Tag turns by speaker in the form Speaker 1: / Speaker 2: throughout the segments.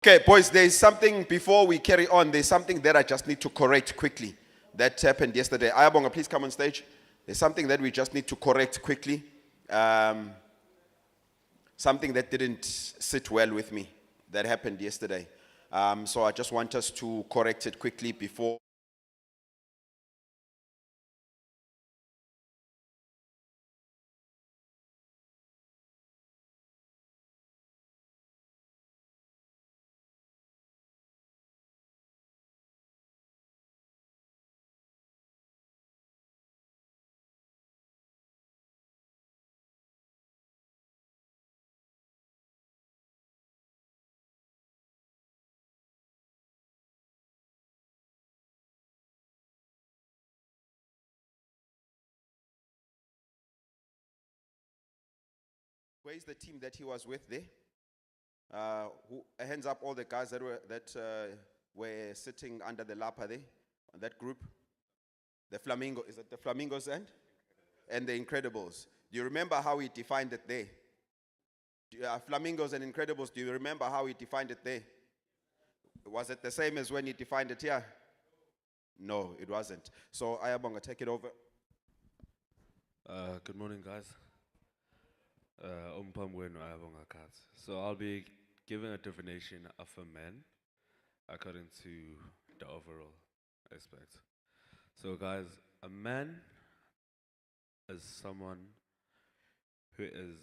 Speaker 1: Okay, boys, there's something before we carry on. There's something that I just need to correct quickly that happened yesterday. Ayabonga, please come on stage. There's something that we just need to correct quickly. Something that didn't sit well with me that happened yesterday. So I just want us to correct it quickly before. Where's the team that he was with there? Hands up, all the guys that were sitting under the lapa there, on that group. The Flamingo, is it the Flamingos and the Incredibles? Do you remember how he defined it there? Flamingos and Incredibles, do you remember how he defined it there? Was it the same as when he defined it here? No, it wasn't. So Ayabonga, take it over.
Speaker 2: Good morning, guys. So I'll be giving a definition of a man according to the overall aspect. So, guys, a man is someone who is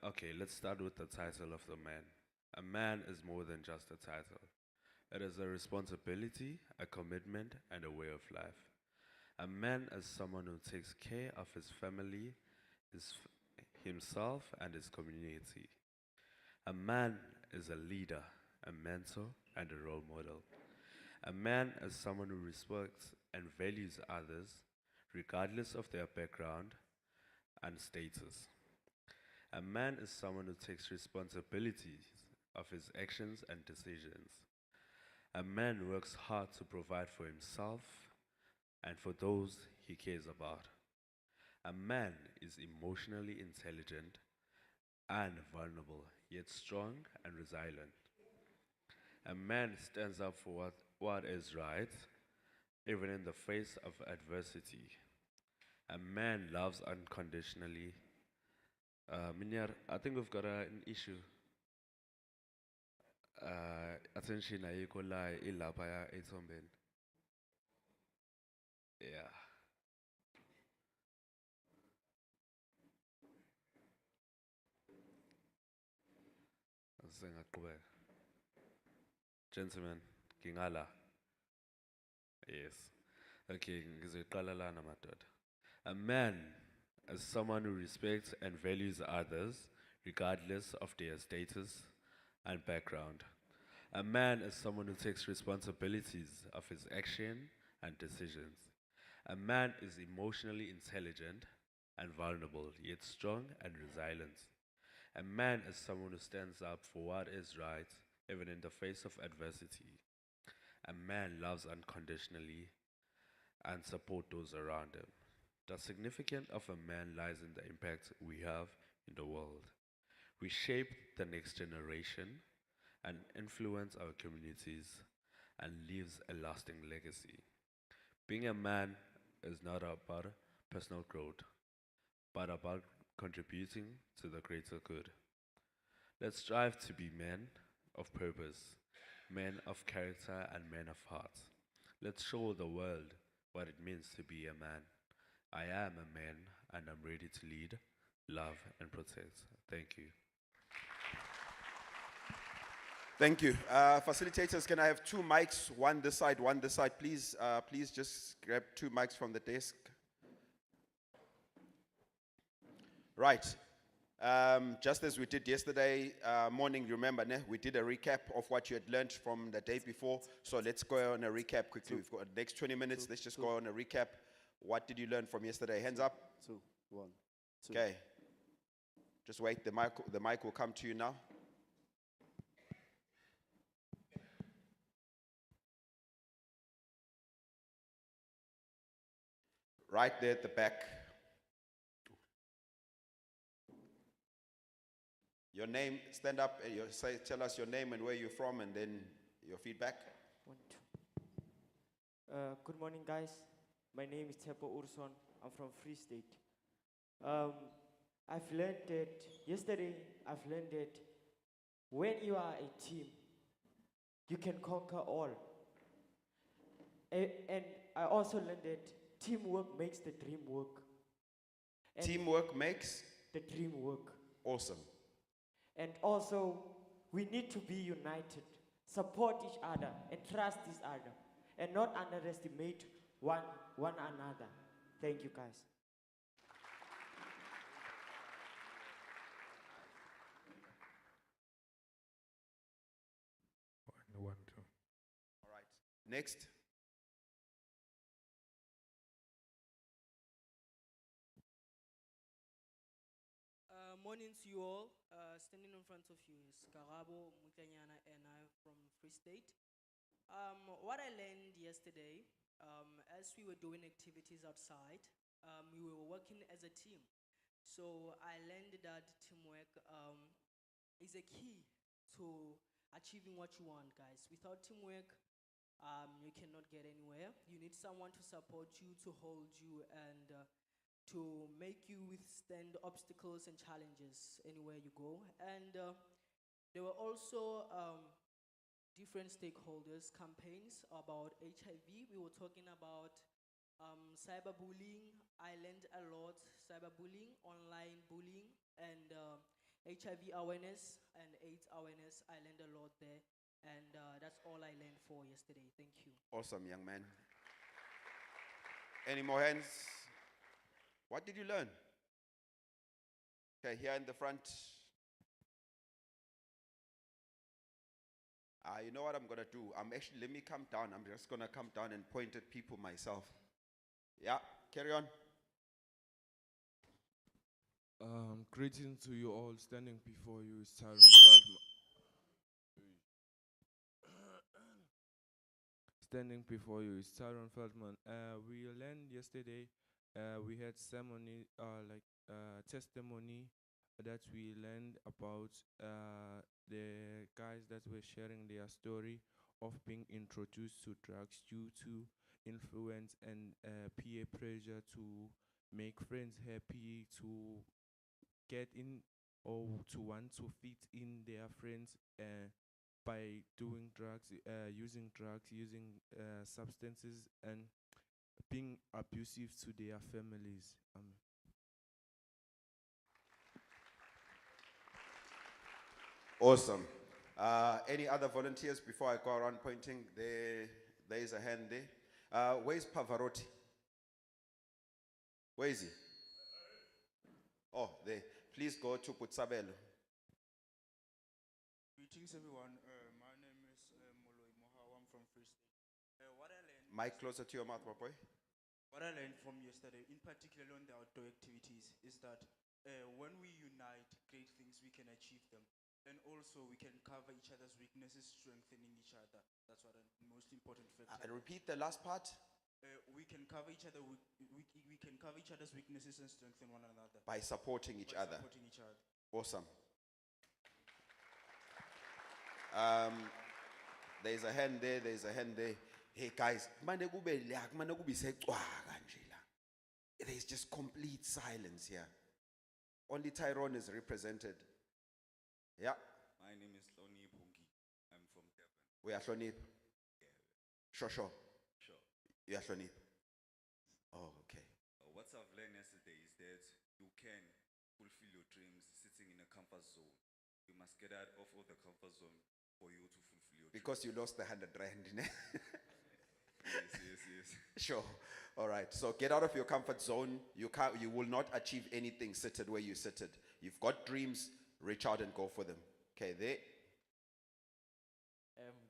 Speaker 2: okay. Let's start with the title of the man. A man is more than just a title. It is a responsibility, a commitment, and a way of life. A man is someone who takes care of his family, himself, and his community. A man is a leader, a mentor, and a role model. A man is someone who respects and values others, regardless of their background and status. A man is someone who takes responsibilities of his actions and decisions. A man works hard to provide for himself and for those he cares about. A man is emotionally intelligent and vulnerable, yet strong and resilient. A man stands up for what is right, even in the face of adversity. A man loves unconditionally. Minyar, I think we've got an issue. Attention ayikho la ilapha ethombeni. Yeah. Singaqhubeka. Gentlemen, ngingala. Yes. Okay, ngizoqala lana madoda. A man is someone who respects and values others regardless of their status and background. A man is someone who takes responsibilities of his action and decisions. A man is emotionally intelligent and vulnerable, yet strong and resilient. A man is someone who stands up for what is right, even in the face of adversity. A man loves unconditionally and support those around him. The significance of a man lies in the impact we have in the world. We shape the next generation and influence our communities and leaves a lasting legacy. Being a man is not about personal growth, but about contributing to the greater good. Let's strive to be men of purpose, men of character, and men of heart. Let's show the world what it means to be a man. I am a man and I'm ready to lead, love, and protect. Thank you.
Speaker 1: Thank you. Facilitators, can I have two mics, one this side, one this side, please? Please just grab two mics from the desk. Right. Just as we did yesterday morning, remember, we did a recap of what you had learned from the day before. So let's go on a recap quickly. We've got the next 20 minutes. Let's just go on a recap. What did you learn from yesterday? Hands up.
Speaker 3: 2, 1, 2.
Speaker 1: Okay. Just wait. The mic will come to you now. Right there at the back. Your name, stand up, and tell us your name and where you're from, and then your feedback.
Speaker 4: 1, 2. Good morning, guys. My name is Tepo Urson. I'm from Free State. I've learned that yesterday. I've learned that when you are a team, you can conquer all. And I also learned that teamwork makes the dream work. And
Speaker 1: Teamwork makes
Speaker 4: the dream work.
Speaker 1: awesome.
Speaker 4: And also, we need to be united, support each other, and trust each other, and not underestimate one another. Thank you, guys.
Speaker 2: One, two.
Speaker 1: All right. Next.
Speaker 5: Morning to you all. Standing in front of you is Karabo Mutanyana and I from Free State. What I learned yesterday, as we were doing activities outside, we were working as a team. So I learned that teamwork is a key to achieving what you want, guys. Without teamwork, you cannot get anywhere. You need someone to support you, to hold you, and to make you withstand obstacles and challenges anywhere you go. And there were also different stakeholders campaigns about HIV. We were talking about cyberbullying. I learned a lot: cyberbullying, online bullying, and HIV awareness and AIDS awareness. I learned a lot there, and that's all I learned for yesterday. Thank you.
Speaker 1: Awesome, young man. Any more hands? What did you learn? Okay, here in the front. You know what I'm going to do? Let me come down. I'm just going to come down and point at people myself. Yeah, carry on.
Speaker 6: Greetings to you all. Standing before you is Tyron Feldman. Standing before you is Tyron Feldman. We learned yesterday. We had ceremony, testimony that we learned about the guys that were sharing their story of being introduced to drugs due to influence and peer pressure to make friends happy, to get in or to want to fit in their friends by doing drugs, using substances, and being abusive to their families.
Speaker 1: Awesome. Any other volunteers before I go around pointing? There is a hand there. Where's Pavarotti? Where is he? Oh, there. Please go to Putsabelo.
Speaker 7: Greetings, everyone. My name is Moloi Mohawa. I'm from Free State.
Speaker 1: Mic closer to your mouth, my boy.
Speaker 7: What I learned from yesterday, in particular on the outdoor activities, is that when we unite great things, we can achieve them. And also, we can cover each other's weaknesses, strengthening each other. That's what the most important factor.
Speaker 1: And repeat the last part.
Speaker 7: We can cover each other. We can cover each other's weaknesses and strengthen one another
Speaker 1: By supporting each other.
Speaker 7: Supporting each other.
Speaker 1: Awesome. There's a hand there. There's a hand there. Hey guys, there's just complete silence here. Only Tyrone is represented. Yeah.
Speaker 8: My name is Loni Pungi. I'm from Durban.
Speaker 1: We are Shonip. Sure.
Speaker 8: Sure.
Speaker 1: You are Shonip. Oh, okay.
Speaker 8: What I've learned yesterday is that you can fulfill your dreams sitting in a comfort zone. You must get out of the comfort zone for you to fulfill your
Speaker 1: Because
Speaker 8: dreams.
Speaker 1: you lost the 100 rand.
Speaker 8: Yes.
Speaker 1: Sure. All right. So get out of your comfort zone. You will not achieve anything seated where you seated. You've got dreams. Reach out and go for them. Okay, there.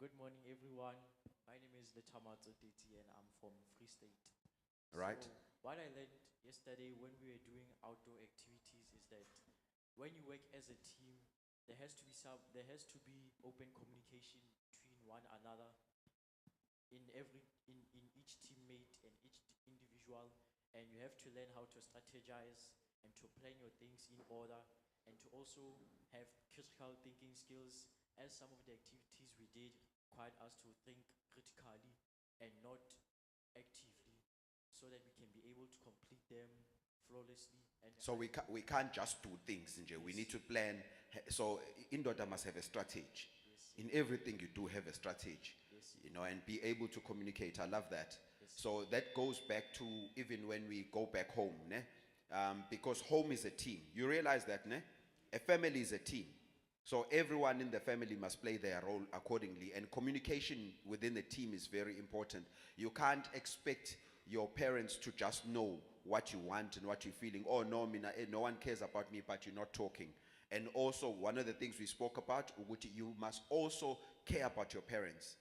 Speaker 9: Good morning, everyone. My name is Letamato Diti, and I'm from Free State.
Speaker 1: Right.
Speaker 9: So what I learned yesterday when we were doing outdoor activities is that when you work as a team, there has to be open communication between one another in each teammate and each individual, and you have to learn how to strategize and to plan your things in order and to also have critical thinking skills, as some of the activities we did required us to think critically and not actively, so that we can be able to complete them flawlessly. And
Speaker 1: So we can't just do things, nje. We need to plan. So indoda must have a strategy. In everything you do, have a strategy. You know, and be able to communicate. I love that. So that goes back to even when we go back home, ne? Because home is a team. You realize that, ne? A family is a team. So everyone in the family must play their role accordingly, and communication within the team is very important. You can't expect your parents to just know what you want and what you're feeling. Oh no, no one cares about me, but you're not talking. And also, one of the things we spoke about, Uguti, you must also care about your parents.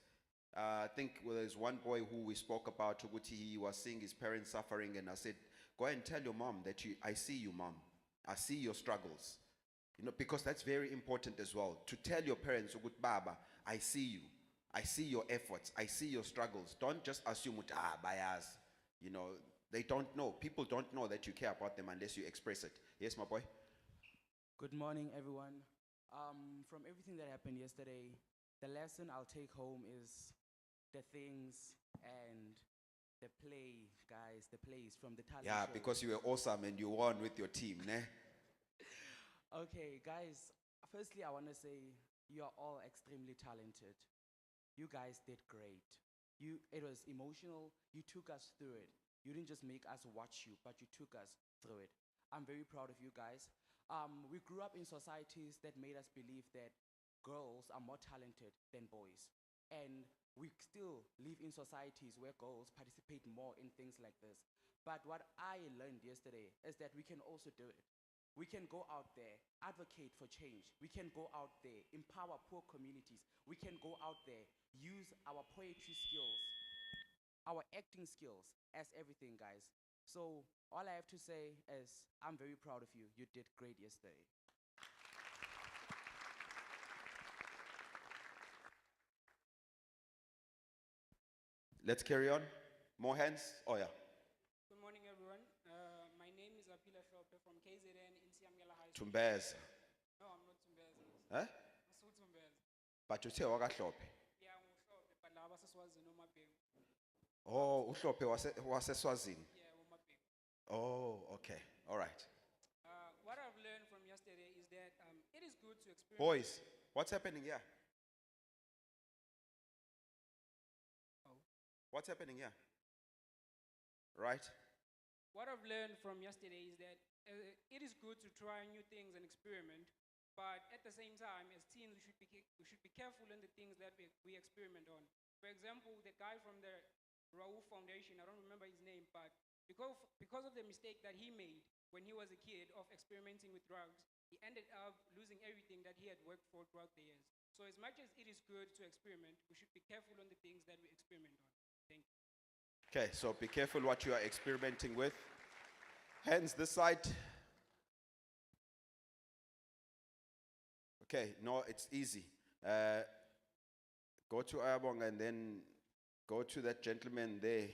Speaker 1: I think there's one boy who we spoke about, Uguti, he was seeing his parents suffering, and I said, go ahead and tell your mom that I see you, mom. I see your struggles. You know, because that's very important as well. To tell your parents, Uguti, Baba, I see you. I see your efforts. I see your struggles. Don't just assume, bias. You know, they don't know. People don't know that you care about them unless you express it. Yes, my boy?
Speaker 10: Good morning, everyone. From everything that happened yesterday, the lesson I'll take home is the things and the play, guys, the plays from the talent
Speaker 1: Yeah,
Speaker 10: show.
Speaker 1: because you were awesome and you won with your team, ne?
Speaker 10: Okay, guys, firstly, I want to say you are all extremely talented. You guys did great. It was emotional. You took us through it. You didn't just make us watch you, but you took us through it. I'm very proud of you guys. We grew up in societies that made us believe that girls are more talented than boys. And we still live in societies where girls participate more in things like this. But what I learned yesterday is that we can also do it. We can go out there, advocate for change. We can go out there, empower poor communities. We can go out there, use our poetry skills, our acting skills as everything, guys. So all I have to say is I'm very proud of you. You did great yesterday.
Speaker 1: Let's carry on. More hands? Oh, yeah.
Speaker 11: Good morning, everyone. My name is Apila Shope from KZN in Siamgela High School.
Speaker 1: Tumbez.
Speaker 11: No, I'm not Tumbeza.
Speaker 1: Huh?
Speaker 11: I'm Tumbeza.
Speaker 1: But you say wakahlope.
Speaker 11: Yeah, I'm Shope, but laba saswazi no mabhemu.
Speaker 1: Oh, uhlope wase Swazini.
Speaker 11: Yeah, umabhemu.
Speaker 1: Oh, okay. All right.
Speaker 11: What I've learned from yesterday is that it is good to experience.
Speaker 1: Boys, what's happening here?
Speaker 11: Oh.
Speaker 1: What's happening here? Right?
Speaker 11: What I've learned from yesterday is that it is good to try new things and experiment, but at the same time, as teens, we should be careful in the things that we experiment on. For example, the guy from the Raoul Foundation, I don't remember his name, but because of the mistake that he made when he was a kid of experimenting with drugs, he ended up losing everything that he had worked for throughout the years. So as much as it is good to experiment, we should be careful on the things that we experiment on. Thank you.
Speaker 1: Okay, so be careful what you are experimenting with. Hands this side. Okay, no, it's easy. Go to Ayabong and then go to that gentleman there.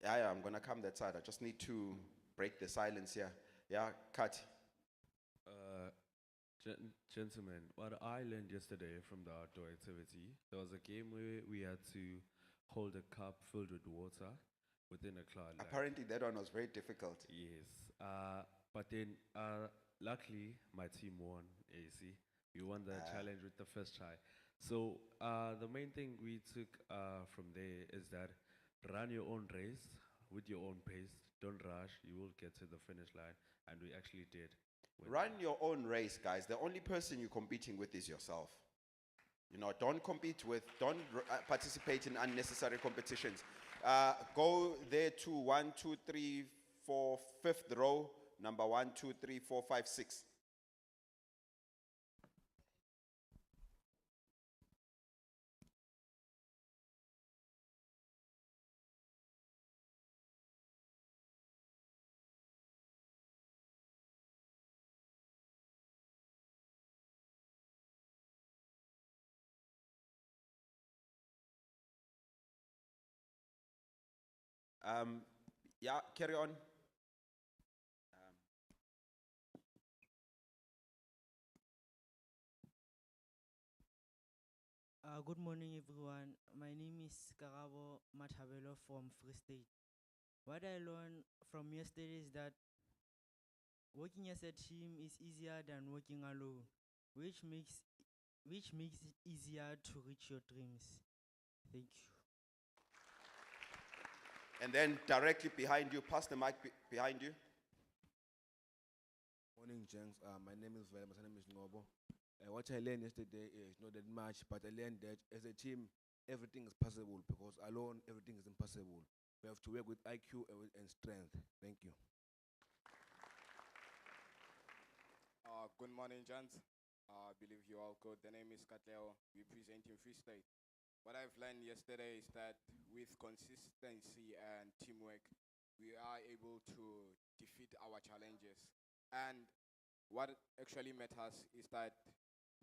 Speaker 1: Yeah, I'm gonna come that side. I just need to break the silence here. Yeah, cut.
Speaker 2: Gentlemen, what I learned yesterday from the outdoor activity, there was a game where we had to hold a cup filled with water within a cloud.
Speaker 1: Apparently that one was very difficult.
Speaker 2: Yes. But then, luckily, my team won, AC. We won the challenge with the first try. So the main thing we took from there is that run your own race with your own pace. Don't rush. You will get to the finish line. And we actually did.
Speaker 1: Run your own race, guys. The only person you're competing with is yourself. You know, don't participate in unnecessary competitions. Go there to 1, 2, 3, 4, 5th row, number 1, 2, 3, 4, 5, 6. Yeah, carry on.
Speaker 12: Good morning, everyone. My name is Karabo Mathabelo from Free State. What I learned from yesterday is that working as a team is easier than working alone, which makes it easier to reach your dreams. Thank you.
Speaker 1: And then directly behind you, pass the mic behind you.
Speaker 13: Morning, gents. My name is Vele. My name is Ngobo. What I learned yesterday is not that much, but I learned that as a team, everything is possible because alone, everything is impossible. We have to work with IQ and strength. Thank you.
Speaker 14: Good morning, gents. I believe you all good. The name is Katleo. We present in Free State. What I've learned yesterday is that with consistency and teamwork, we are able to defeat our challenges. And what actually matters is that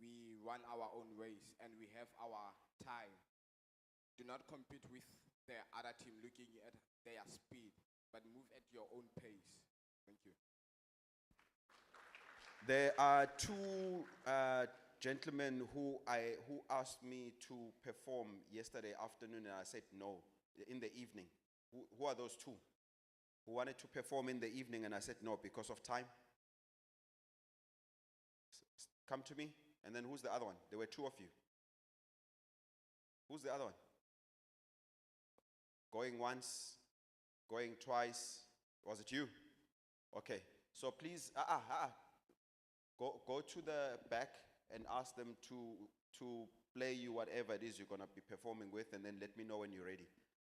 Speaker 14: we run our own race and we have our time. Do not compete with the other team looking at their speed, but move at your own pace. Thank you.
Speaker 1: There are two gentlemen who asked me to perform yesterday afternoon, and I said no, in the evening. Who are those two? Who wanted to perform in the evening, and I said no because of time? Come to me. And then who's the other one? There were two of you. Who's the other one? Going once, going twice. Was it you? Okay. So please, go to the back and ask them to play you whatever it is you're gonna be performing with, and then let me know when you're ready.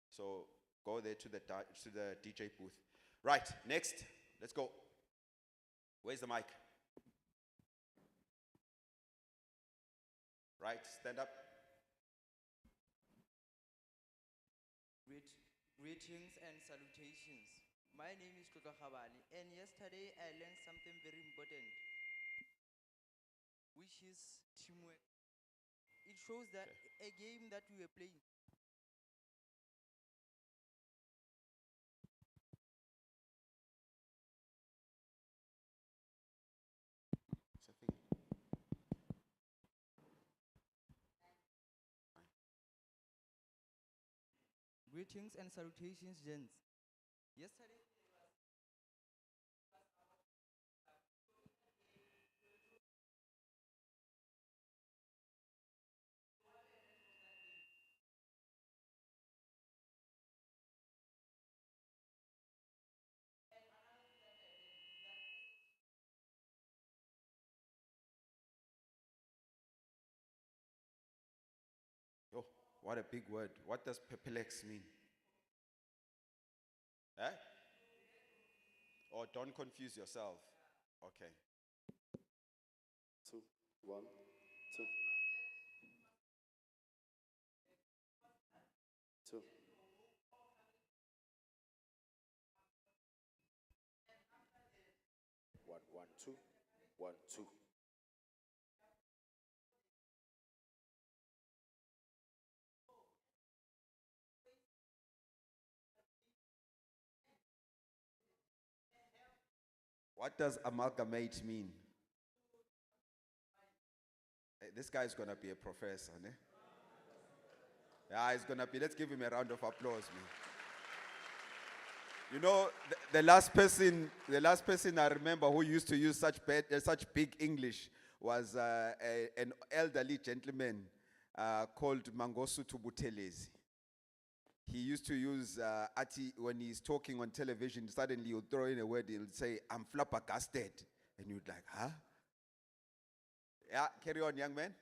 Speaker 1: So go there to the DJ booth. Right. Next. Let's go. Where's the mic? Right, stand up.
Speaker 15: Greetings and salutations. My name is Toto Khabali, and yesterday I learned something very important, which is teamwork. It shows that a game that we were playing. Greetings and salutations, gents. Yesterday,
Speaker 1: Oh, what a big word. What does perplex mean? Eh? Or don't confuse yourself. Okay.
Speaker 3: 2, 1, 2. 2. One, 1, 2. 1, 2.
Speaker 1: What does amalgamate mean? Hey, this guy's gonna be a professor, ne? Yeah, he's gonna be. Let's give him a round of applause, man. You know, the last person I remember who used to use such big English was an elderly gentleman called Mangosu Tubutelezi. He used to use when he's talking on television, suddenly he'll throw in a word, he'll say, "I'm flabbergasted." And you'd like, huh? Yeah, carry on, young man.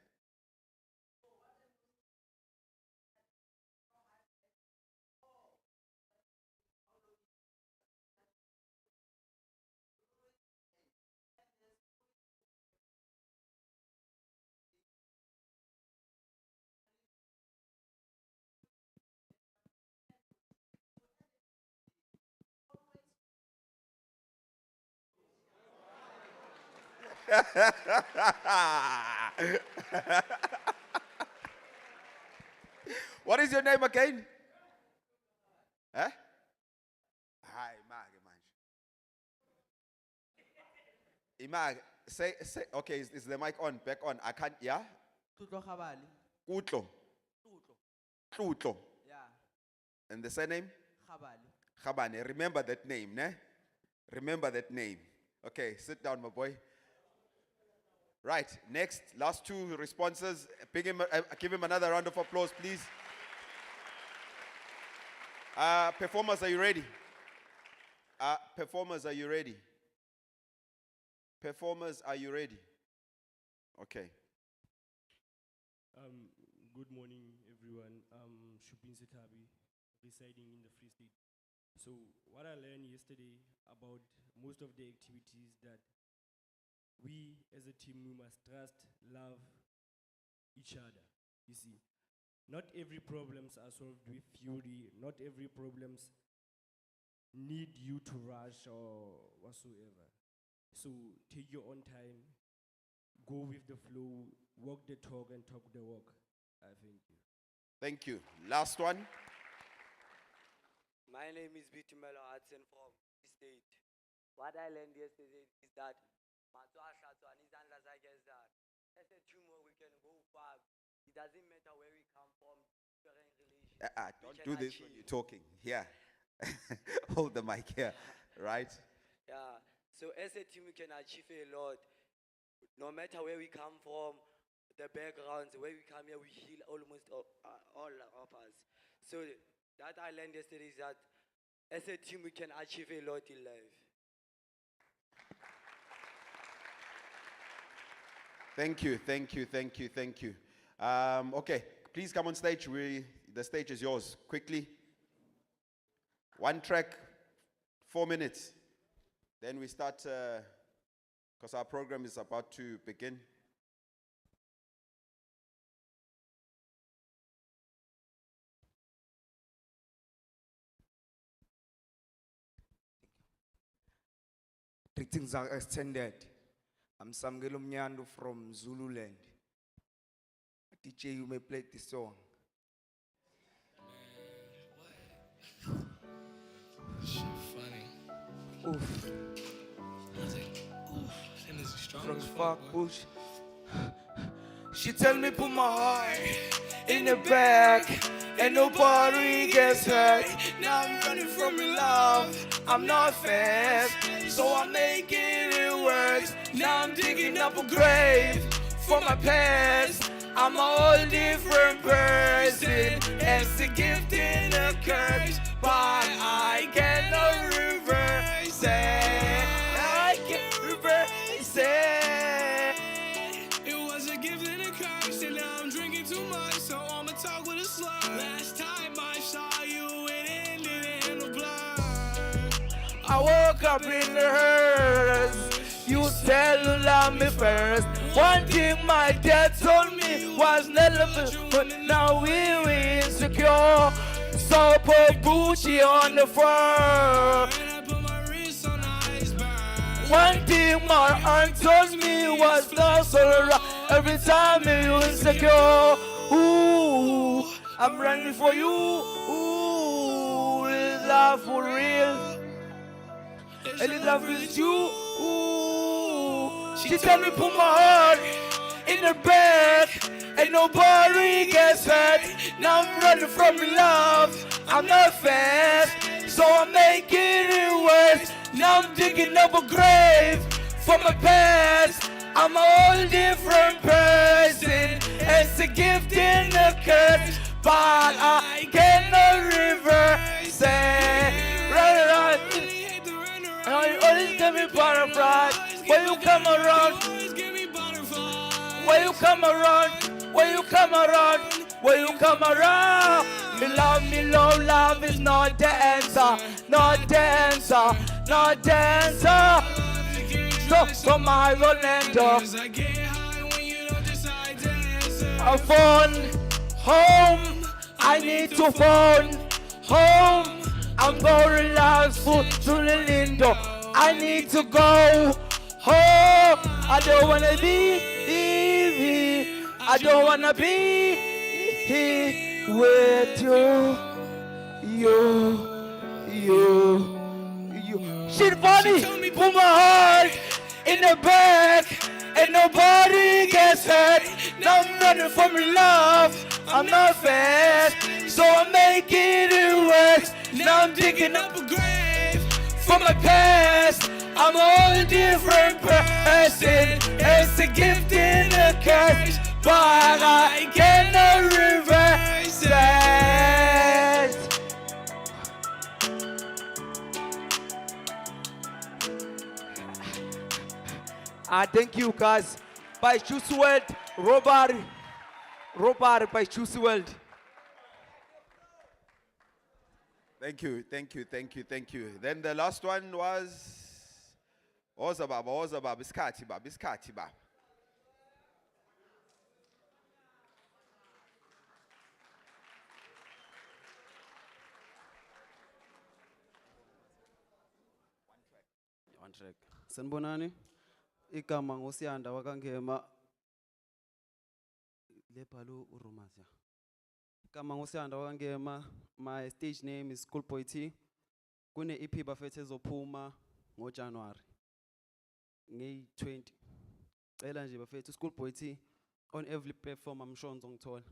Speaker 1: What is your name again? Huh? Hi, Imag, say, okay, is the mic on? Back on. I can't, yeah?
Speaker 15: Tutlo Khabali.
Speaker 1: Kutlo. Tlutlo.
Speaker 15: Yeah.
Speaker 1: And the surname?
Speaker 15: Khabali.
Speaker 1: Khabane. Remember that name, ne? Remember that name. Okay, sit down, my boy. Right, next, last two responses. Give him another round of applause, please. Performers, are you ready? Performers, are you ready? Performers, are you ready? Okay.
Speaker 16: Good morning, everyone. I'm Shupin Setabi, residing in the Free State. So what I learned yesterday about most of the activities that we as a team, we must trust, love each other. You see, not every problems are solved with fury. Not every problems need you to rush or whatsoever. So take your own time, go with the flow, walk the talk and talk the walk. I thank you.
Speaker 1: Thank you. Last one.
Speaker 17: My name is Bitumelo Hudson from Free State. What I learned yesterday is that as a team we can go far. It doesn't matter where we come from, different relations.
Speaker 1: Don't do this when you're talking. Here. Hold the mic here. Right?
Speaker 17: Yeah. So as a team we can achieve a lot. No matter where we come from, the backgrounds, where we come here, we heal almost all of us. So that I learned yesterday is that as a team we can achieve a lot in life.
Speaker 1: Thank you, thank you, thank you, thank you. Okay, please come on stage. The stage is yours. Quickly. One track, 4 minutes. Then we start, because our program is about to begin.
Speaker 18: Greetings are extended. I'm Samgelo Mnyando from Zululand. DJ, you may play this song.
Speaker 19: Funny.
Speaker 18: Oof.
Speaker 19: I was like, oof, that is strong
Speaker 18: From
Speaker 19: as
Speaker 18: fuck
Speaker 19: fuck, boy.
Speaker 18: push. She tell me put my heart in the back and nobody gets hurt. Now I'm running from your love. I'm not fast, so I'm making it worse. Now I'm digging up a grave for my past. I'm a whole different person. It's a gift and a curse, but I cannot reverse it. I can't reverse it.
Speaker 19: It was a gift and a curse, and now I'm drinking too much, so I'ma talk with a slur. Last time I saw you, it ended in a blur.
Speaker 18: I woke up in the hearse. You said you love me first. One thing my dad told me was never, but now we insecure. So put Gucci on the fur. One thing my aunt told me was not so right. Every time you insecure. Ooh, I'm running for you. Ooh, is love for real? And the love is you. Ooh. She tell me put my heart in the bag and nobody gets hurt. Now I'm running from your love. I'm not fast, so I'm making it worse. Now I'm digging up a grave for my past. I'm a whole different person. It's a gift and a curse, but I cannot reverse it. Right. You always give me butterflies. When you come around, when you come around, when you come around, when you come around. Me love is not the answer, not the answer, not the answer. So my Rolando, a phone, home, I need to phone, home. I'm going last foot to the window. I need to go home. I don't wanna be here. I don't wanna be here with you. Shit funny, put my heart in the back and nobody gets hurt. Now I'm running from your love. I'm not fast, digging up a grave for my past. I'm a whole different person. It's a gift and a curse, but I cannot reverse it.
Speaker 20: Thank you, guys. By Choose World, Robert by Choose World.
Speaker 1: Thank you, thank you, thank you, thank you. Then the last one was Ozabab, Iskati Bab.
Speaker 21: One track. Sanibonani. Igama ngosiyanda wakangema lebhalo uRomazia. Igama ngosiyanda wakangema. My stage name is Schoolboy T. Kune EP bafethu ezophuma ngoJanuary. Nge-20. Cela nje bafethu Schoolboy T on every platform I'm sure ngizongithola.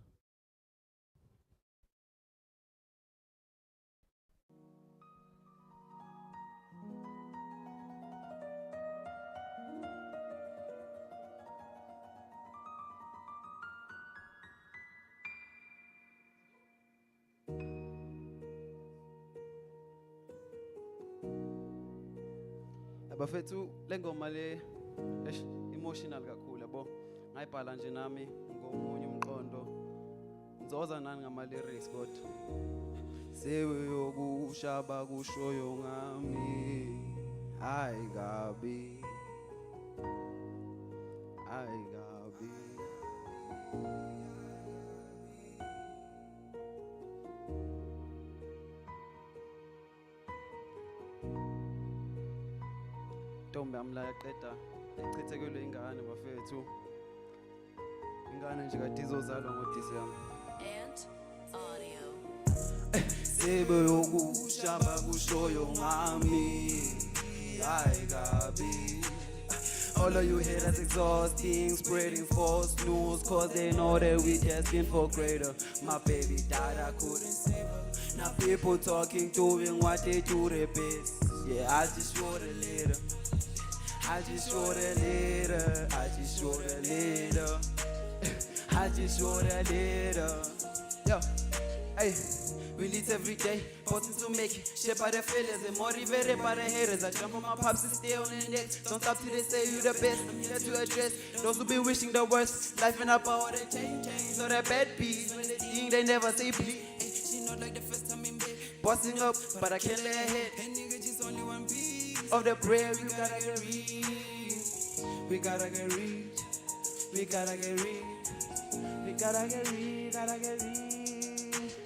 Speaker 21: Bafethu lengoma le emotional kakhulu yabo. Ngayibhala nje nami ngomunye umqondo. Ngizoza nani ngama lyrics kodwa. Seyokushaba kushoyo ngami. Hayi kabi. Hayi kabi. Ntombi amla yaqeda ichithekelwe ingane bafethu. Ingane nje kade izozalwa ngoDisemba.
Speaker 22: And audio.
Speaker 21: Seyokushaba kushoyo ngami. Hayi kabi. All of you haters exhausting, spreading false news, cause they know that we destined for greater. My baby died, I couldn't save her. Now people talking, doing what they do their best. Yeah, I just wrote a letter. I just wrote a letter. I just wrote a letter. I just wrote a letter. Yo, hey. We lead every day, posting to make it. Shaped by the failures and motivated by the haters. I jump on my pops and stay on the next. Don't stop till they say you the best. I'm here to address those who be wishing the worst. Life and up power they change. So that bad beats when they think they never say please. She not like the first time in bed. Bossing up, but I can't lay ahead. And nigga just only one piece of the bread. We gotta get rich. We gotta get rich. We gotta get rich. We gotta get rich. Gotta get rich.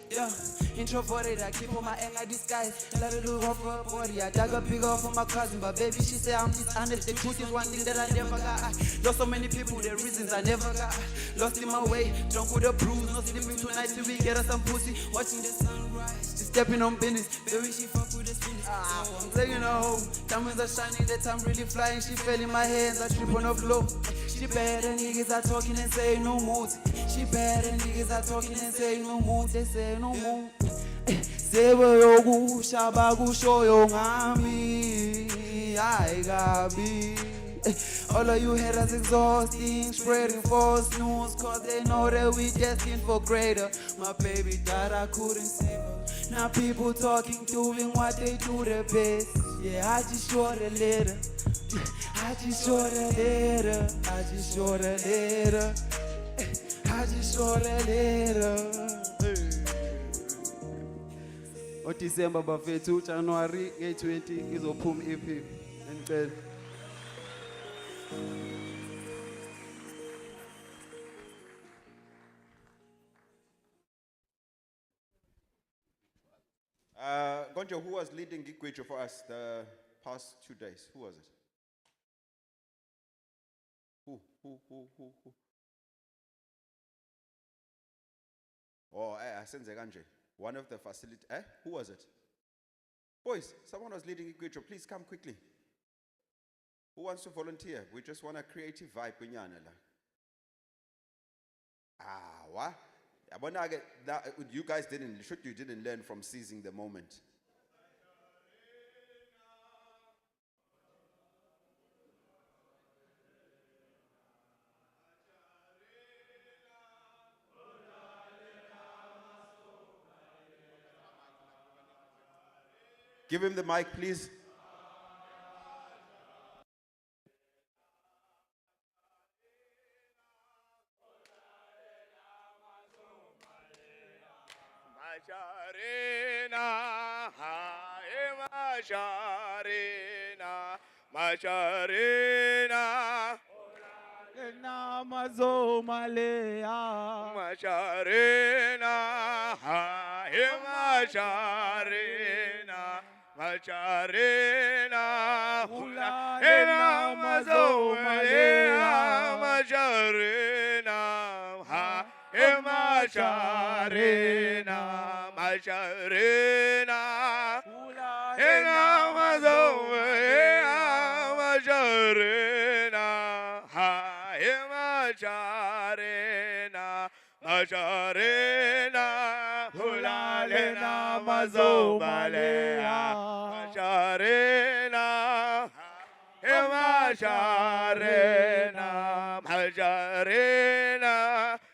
Speaker 21: Yeah, introverted, I keep on my anger disguise. Let her do off her body. I dug a big off for my cousin, but baby, she say I'm dishonest. The truth is one thing that I never got. Lost so many people, the reasons I never got. Lost in my way, drunk with a bruise. No sleeping tonight till we get us some pussy. Watching the sunrise, just stepping on business. Baby, she fuck with the spinach. I'm taking her home. Diamonds are shining, that I'm really flying. She fell in my hands, I trip on the floor. She bad and niggas are talking and say no mood. She bad and niggas are talking and say no mood. They say no mood. Seyokushaba kushoyo ngami. Hayi kabi. All of you haters exhausting, spreading false news, cause they know that we destined for greater. My baby died, I couldn't save her. Now people talking, doing what they do the best. Yeah, I just wrote a letter. I just wrote a letter. I just wrote a letter. I just wrote a letter. December bafethu January nge-20 izophuma EP. Ngicela.
Speaker 1: Gonjo, who was leading Gigwejo for us the past 2 days? Who was it? Who? Oh, Asenze Kanje. One of the facility. Who was it? Boys, someone was leading Gigwejo. Please come quickly. Who wants to volunteer? We just want a creative vibe. What? You guys didn't learn from seizing the moment. Give him the mic, please.
Speaker 18: Macharena, hai Macharena, Macharena.
Speaker 6: Namazo Malaya.
Speaker 18: Macharena, hai Macharena, Macharena.
Speaker 6: Namazo Malaya.
Speaker 18: Macharena, hai Macharena, Macharena. Namazo Macharena, hai Macharena, Macharena. Hulale namazo balea, Macharena, hai Macharena, Macharena.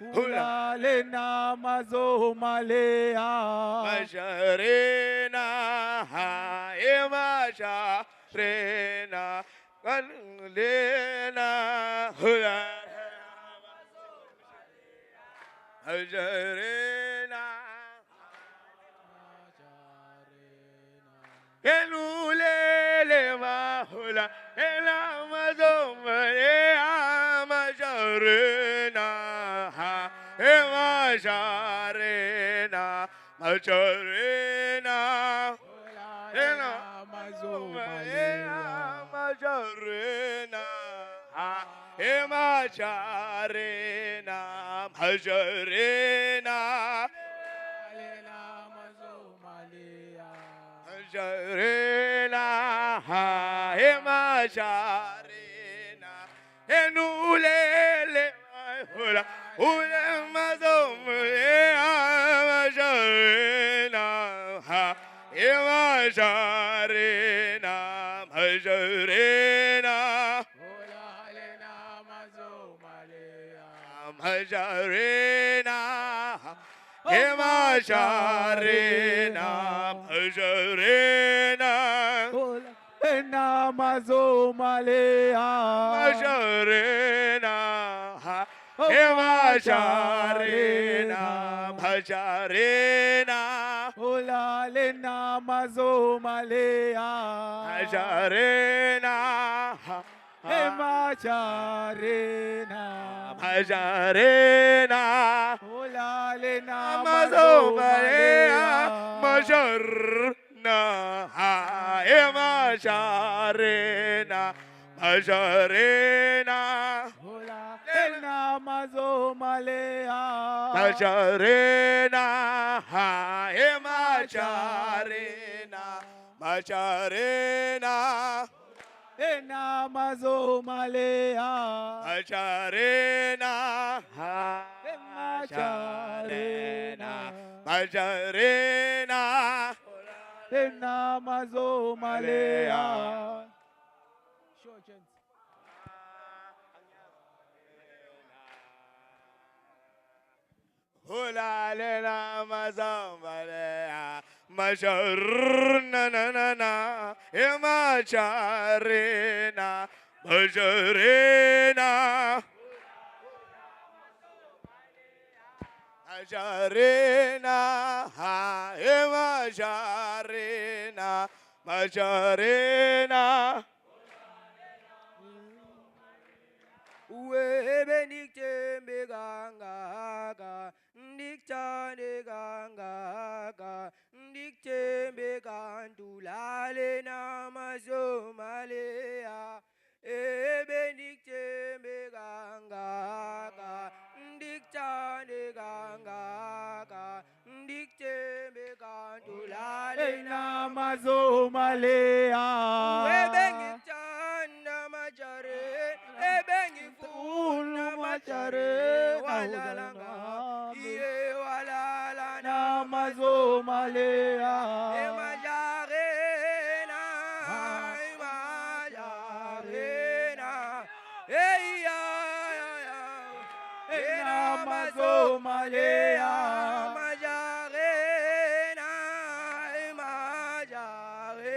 Speaker 6: Hulale namazo Malaya.
Speaker 18: Macharena, hai Macharena, Kanulena, Hulale Macharena, Kenulele mahula, Enamazo Malaya, Macharena, hai Macharena, Macharena.
Speaker 6: Namazo Malaya.
Speaker 18: Macharena, hai Macharena, Macharena. Macharena, hai Macharena. Enulele mahula, Ulemazo Malaya, Macharena, hai Macharena, Macharena. Macharena, hai Macharena, Macharena.
Speaker 6: Namazo Malaya.
Speaker 18: Macharena, hai Macharena, Macharena.
Speaker 6: Olale namazo Malaya.
Speaker 18: Macharena,
Speaker 6: Hey Macharena.
Speaker 18: Macharena.
Speaker 6: Olale
Speaker 18: Namazo
Speaker 6: namazo
Speaker 18: Malaya,
Speaker 6: Malaya.
Speaker 18: Macharena, hai Macharena, Macharena.
Speaker 6: Namazo Malaya.
Speaker 18: Macharena, hai Macharena, Macharena.
Speaker 6: Namazo Malaya.
Speaker 18: Macharena, hai Macharena, Macharena.
Speaker 6: Namazo Malaya. Sure, gents.
Speaker 18: Hulale namazo Malaya, Macharena, na na na, Macharena, Macharena. Macharena, hai Macharena, Macharena.
Speaker 21: Webe niktembe ganga, niktane ganga, niktembe gandulale namazo Malaya. Ebe niktembe ganga, niktane ganga, niktembe gandulale
Speaker 6: Namazo Malaya.
Speaker 21: Webe niktana majare. Una machare walalanga iye walala
Speaker 6: namazo Malaya.
Speaker 21: Majarena, majarena, hey ya namazo Malaya. Majarena, majarena.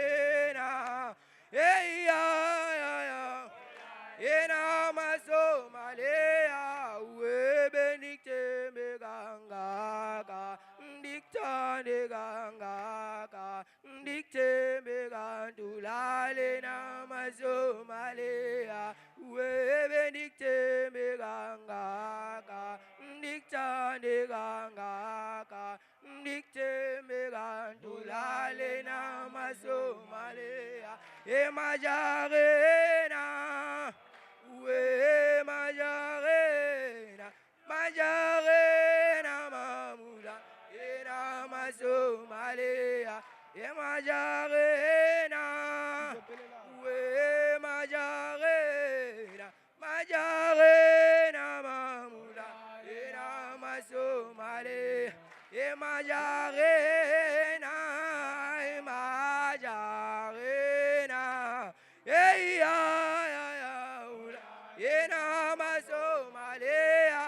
Speaker 18: kangaka ndikuthande kangaka ndikuthembe kantulale namazomaleya webe ndikuthembe kangaka ndikuthande kangaka ndikuthembe kantulale namazomaleya emajarena we majarena majarena mamula ena mazomalea majarena we majarena majarena mamula ena mazomalea majarena majarena hey ya Yena masomalea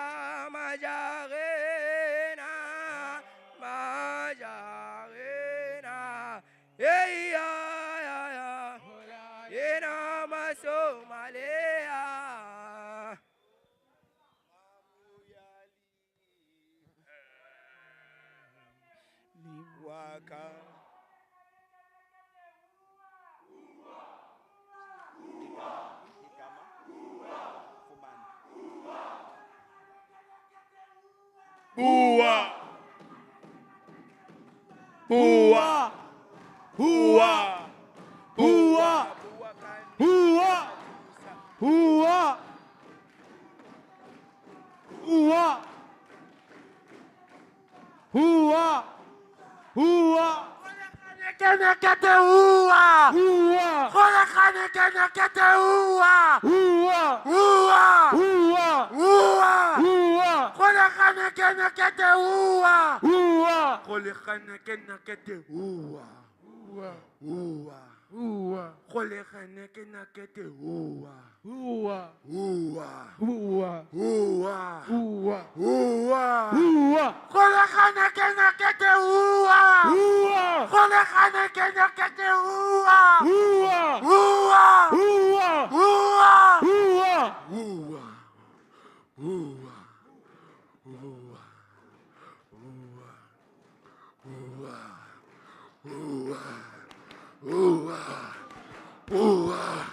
Speaker 18: majarena majarena hey ya yena masomalea waka Bua! Bua! Bua! Bua! Bua! Bua! Bua! Bua! Bua! Kete ua! Ua! Golekane kete ua! Ua! Ua! Ua! Ua! Ua! Golekane kete ua! Ua! Golekane kete ua! Ua! Ua! Ua! Golekane kete ua! Ua! Ua! Ua! Ua! Ua! Ua! Ua! Golekane kete ua! Ua! Golekane kete ua! Ua! Ua! Ua! Ua! Ua! Ua! Ua!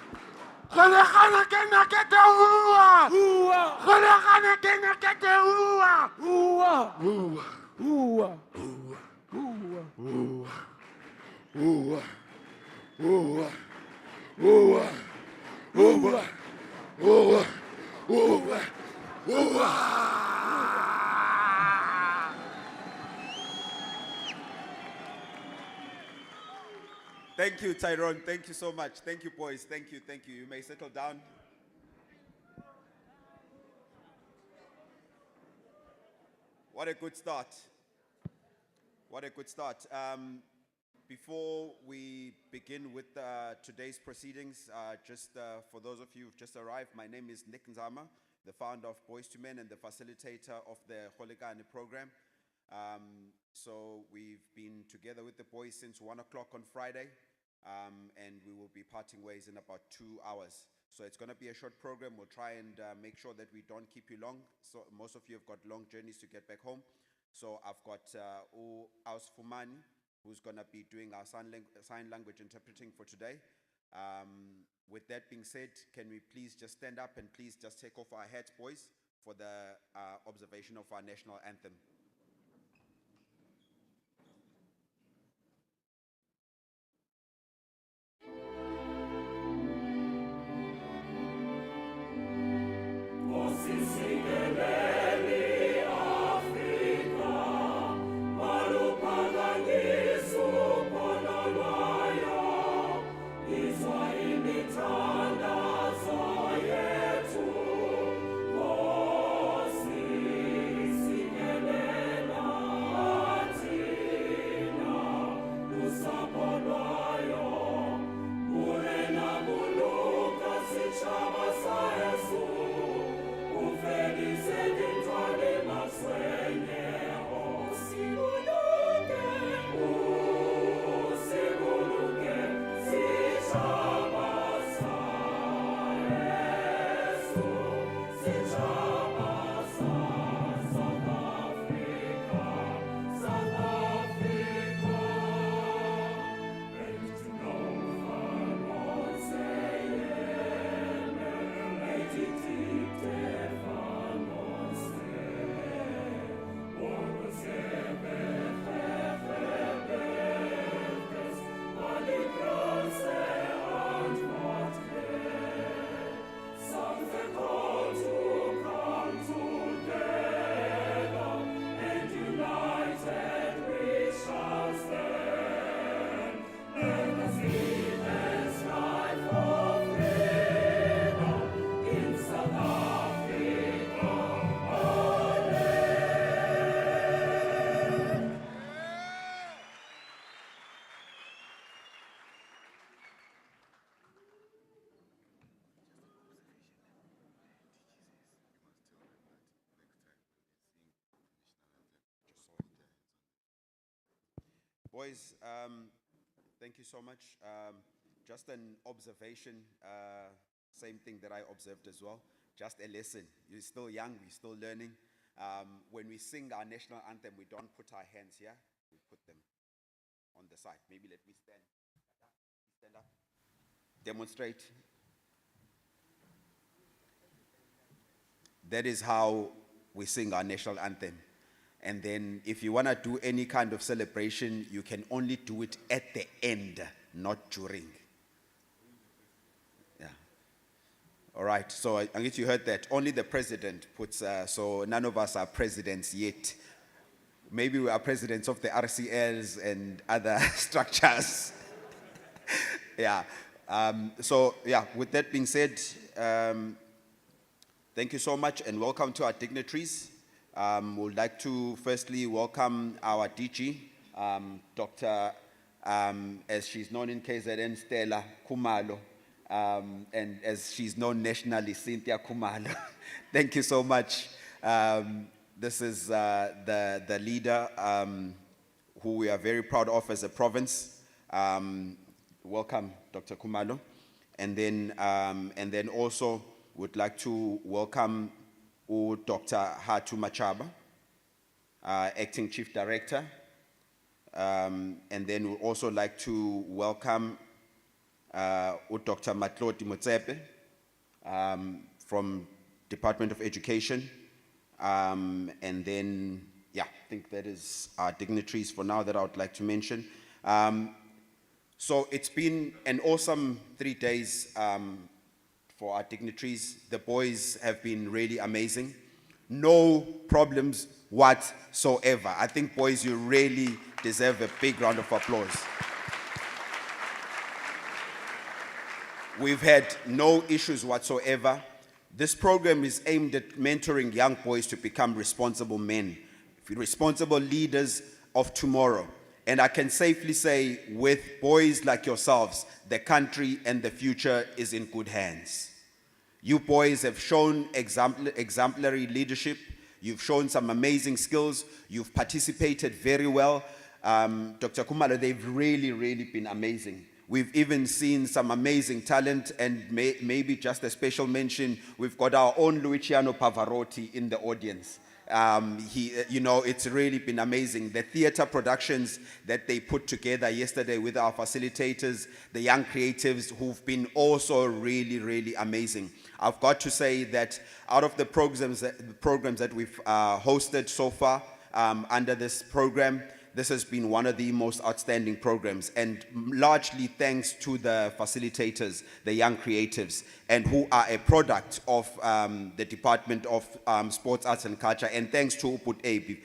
Speaker 18: Golekane kete ua! Ua! Golekane kete ua! Ua! Ua! Ua! Ua! Ua! Ua! Ua! Ua! Ua! Ua! Ua!
Speaker 1: Thank you, Tyrone. Thank you so much. Thank you, boys. Thank you. Thank you. You may settle down. What a good start. What a good start. Before we begin with today's proceedings, just for those of you who've just arrived, my name is Nick Nzama, the founder of Boys to Men and the facilitator of the Golekane program. So we've been together with the boys since 1 o'clock on Friday, and we will be parting ways in about 2 hours. So it's going to be a short program. We'll try and make sure that we don't keep you long. So most of you have got long journeys to get back home. So I've got Aus Fumani, who's going to be doing our sign language interpreting for today. With that being said, can we please just stand up and please just take off our hats, boys, for the observation of our national anthem.
Speaker 19: Singele
Speaker 1: Boys, thank you so much. Just an observation, same thing that I observed as well. Just a lesson. You're still young, we're still learning. When we sing our national anthem, we don't put our hands here, we put them on the side. Maybe let me stand. Stand up. Demonstrate. That is how we sing our national anthem. And then if you want to do any kind of celebration, you can only do it at the end, not during. Yeah. All right, so I guess you heard that. Only the president puts, so none of us are presidents yet. Maybe we are presidents of the RCLs and other structures. Yeah. So, yeah, with that being said, thank you so much and welcome to our dignitaries. We'd like to firstly welcome our DG, Dr. As she's known in KZN, Stella Kumalo, and as she's known nationally, Cynthia Kumalo. Thank you so much. This is the leader who we are very proud of as a province. Welcome, Dr. Kumalo. And then also would like to welcome Dr. Hatu Machaba, Acting Chief Director. And then we'd also like to welcome Dr. Matloti Motsepe from Department of Education. And then, yeah, I think that is our dignitaries for now that I would like to mention. So it's been an awesome 3 days for our dignitaries. The boys have been really amazing. No problems whatsoever. I think, boys, you really deserve a big round of applause. We've had no issues whatsoever. This program is aimed at mentoring young boys to become responsible men, responsible leaders of tomorrow. And I can safely say, with boys like yourselves, the country and the future is in good hands. You boys have shown exemplary leadership. You've shown some amazing skills. You've participated very well. Dr. Kumalo, they've really, really been amazing. We've even seen some amazing talent, and maybe just a special mention, we've got our own Luciano Pavarotti in the audience. It's really been amazing. The theater productions that they put together yesterday with our facilitators, the young creatives who've been also really, really amazing. I've got to say that out of the programs that we've hosted so far under this program, this has been one of the most outstanding programs, and largely thanks to the facilitators, the young creatives, and who are a product of the Department of Sports, Arts and Culture, and thanks to Uput Abi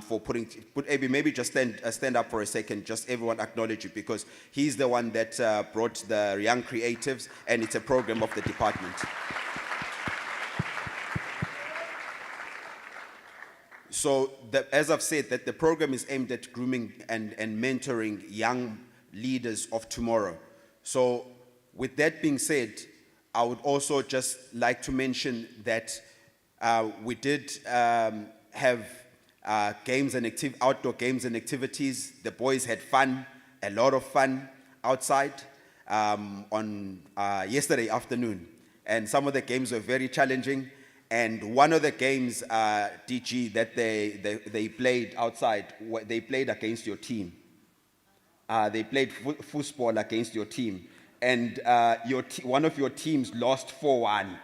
Speaker 1: for putting, Abi, maybe just stand up for a second, just everyone acknowledge you, because he's the one that brought the young creatives, and it's a program of the department. So, as I've said, that the program is aimed at grooming and mentoring young leaders of tomorrow. So, with that being said, I would also just like to mention that we did have games and outdoor games and activities. The boys had fun, a lot of fun outside on yesterday afternoon. And some of the games were very challenging. And one of the games, DG, that they played outside, they played against your team. They played football against your team. And one of your teams lost 4-1.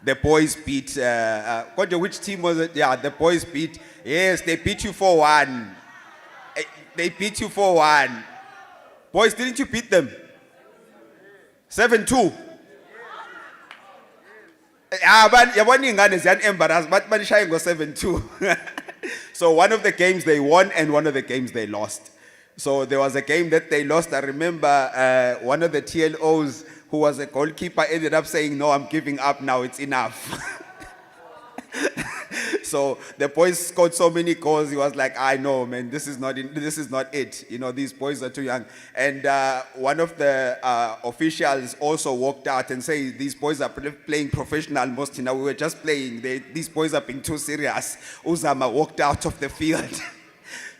Speaker 1: The boys beat, which team was it? Yeah, the boys beat, yes, they beat you 4-1. They beat you 4-1. Boys, didn't you beat them? 7-2. Embarrassed, but 7-2. So one of the games they won and one of the games they lost. So there was a game that they lost. I remember one of the TLOs who was a goalkeeper ended up saying, "No, I'm giving up now, it's enough." So the boys scored so many goals, he was like, "I know, man, this is not it. You know, these boys are too young." And one of the officials also walked out and said, "These boys are playing professional most. We were just playing. These boys are being too serious." Uzama walked out of the field.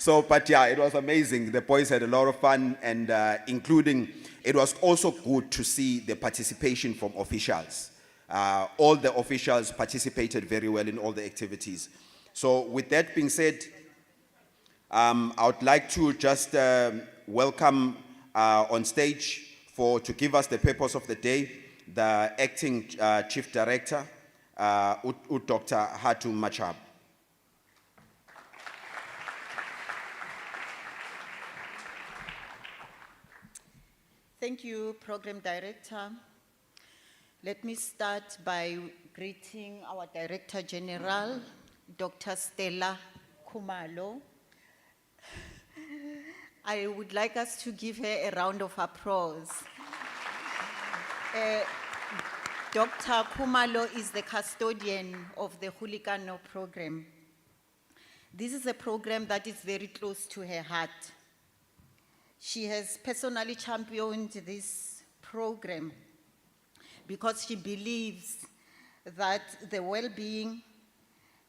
Speaker 1: So, but yeah, it was amazing. The boys had a lot of fun, and including, it was also good to see the participation from officials. All the officials participated very well in all the activities. So with that being said, I would like to just welcome on stage to give us the purpose of the day, the acting chief director, Dr. Hatu Machab.
Speaker 4: Thank you, Program Director. Let me start by greeting our Director General, Dr. Stella Khumalo. I would like us to give her a round of applause. Dr. Khumalo is the custodian of the Golekane program. This is a program that is very close to her heart. She has personally championed this program because she believes that the well-being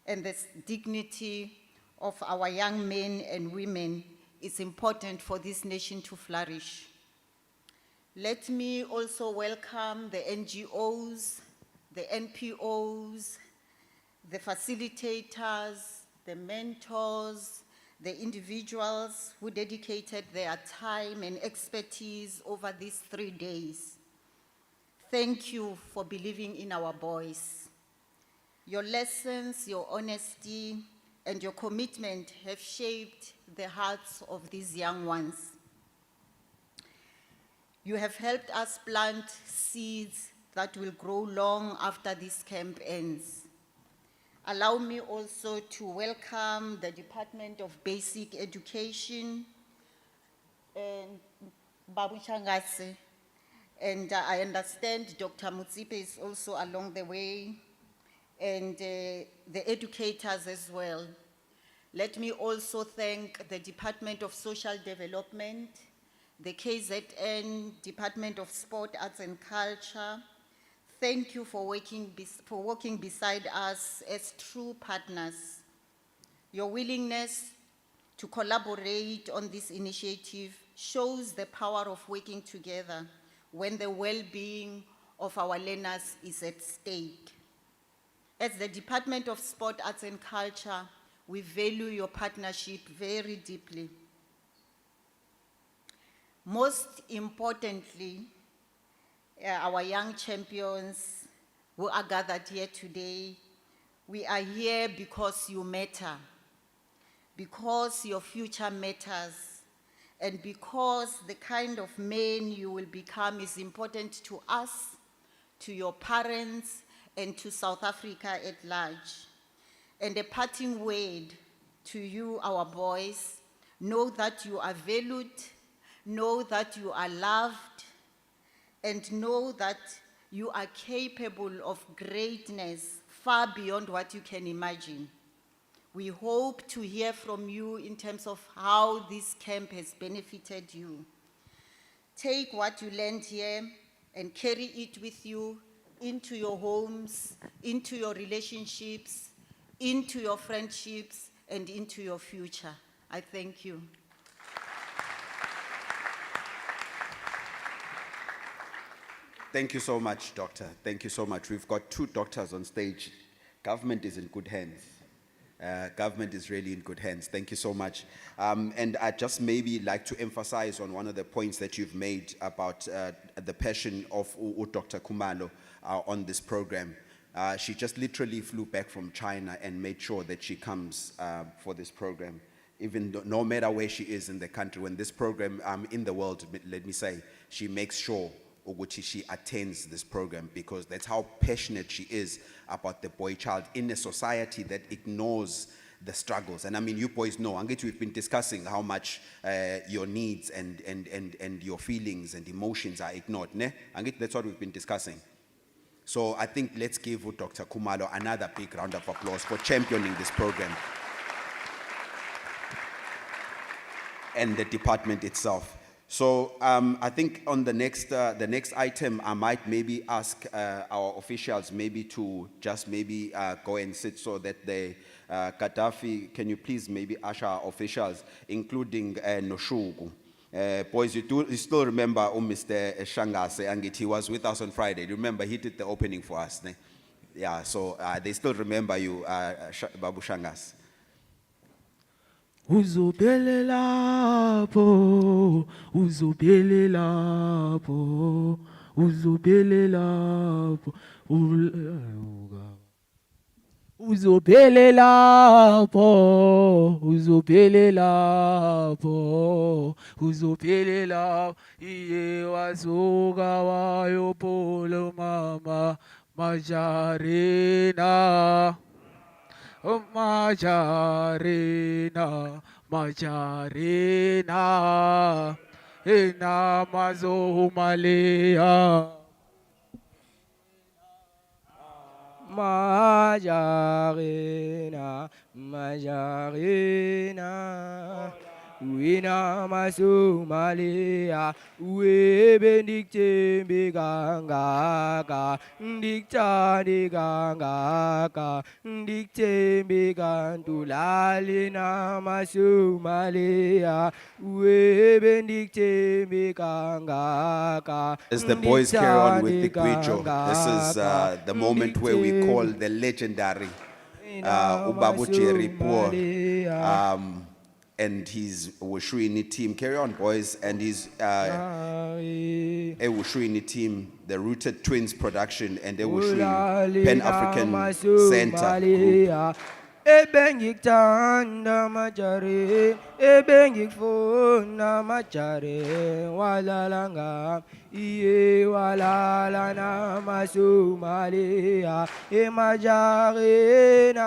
Speaker 4: and the dignity of our young men and women is important for this nation to flourish. Let me also welcome the NGOs, the NPOs, the facilitators, the mentors, the individuals who dedicated their time and expertise over these 3 days. Thank you for believing in our boys. Your lessons, your honesty, and your commitment have shaped the hearts of these young ones. You have helped us plant seeds that will grow long after this camp ends. Allow me also to welcome the Department of Basic Education and Babu Changase. And I understand Dr. Mutsipe is also along the way, and the educators as well. Let me also thank the Department of Social Development, the KZN Department of Sport, Arts and Culture. Thank you for working beside us as true partners. Your willingness to collaborate on this initiative shows the power of working together when the well-being of our learners is at stake. As the Department of Sport, Arts and Culture, we value your partnership very deeply. Most importantly, our young champions who are gathered here today, we are here because you matter, because your future matters, and because the kind of man you will become is important to us, to your parents, and to South Africa at large. And a parting word to you, our boys: know that you are valued, know that you are loved, and know that you are capable of greatness far beyond what you can imagine. We hope to hear from you in terms of how this camp has benefited you. Take what you learned here and carry it with you into your homes, into your relationships, into your friendships, and into your future. I thank you.
Speaker 1: Thank you so much, Doctor. Thank you so much. We've got 2 doctors on stage. Government is in good hands. Government is really in good hands. Thank you so much. And I'd just maybe like to emphasize on one of the points that you've made about the passion of Dr. Khumalo on this program. She just literally flew back from China and made sure that she comes for this program. Even though, no matter where she is in the country, when this program in the world, let me say, she makes sure she attends this program, because that's how passionate she is about the boy child in a society that ignores the struggles. And I mean, you boys know, Angit, we've been discussing how much your needs and your feelings and emotions are ignored. Ne? Angit, that's what we've been discussing. So I think let's give Dr. Khumalo another big round of applause for championing this program. And the department itself. So I think on the next item, I might maybe ask our officials maybe to just maybe go and sit so that the Gaddafi, can you please maybe usher our officials, including Noshugu. Boys, you still remember Mr. Shangase, and he was with us on Friday. You remember he did the opening for us. Ne? Yeah, so they still remember you, Babu Shangas.
Speaker 18: Uzobele lapho, uzobele lapho, uzobele lapho, uzobele lapho, uzobele lapho, uzobele lapho, iye wazuka wayopolo mama majarina. Majarina, Majarina, ina mazumalia. Majarina, Majarina, wina masumalia, webe ndikte mbigangaka, ndikta ndigangaka, ndikte mbigantulali na masumalia, webe ndikte mbigangaka.
Speaker 1: As the boys carry on with the Gwijo, this is the moment where we call the legendary Ubabu Jeripur and his Wushuini team. Carry on, boys, and his Wushuini team, the Rooted Twins production, and the Wushuini Pan-African Center group.
Speaker 18: Ebengikthanda majare, ebengikfuna majare, walala ngam, iye walala na masumalia, majarena,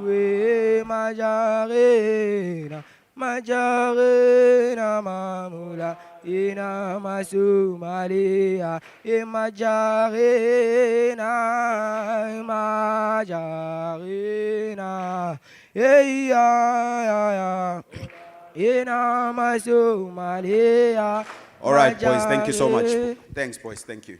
Speaker 18: we majarena, majarena mamula. Ina masumalia, majarena, majarena, ya, ina masumalia.
Speaker 1: All right, boys, thank you so much. Thanks, boys, thank you.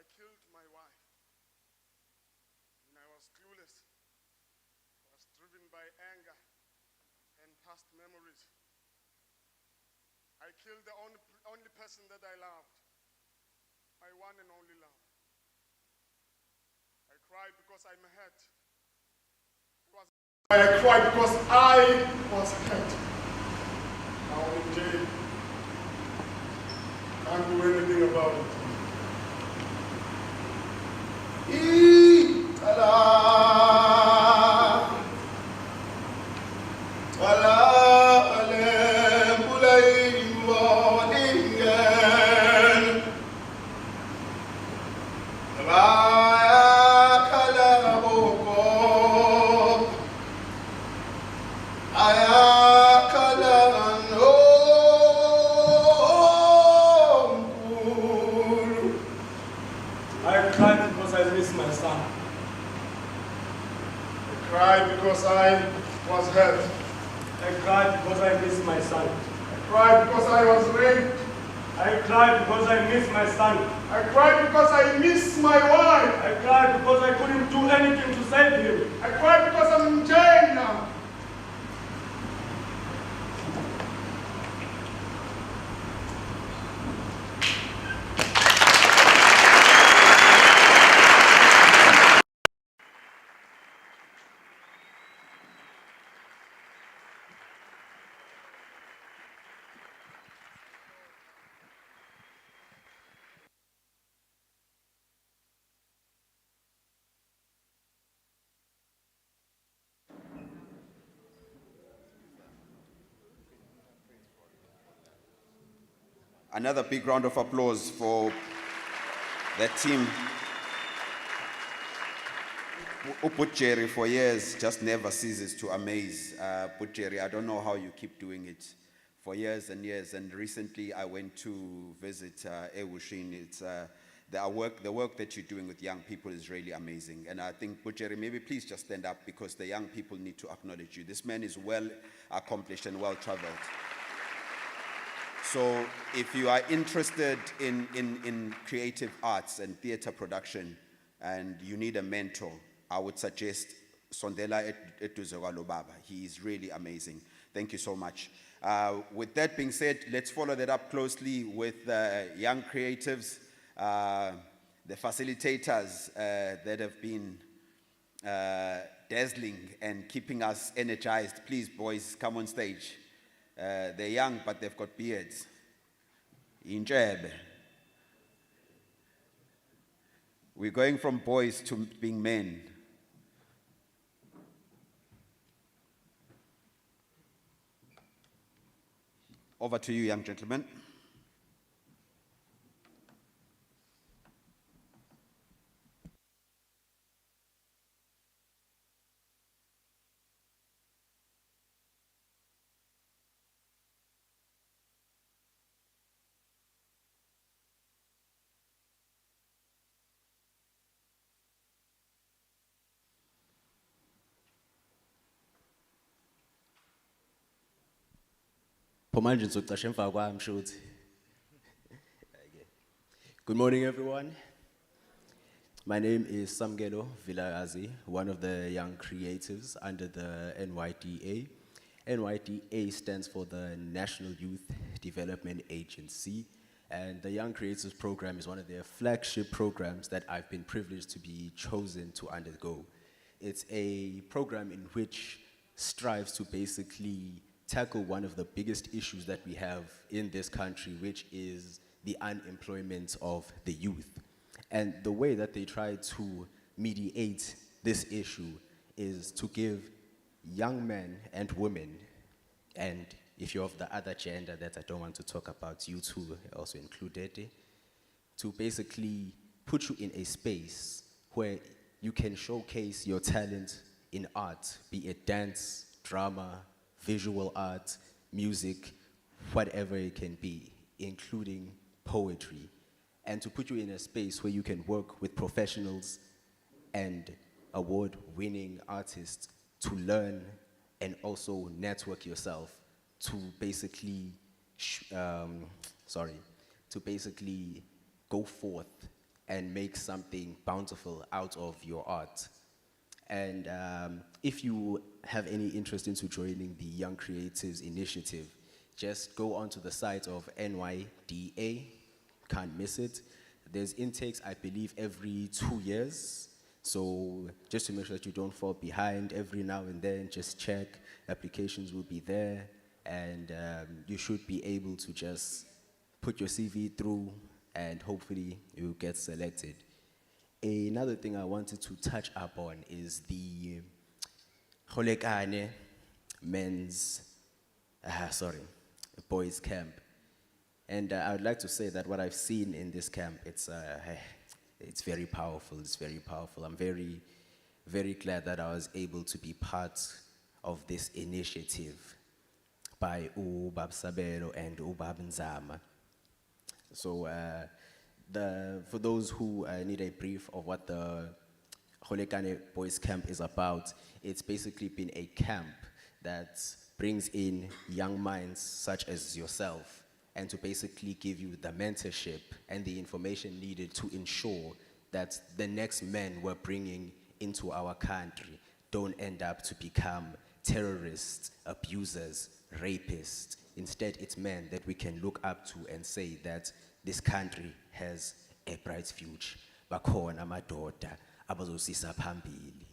Speaker 5: I killed my wife. When I was clueless, I was driven by anger and past memories. I killed the only person that I loved, my one and only love. I cry because I'm hurt. I cry because I was hurt. Now in jail. Can't do anything about it. I cried because I miss my son. I cried because I was hurt.
Speaker 16: I cried because I miss my son.
Speaker 5: I cried because I was raped.
Speaker 16: I cried because I miss my son.
Speaker 5: I cried because I miss my wife.
Speaker 16: I cried because I couldn't do anything to save him.
Speaker 5: I cried because I'm in jail now.
Speaker 1: Another big round of applause for that team. Jerry for years just never ceases to amaze. Jerry, I don't know how you keep doing it for years and years. And recently I went to visit Ewushin. It's the work that you're doing with young people is really amazing. And I think, Jerry, maybe please just stand up because the young people need to acknowledge you. This man is well accomplished and well traveled. So if you are interested in creative arts and theater production and you need a mentor, I would suggest Sondela Etuzewalo Baba. He is really amazing. Thank you so much. With that being said, let's follow that up closely with young creatives, the facilitators that have been dazzling and keeping us energized. Please, boys, come on stage. They're young, but they've got beards. Injebe. We're going from boys to being men. Over to you, young gentlemen.
Speaker 7: Good morning, everyone. My name is Samgelo Vilagazi, one of the young creatives under the NYDA. NYDA stands for the National Youth Development Agency, and the Young Creatives Program is one of their flagship programs that I've been privileged to be chosen to undergo. It's a program in which strives to basically tackle one of the biggest issues that we have in this country, which is the unemployment of the youth. And the way that they try to mediate this issue is to give young men and women, and if you're of the other gender that I don't want to talk about, you two are also included, to basically put you in a space where you can showcase your talent in art, be it dance, drama, visual art, music, whatever it can be, including poetry, and to put you in a space where you can work with professionals and award-winning artists to learn and also network yourself to basically, to basically go forth and make something bountiful out of your art. And if you have any interest into joining the Young Creatives Initiative, just go onto the site of NYDA, can't miss it. There's intakes, I believe, every 2 years. So just to make sure that you don't fall behind every now and then, just check, applications will be there, and you should be able to just put your CV through and hopefully you'll get selected. Another thing I wanted to touch upon is the Golekane men's, boys camp. And I would like to say that what I've seen in this camp, it's very powerful, it's very powerful. I'm very, very glad that I was able to be part of this initiative by Ubab Sabelo and Ubab Nzama. So for those who need a brief of what the Golekane Boys Camp is about. It's basically been a camp that brings in young minds such as yourself and to basically give you the mentorship and the information needed to ensure that the next men we're bringing into our country don't end up to become terrorists, abusers, rapists. Instead, it's men that we can look up to and say that this country has a bright future. Bakhona amadoda abazosisa phambili.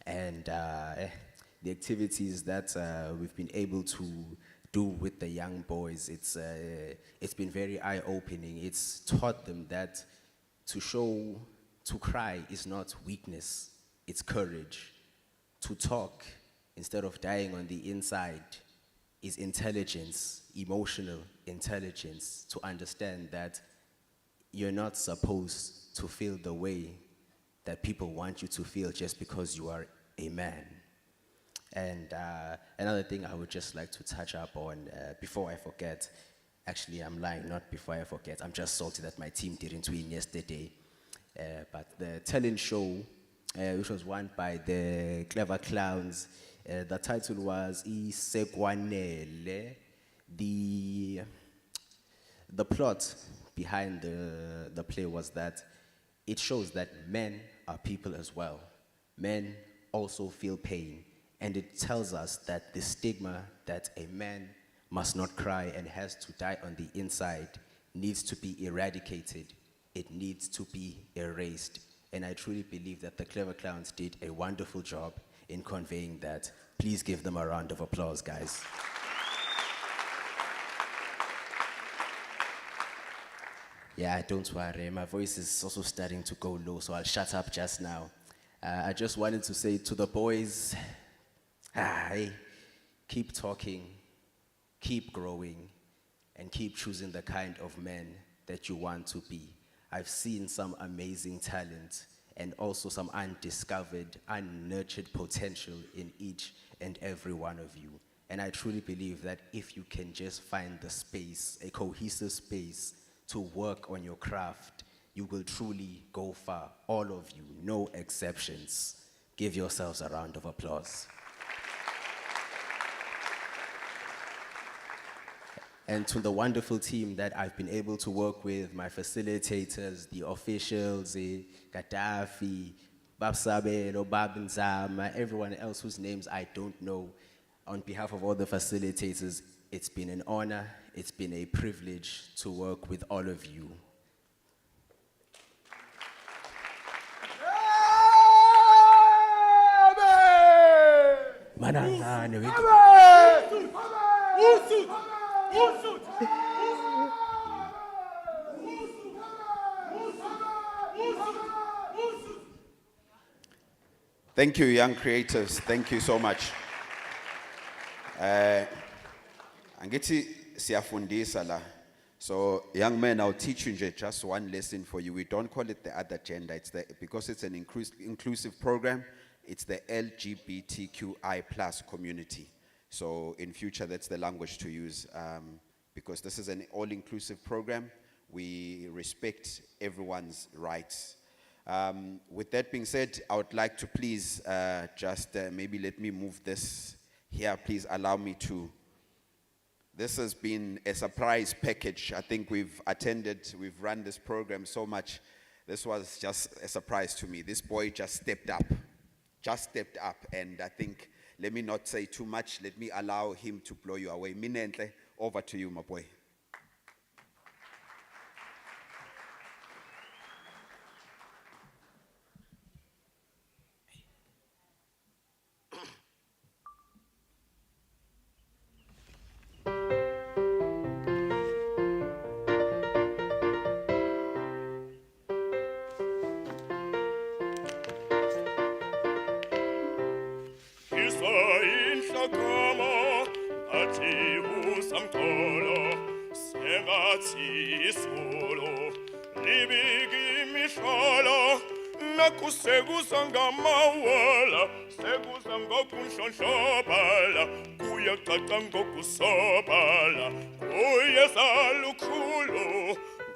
Speaker 7: And the activities that we've been able to do with the young boys, it's been very eye-opening. It's taught them that to cry is not weakness, it's courage. To talk instead of dying on the inside is intelligence, emotional intelligence, to understand that you're not supposed to feel the way that people want you to feel just because you are a man. And another thing I would just like to touch up on before I forget, actually I'm lying, not before I forget, I'm just salty that my team didn't win yesterday. But the talent show, which was won by the Clever Clowns, the title was Isekwanele. The plot behind the play was that it shows that men are people as well. Men also feel pain. And it tells us that the stigma that a man must not cry and has to die on the inside needs to be eradicated. It needs to be erased. And I truly believe that the Clever Clowns did a wonderful job in conveying that. Please give them a round of applause, guys. Yeah, don't worry. My voice is also starting to go low, so I'll shut up just now. I just wanted to say to the boys, hey, keep talking, keep growing, and keep choosing the kind of men that you want to be. I've seen some amazing talent and also some undiscovered, unnurtured potential in each and every one of you. And I truly believe that if you can just find the space, a cohesive space to work on your craft, you will truly go far. All of you, no exceptions. Give yourselves a round of applause. And to the wonderful team that I've been able to work with, my facilitators, the officials, Gaddafi, Babsabelo, Babinzama, everyone else whose names I don't know. On behalf of all the facilitators, it's been an honor, it's been a privilege to work with all of you. Manangane,
Speaker 1: Thank you, young creatives. Thank you so much. Angithi siyafundisa la. So, young men, I'll teach you just one lesson for you. We don't call it the other gender. Because it's an inclusive program, it's the LGBTQI plus community. So in future, that's the language to use. Because this is an all-inclusive program, we respect everyone's rights. With that being said, I would like to please maybe let me move this here. Please allow me to. This has been a surprise package. I think we've run this program so much. This was just a surprise to me. This boy just stepped up. And I think, let me not say too much. Let me allow him to blow you away. Minentle, over to you, my boy.
Speaker 8: Nakusegusangamawala, segusangokunshonshobala, kuyacaca ngokusobala, kuyesalukhulu,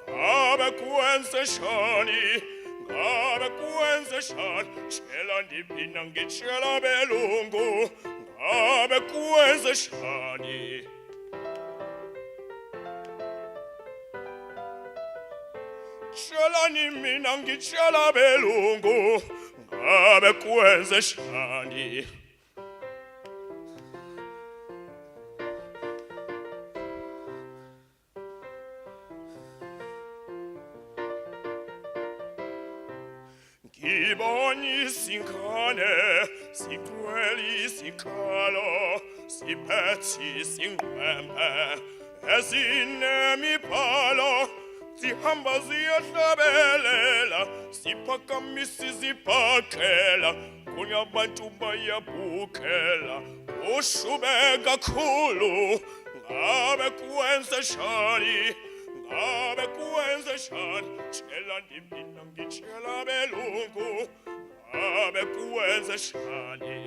Speaker 8: ngabe kwenze shani, ngabe kwenze shani tshela ndiphinda ngitshela belungu ngabe kwenze shani tshelani mina ngitshela belungu ngabe kwenze shani ngibonye isinkane sigcwele isikhalo siphethe isingqwembe ezinemibhalo zihamba ziyahlabelela siphakamisa izibhaqela kunye abantu bayabukela ushube kakhulu ngabe kwenze shani ngabe kwenze shani tshela ndiphinda ngitshela belungu ngabe kwenze shani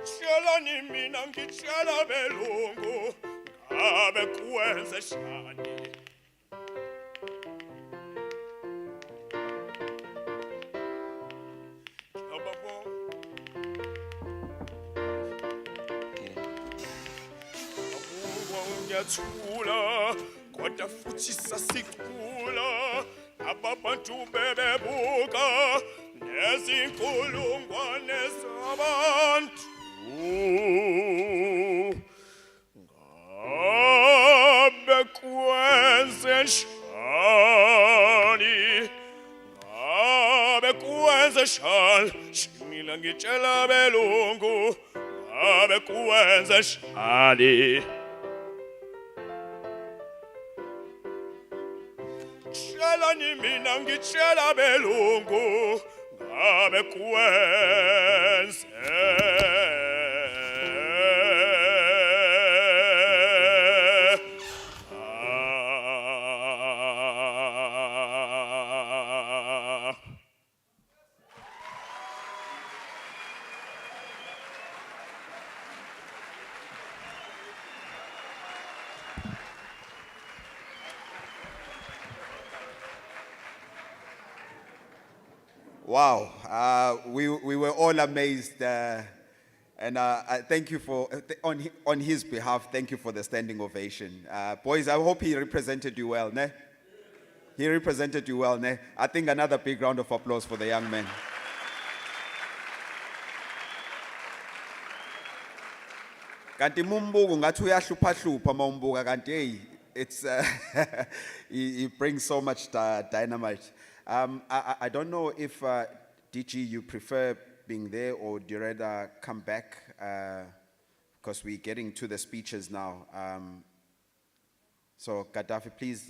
Speaker 8: tshelani mina ngitshela belungu ngabe kwenze shani ngiyathula kodwa futhi sasicula ababantu bebebuka nezinkulungwane zabantu ngabe kwenze shani ngabe kwenze shani mina ngitshela belungu ngabe kwenze shani tshelani mina ngitshela belungu ngabe kwenze
Speaker 1: Wow, we were all amazed, and I thank you for, on his behalf, thank you for the standing ovation. Boys, I hope he represented you well, ne? He represented you well, ne? I think another big round of applause for the young man. Kanti mumbuku ngathi uyahlupha mawumbuka kanti hey it's he brings so much dynamite. I don't know if DG you prefer being there or do you rather come back because we're getting to the speeches now. So Gaddafi, please.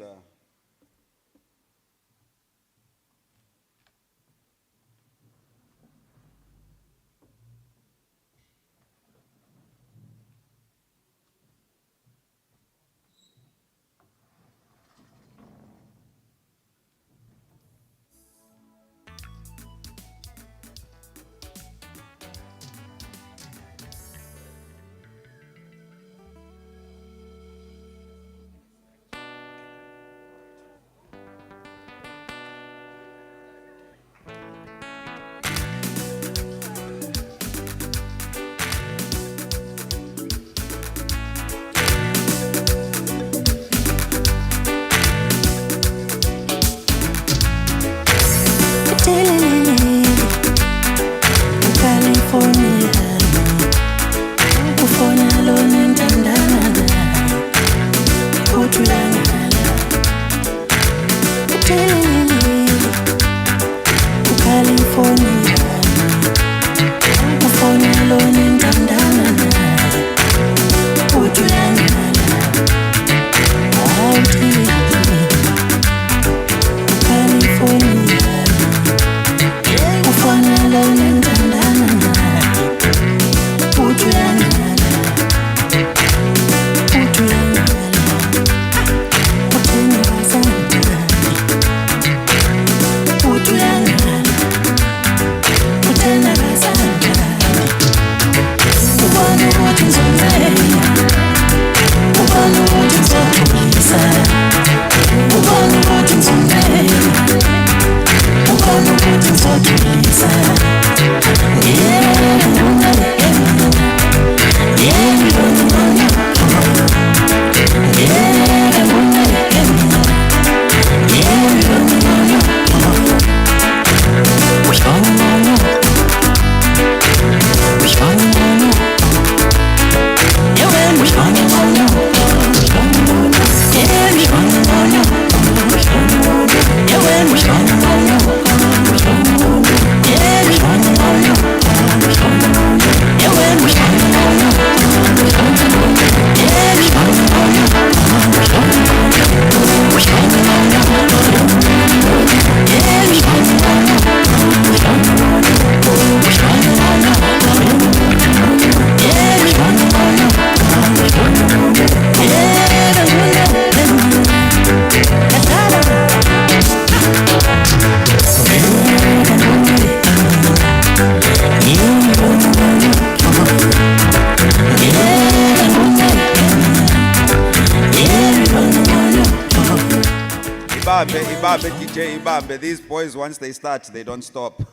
Speaker 1: Ibambe, DJ Ibambe. These boys, once they start, they don't stop.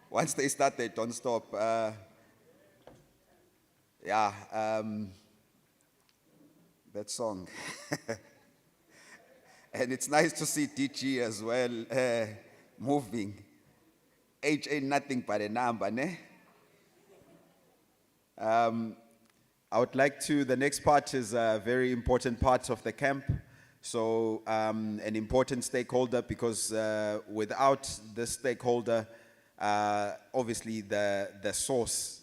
Speaker 1: Once they start, they don't stop. Yeah, that song. And it's nice to see DG as well, moving. Age ain't nothing but a number, ne? I would like to, the next part is a very important part of the camp. So an important stakeholder, because without the stakeholder, obviously the source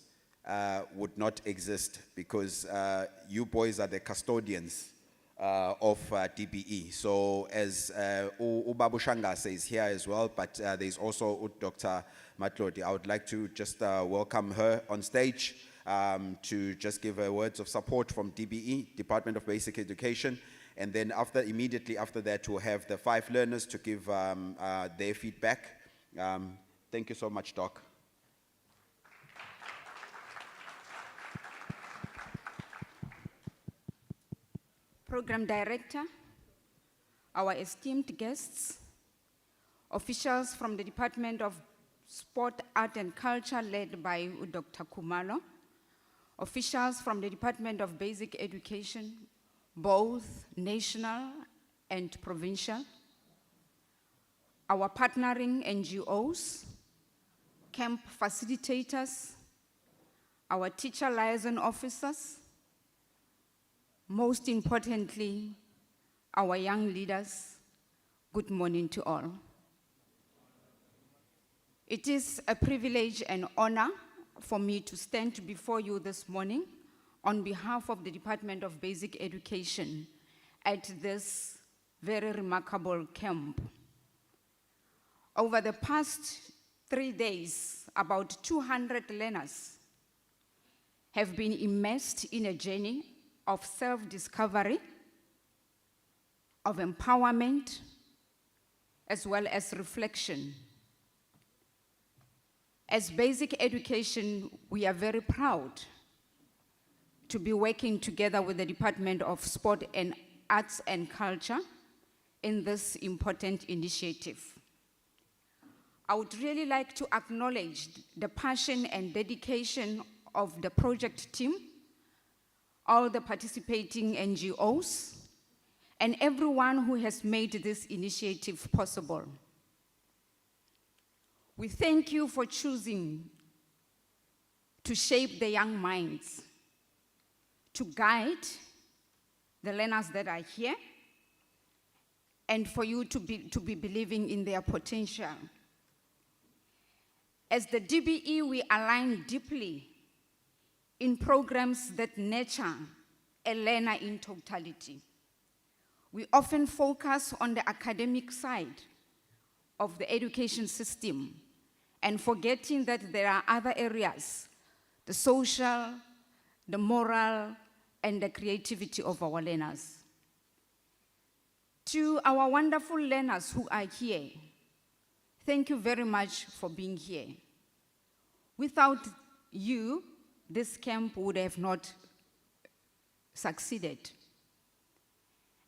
Speaker 1: would not exist, because you boys are the custodians of DBE. So as Ubabu Shanga says here as well, but there's also Dr. Matlodi. I would like to just welcome her on stage to just give her words of support from DBE, Department of Basic Education. And then immediately after that, we'll have the 5 learners to give their feedback. Thank you so much, Doc.
Speaker 9: Program Director, our esteemed guests, officials from the Department of Sport, Art and Culture led by Dr. Kumalo, officials from the Department of Basic Education, both national and provincial, our partnering NGOs, camp facilitators, our teacher liaison officers, most importantly, our young leaders, good morning to all. It is a privilege and honor for me to stand before you this morning on behalf of the Department of Basic Education at this very remarkable camp. Over the past 3 days, about 200 learners have been immersed in a journey of self-discovery, of empowerment, as well as reflection. As Basic Education, we are very proud to be working together with the Department of Sport and Arts and Culture in this important initiative. I would really like to acknowledge the passion and dedication of the project team, all the participating NGOs, and everyone who has made this initiative possible. We thank you for choosing to shape the young minds, to guide the learners that are here, and for you to be believing in their potential. As the DBE, we align deeply in programs that nurture a learner in totality. We often focus on the academic side of the education system and forgetting that there are other areas, the social, the moral, and the creativity of our learners. To our wonderful learners who are here, thank you very much for being here. Without you, this camp would have not succeeded.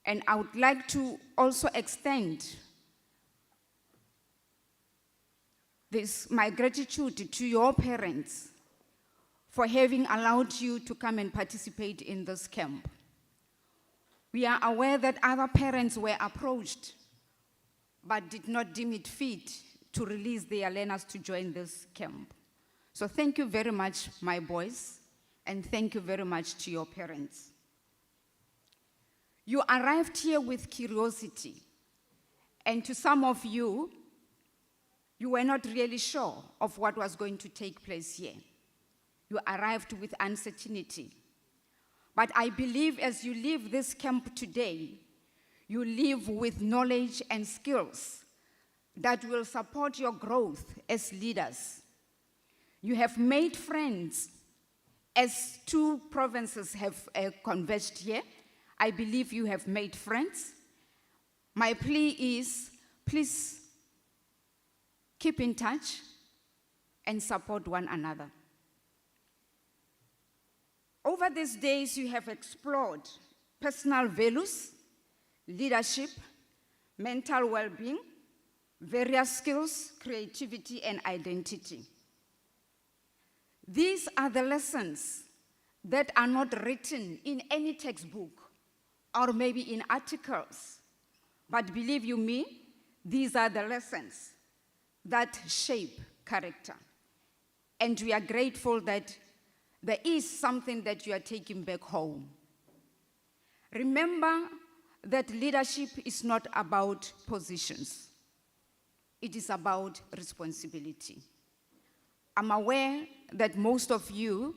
Speaker 9: And I would like to also extend my gratitude to your parents for having allowed you to come and participate in this camp. We are aware that other parents were approached but did not deem it fit to release their learners to join this camp. So thank you very much, my boys, and thank you very much to your parents. You arrived here with curiosity, and to some of you, you were not really sure of what was going to take place here. You arrived with uncertainty. But I believe as you leave this camp today, you leave with knowledge and skills that will support your growth as leaders. You have made friends. As 2 provinces have converged here, I believe you have made friends. My plea is, please keep in touch and support one another. Over these days, you have explored personal values, leadership, mental well-being, various skills, creativity, and identity. These are the lessons that are not written in any textbook or maybe in articles. But believe you me, these are the lessons that shape character. And we are grateful that there is something that you are taking back home. Remember that leadership is not about positions. It is about responsibility. I'm aware that most of you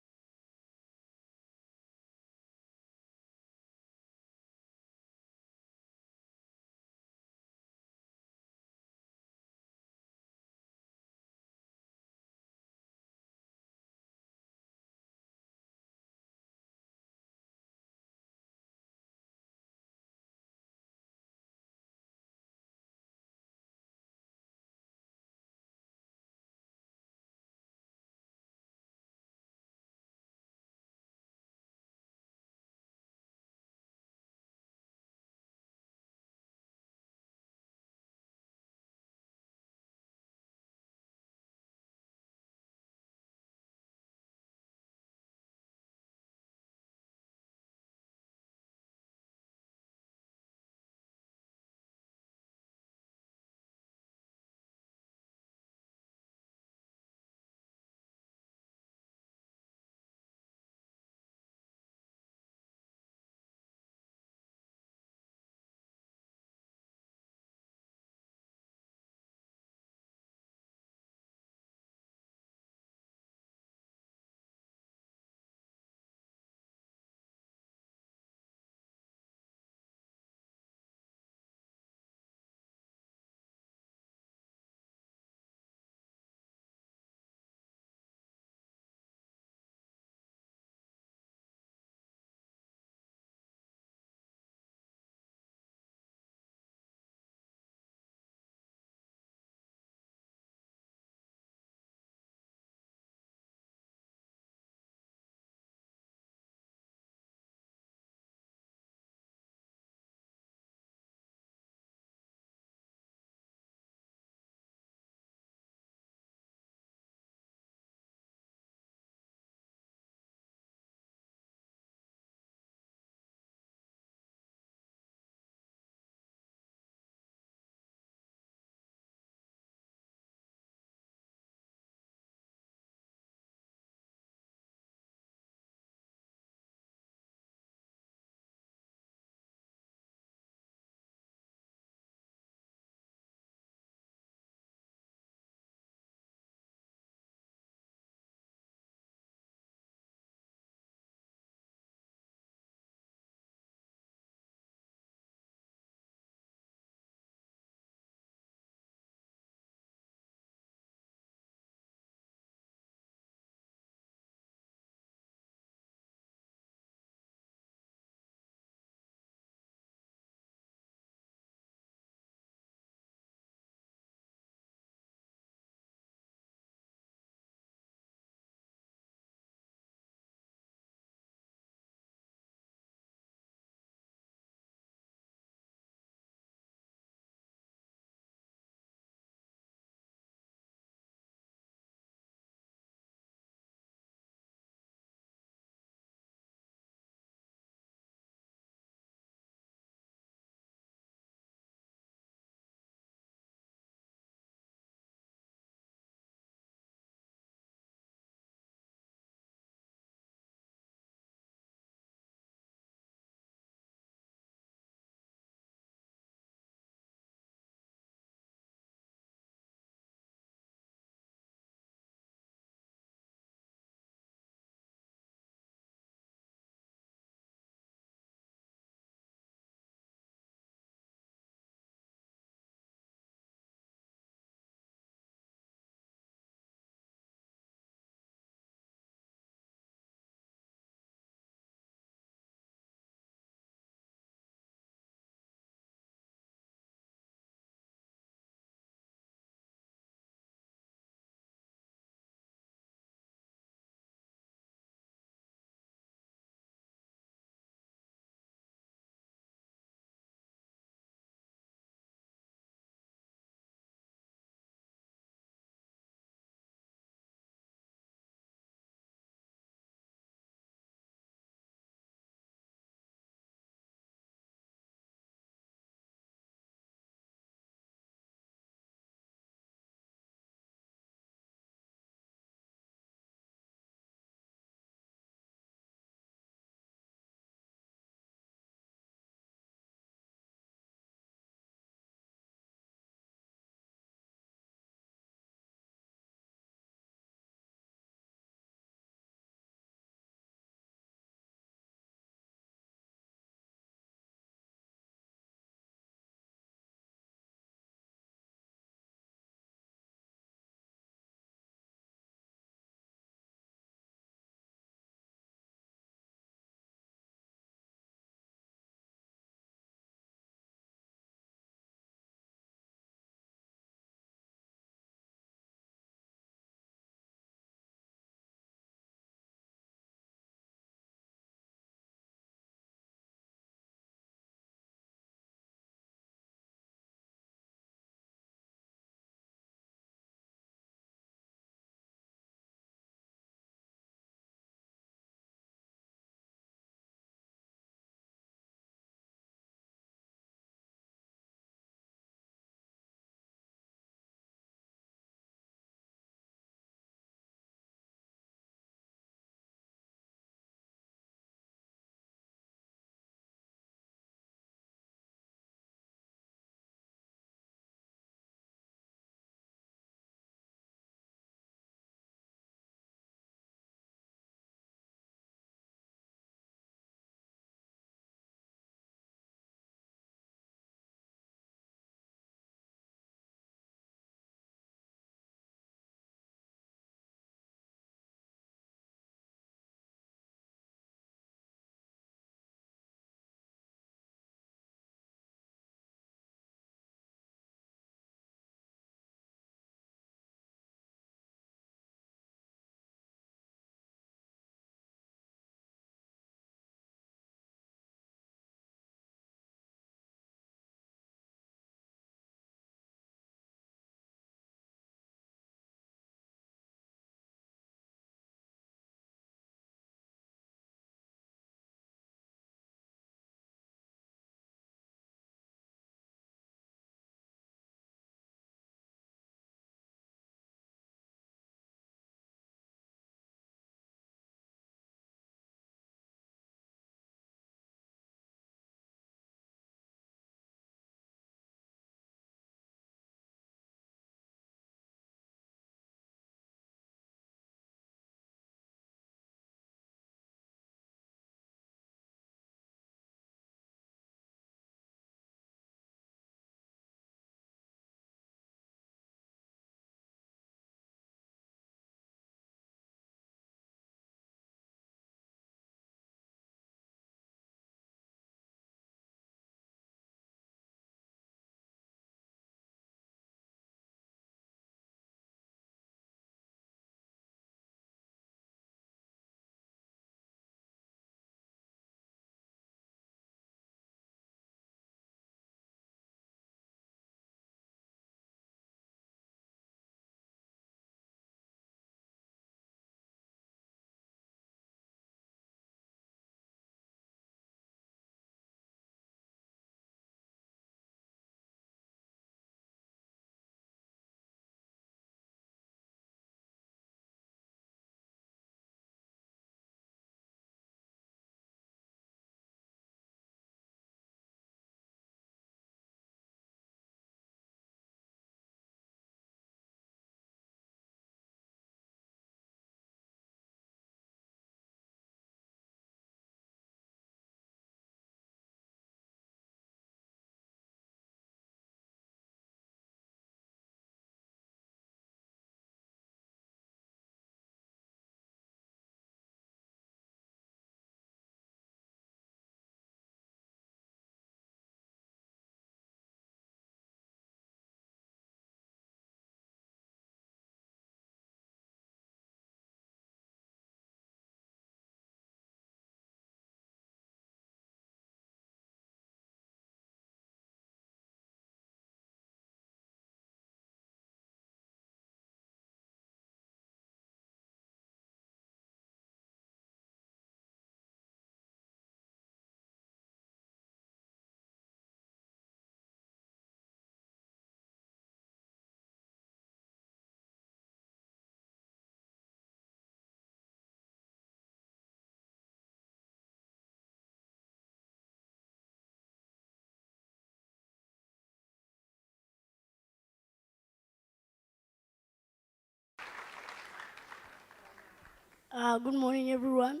Speaker 10: Good morning, everyone.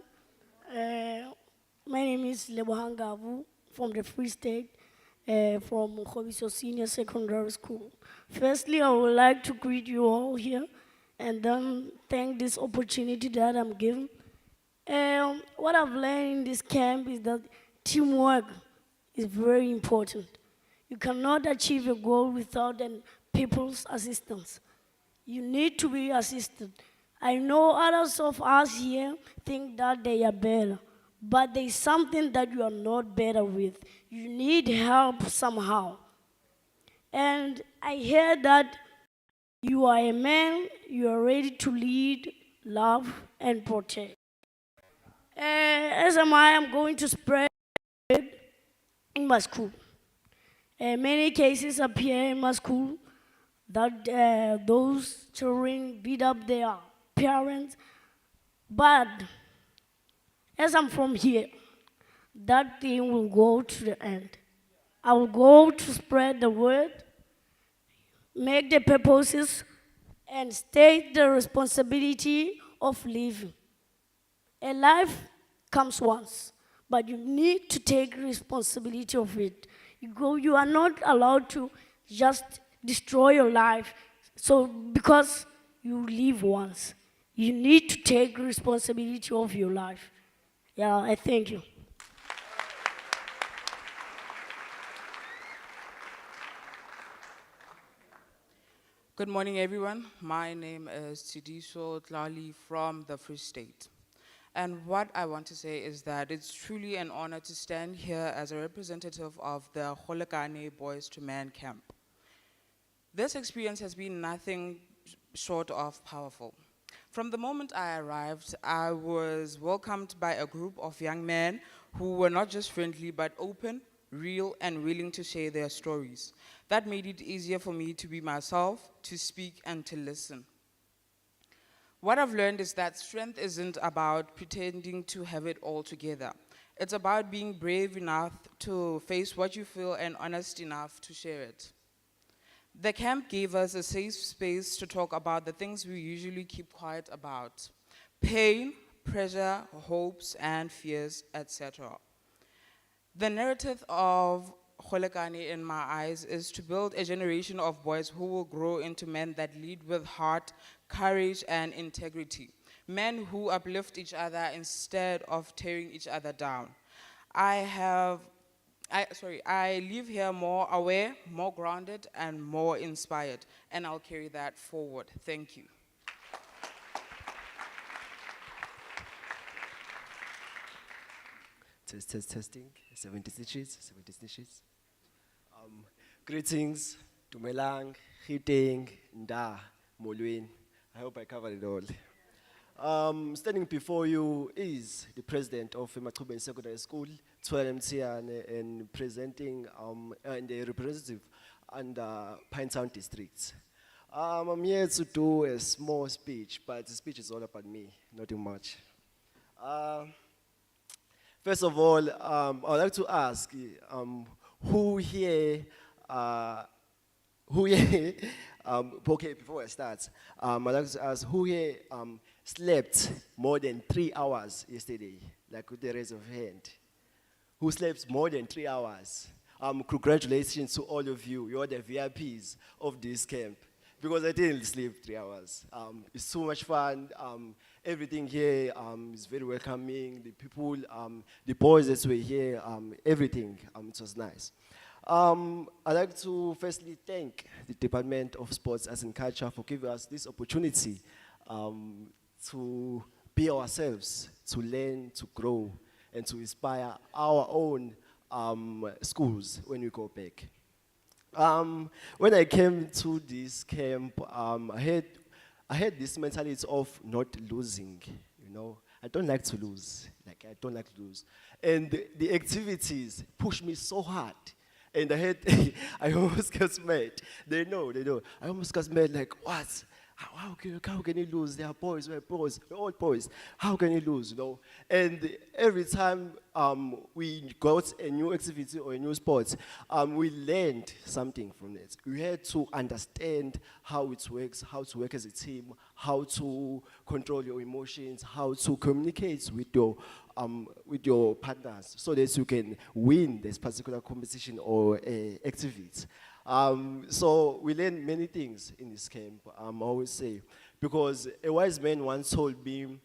Speaker 10: My name is Lebohanga Abu from the Free State, from Khobiso Senior Secondary School. Firstly, I would like to greet you all here and then thank this opportunity that I'm given. What I've learned in this camp is that teamwork is very important. You cannot achieve a goal without people's assistance. You need to be assisted. I know others of us here think that they are better, but there's something that you are not better with. You need help somehow. And I hear that you are a man, you are ready to lead, love, and protect. As am I'm going to spread in my school. Many cases appear in my school that those children beat up their parents. But as I'm from here, that thing will go to the end. I will go to spread the word, make the purposes, and state the responsibility of living. A life comes once, but you need to take responsibility of it. You are not allowed to just destroy your life because you live once. You need to take responsibility of your life. Yeah, I thank you.
Speaker 11: Good morning, everyone. My name is Tidiso Tlali from the Free State. And what I want to say is that it's truly an honor to stand here as a representative of the Golekane Boys to Man camp. This experience has been nothing short of powerful. From the moment I arrived, I was welcomed by a group of young men who were not just friendly, but open, real, and willing to share their stories. That made it easier for me to be myself, to speak, and to listen. What I've learned is that strength isn't about pretending to have it all together. It's about being brave enough to face what you feel and honest enough to share it. The camp gave us a safe space to talk about the things we usually keep quiet about: pain, pressure, hopes, and fears, etc. The narrative of Golekane, in my eyes, is to build a generation of boys who will grow into men that lead with heart, courage, and integrity. Men who uplift each other instead of tearing each other down. I leave here more aware, more grounded, and more inspired, and I'll carry that forward. Thank you.
Speaker 23: Testing, 70 stitches. Greetings, Dumelang, Hiteng, Nda, Molweni. I hope I covered it all. Standing before you is the president of Machubeni Secondary School, Twelem Tsiane, and presenting and the representative under Pinetown District. I'm here to do a small speech, but the speech is all about me, nothing much. First of all, I'd like to ask who here, okay, before I start, I'd like to ask who here slept more than 3 hours yesterday, like with the raise of hand. Who slept more than 3 hours? Congratulations to all of you. You're the VIPs of this camp. Because I didn't sleep 3 hours. It's so much fun. Everything here is very welcoming. The people, the boys that were here, everything, it was nice. I'd like to firstly thank the Department of Sports and Culture for giving us this opportunity to be ourselves, to learn, to grow, and to inspire our own schools when we go back. When I came to this camp, I had this mentality of not losing, you know. I don't like to lose, And the activities pushed me so hard. And I almost got mad. They know. I almost got mad, like, what? how can you lose? They are boys, we're boys, we're all boys. How can you lose, you know? And every time we got a new activity or a new sport, we learned something from it. We had to understand how it works, how to work as a team, how to control your emotions, how to communicate with your partners so that you can win this particular competition or activity. So we learned many things in this camp, I always say, because a wise man once told me,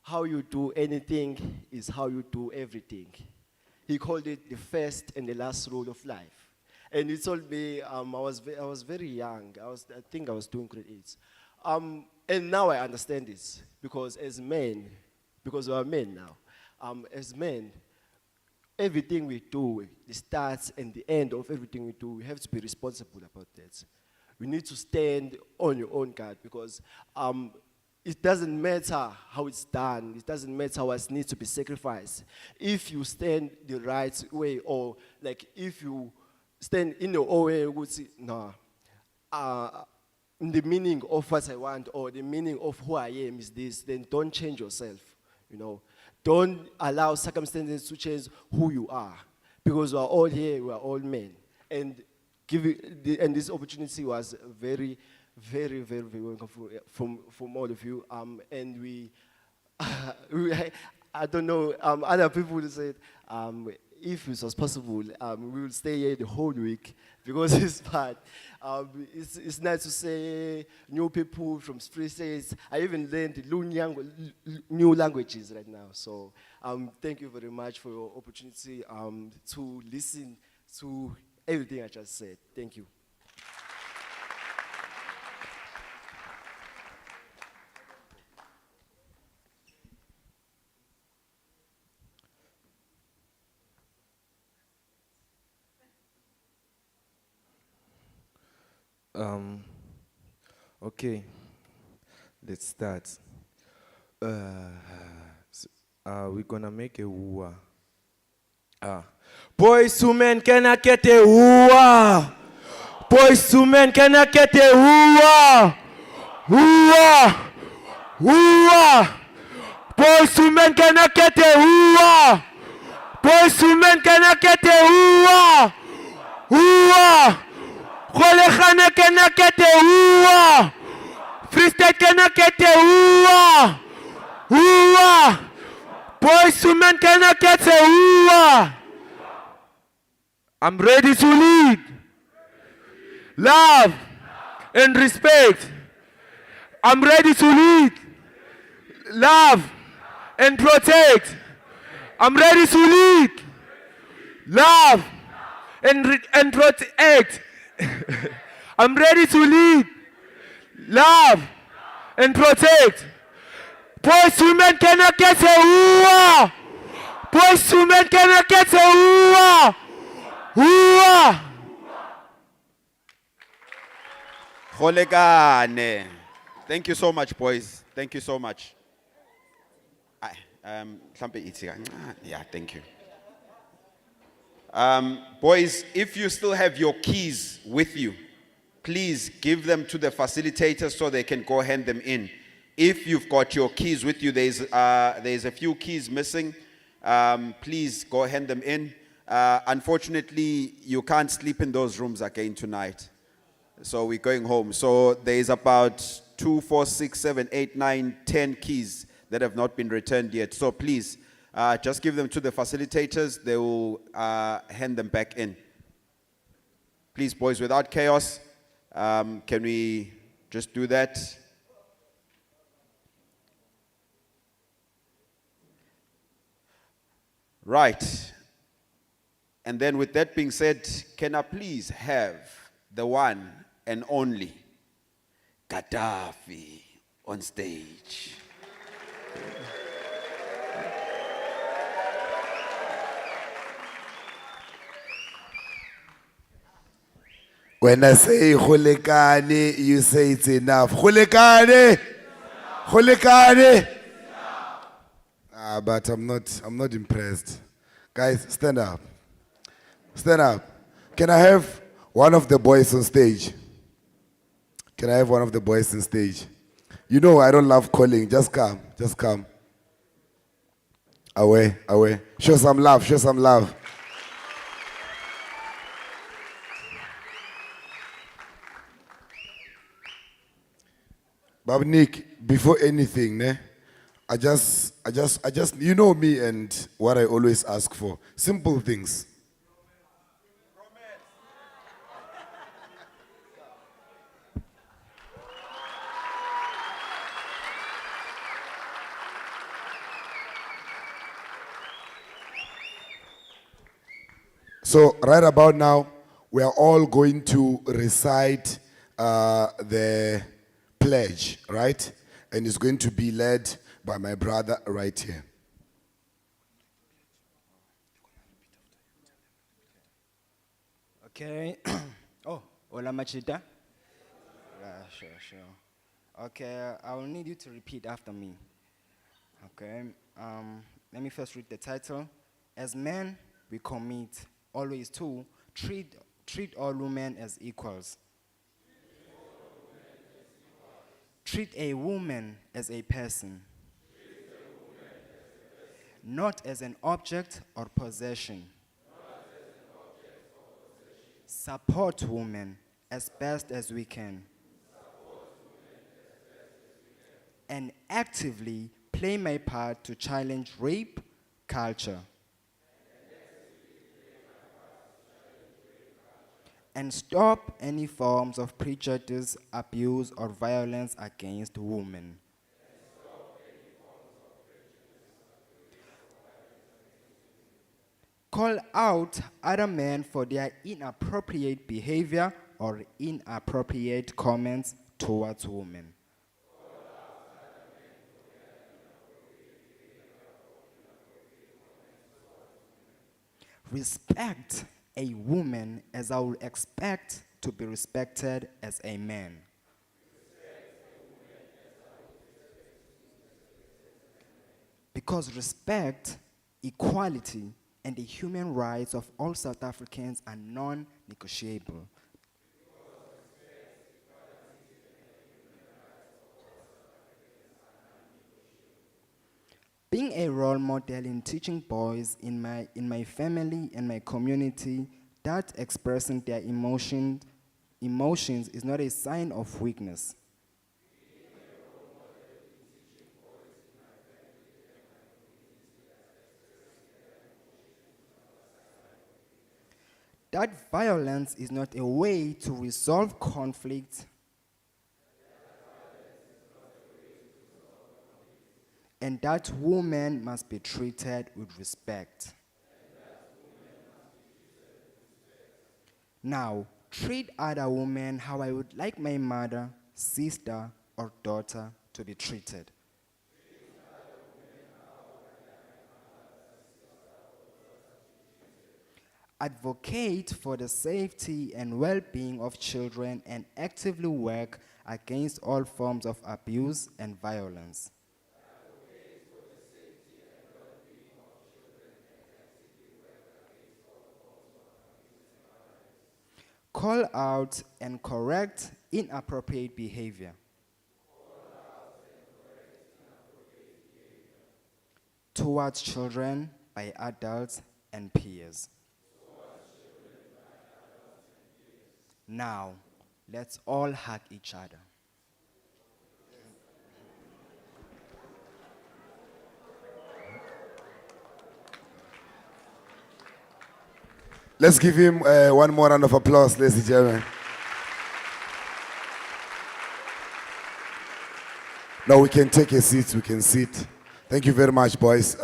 Speaker 23: how you do anything is how you do everything. He called it the first and the last rule of life. And he told me, I was very young, I think I was doing grade 8. And now I understand this, because as men, because we are men now, as men, everything we do, the start and the end of everything we do, we have to be responsible about that. We need to stand on your own guard, because it doesn't matter how it's done, it doesn't matter what needs to be sacrificed. If you stand the right way, or like if you stand in your own way, you would say, nah, the meaning of what I want or the meaning of who I am is this, then don't change yourself, you know. Don't allow circumstances to change who you are, because we are all here, we are all men. And and this opportunity was very, very, very, very welcome from all of you. And I don't know, other people said, if it was possible, we will stay here the whole week, because it's bad. It's nice to say new people from Free States. I even learned new languages right now. So thank you very much for your opportunity to listen to everything I just said. Thank you.
Speaker 6: Okay, let's start. We're gonna make a woo. Boys to men can I get a woo? Boys to men can I get a woo? Woo! Boys to men can I get a woo? Boys to men can I get a woo? Golekane can I get a woo? Free State can I get a woo? Boys to men can I get a woo? I'm ready to lead. Love and respect. I'm ready to lead. Love and protect. I'm ready to lead. Love and protect. I'm ready to lead. Love and protect. Boys to men cannot get a woo. Boys to men cannot get a woo.
Speaker 1: Golekane. Thank you so much, boys. Thank you so much. Yeah, thank you. Boys, if you still have your keys with you, please give them to the facilitators so they can go hand them in. If you've got your keys with you, there's a few keys missing. Please go hand them in. Unfortunately, you can't sleep in those rooms again tonight. So we're going home. So there's about 2, 4, 6, 7, 8, 9, 10 keys that have not been returned yet. So please, just give them to the facilitators. They will hand them back in. Please, boys, without chaos, can we just do that? Right. And then with that being said, can I please have the one and only Gaddafi on stage?
Speaker 2: When I say Golekane, you say it's enough. Golekane! Golekane! But I'm not impressed. Guys, stand up. Stand up. Can I have one of the boys on stage? Can I have one of the boys on stage? You know I don't love calling. Just come. Just come. Away, away. Show some love. Show some love. But Nick, before anything, ne, you know me and what I always ask for. Simple things. So right about now, we are all going to recite the pledge, right? And it's going to be led by my brother right here.
Speaker 12: Okay. Oh, hola machita. Yeah, sure, sure. Okay, I will need you to repeat after me. Okay. Let me first read the title. As men, we commit always to treat all women as equals. Treat a woman as a person, not as an object or possession. Support women as best as we can. And actively play my part to challenge rape culture. And stop any forms of prejudice, abuse, or violence against women. Call out other men for their inappropriate behavior or inappropriate comments towards women. Respect a woman as I would expect to be respected as a man. Because respect, equality, and the human rights of all South Africans are non-negotiable. Being a role model in teaching boys in my family and my community that expressing their emotions is not a sign of weakness. That violence is not a way to resolve conflict. And that women must be treated with respect. Now, treat other women how I would like my mother, sister, or daughter to be treated. Advocate for the safety and well-being of children and actively work against all forms of abuse and violence. Call out and correct inappropriate behavior. Towards children by adults and peers. Now, let's all hug each other.
Speaker 2: Let's give him one more round of applause, ladies and gentlemen. Now we can take a seat, we can sit. Thank you very much, boys.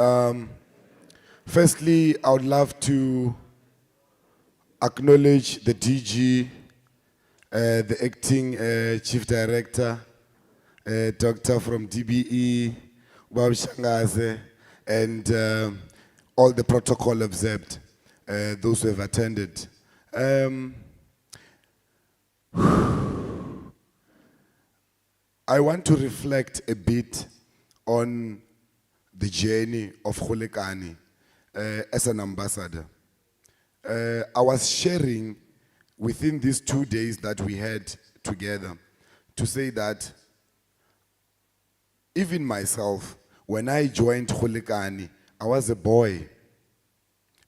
Speaker 2: Firstly, I would love to acknowledge the DG, the acting chief director, doctor from DBE, Bab Shangaze, and all the protocol observed, those who have attended. I want to reflect a bit on the journey of Golekane as an ambassador. I was sharing within these 2 days that we had together to say that even myself, when I joined Golekane, I was a boy.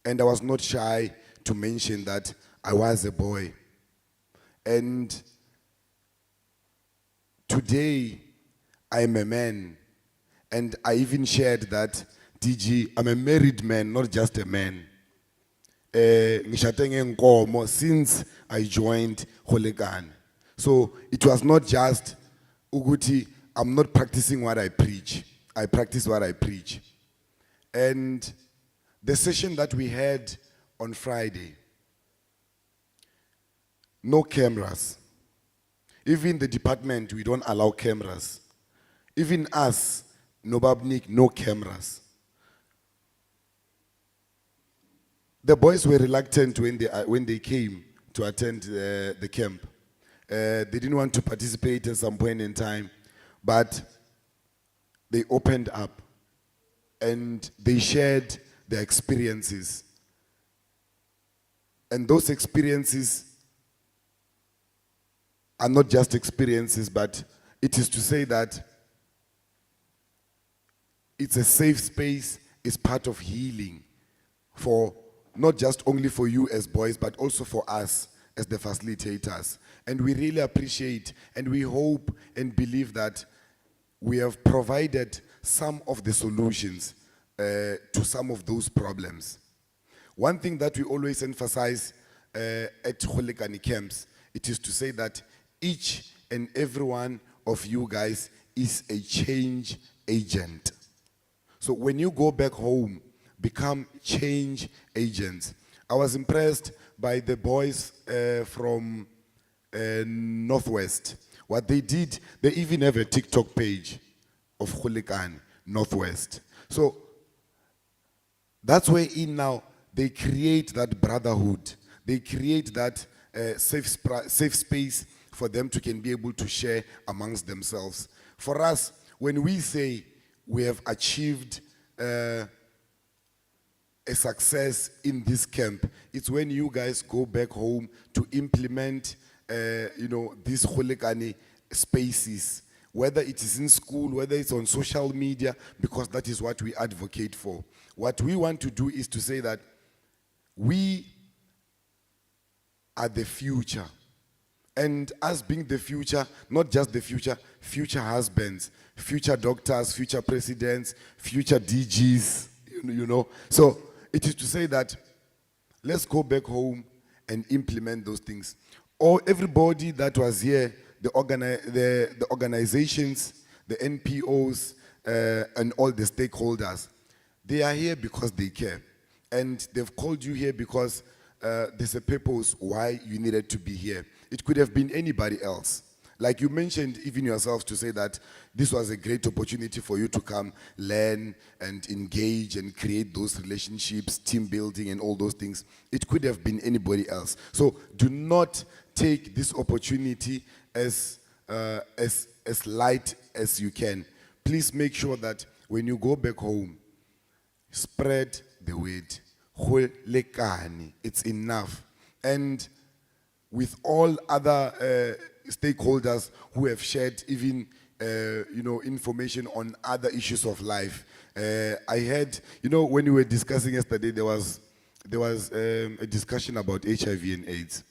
Speaker 2: And I was not shy to mention that I was a boy. And today, I am a man. And I even shared that, DG, I'm a married man, not just a man. Ngishate ngenkomo since I joined Golekane. So it was not just ukuthi I'm not practicing what I preach. I practice what I preach. And the session that we had on Friday, no cameras. Even the department, we don't allow cameras. Even us, Nobabnik, no cameras. The boys were reluctant when they came to attend the camp. They didn't want to participate at some point in time, but they opened up and they shared their experiences. And those experiences are not just experiences, but it is to say that it's a safe space, it's part of healing for not just only for you as boys, but also for us as the facilitators. And we really appreciate and we hope and believe that we have provided some of the solutions to some of those problems. One thing that we always emphasize at Golekane camps, it is to say that each and every one of you guys is a change agent. So when you go back home, become change agents. I was impressed by the boys from Northwest. What they did, they even have a TikTok page of Golekane, Northwest. So that's where in now they create that brotherhood. They create that safe space for them to can be able to share amongst themselves. For us, when we say we have achieved a success in this camp, it's when you guys go back home to implement, these Golekane spaces, whether it is in school, whether it's on social media, because that is what we advocate for. What we want to do is to say that we are the future. And us being the future, not just the future, future husbands, future doctors, future presidents, future DGs, So it is to say that let's go back home and implement those things. Or everybody that was here, the organizations, the NPOs, and all the stakeholders, they are here because they care. And they've called you here because there's a purpose why you needed to be here. It could have been anybody else. Like you mentioned even yourself to say that this was a great opportunity for you to come learn and engage and create those relationships, team building and all those things. It could have been anybody else. So do not take this opportunity as light as you can. Please make sure that when you go back home, spread the word. Golekane, it's enough. And with all other stakeholders who have shared even information on other issues of life. I heard, when we were discussing yesterday, there was a discussion about HIV and AIDS.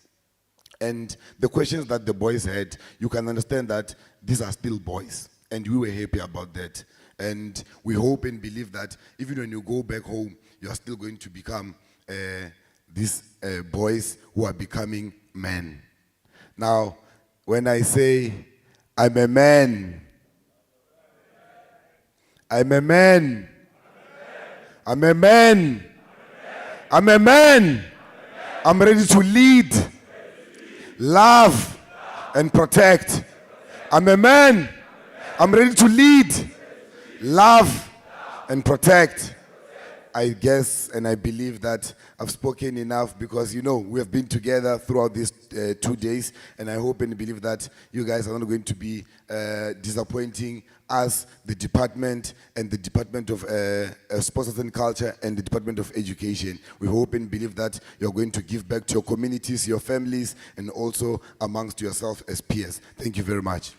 Speaker 2: And the questions that the boys had, you can understand that these are still boys. And we were happy about that. And we hope and believe that even when you go back home, you are still going to become these boys who are becoming men. Now, when I say, I'm a man, I'm a man, I'm a man, I'm a man, I'm ready to lead, love, and protect. I'm a man, I'm ready to lead, love, and protect. I guess and I believe that I've spoken enough because, we have been together throughout these 2 days, and I hope and believe that you guys are not going to be disappointing us, the department, and the Department of Sports and Culture, and the Department of Education. We hope and believe that you're going to give back to your communities, your families, and also amongst yourself as peers. Thank you very much.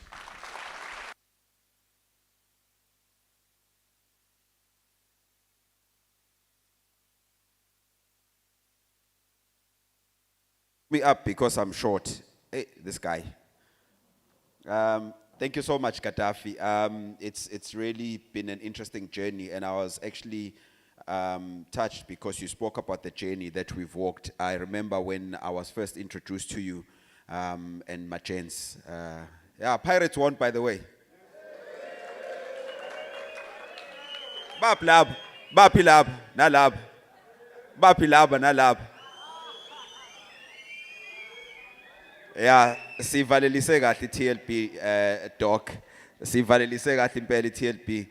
Speaker 1: me up because I'm short. Hey, this guy. Thank you so much, Gaddafi. It's really been an interesting journey, and I was actually touched because you spoke about the journey that we've walked. I remember when I was first introduced to you and my gents. Yeah, Pirates won, by the way. Bapilab, Bapilab, Nalab, Bapilab, Nalab. Yeah, sivalelise kahle TLB doc. Sivalelise kahle impela TLB.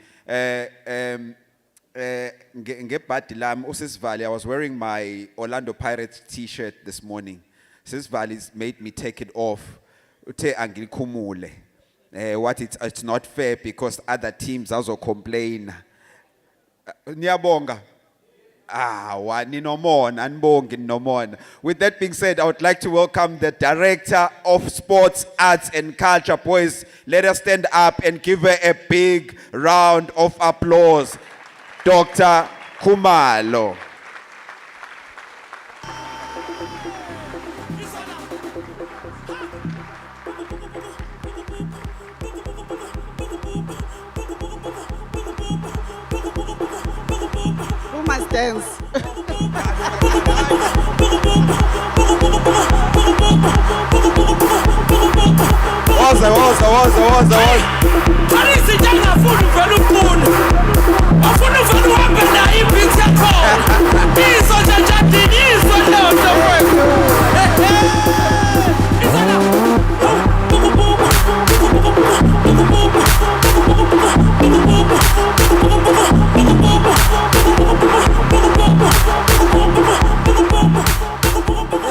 Speaker 1: Ngebhadi lami usisivali, I was wearing my Orlando Pirates t-shirt this morning. Sisivali made me take it off. Uthe angilikhumule. What it's not fair because other teams also complain. Niyabonga. With that being said, I would like to welcome the Director of Sports, Arts and Culture. Boys, let us stand up and give her a big round of applause. Dr. Khumalo.
Speaker 3: Who must dance?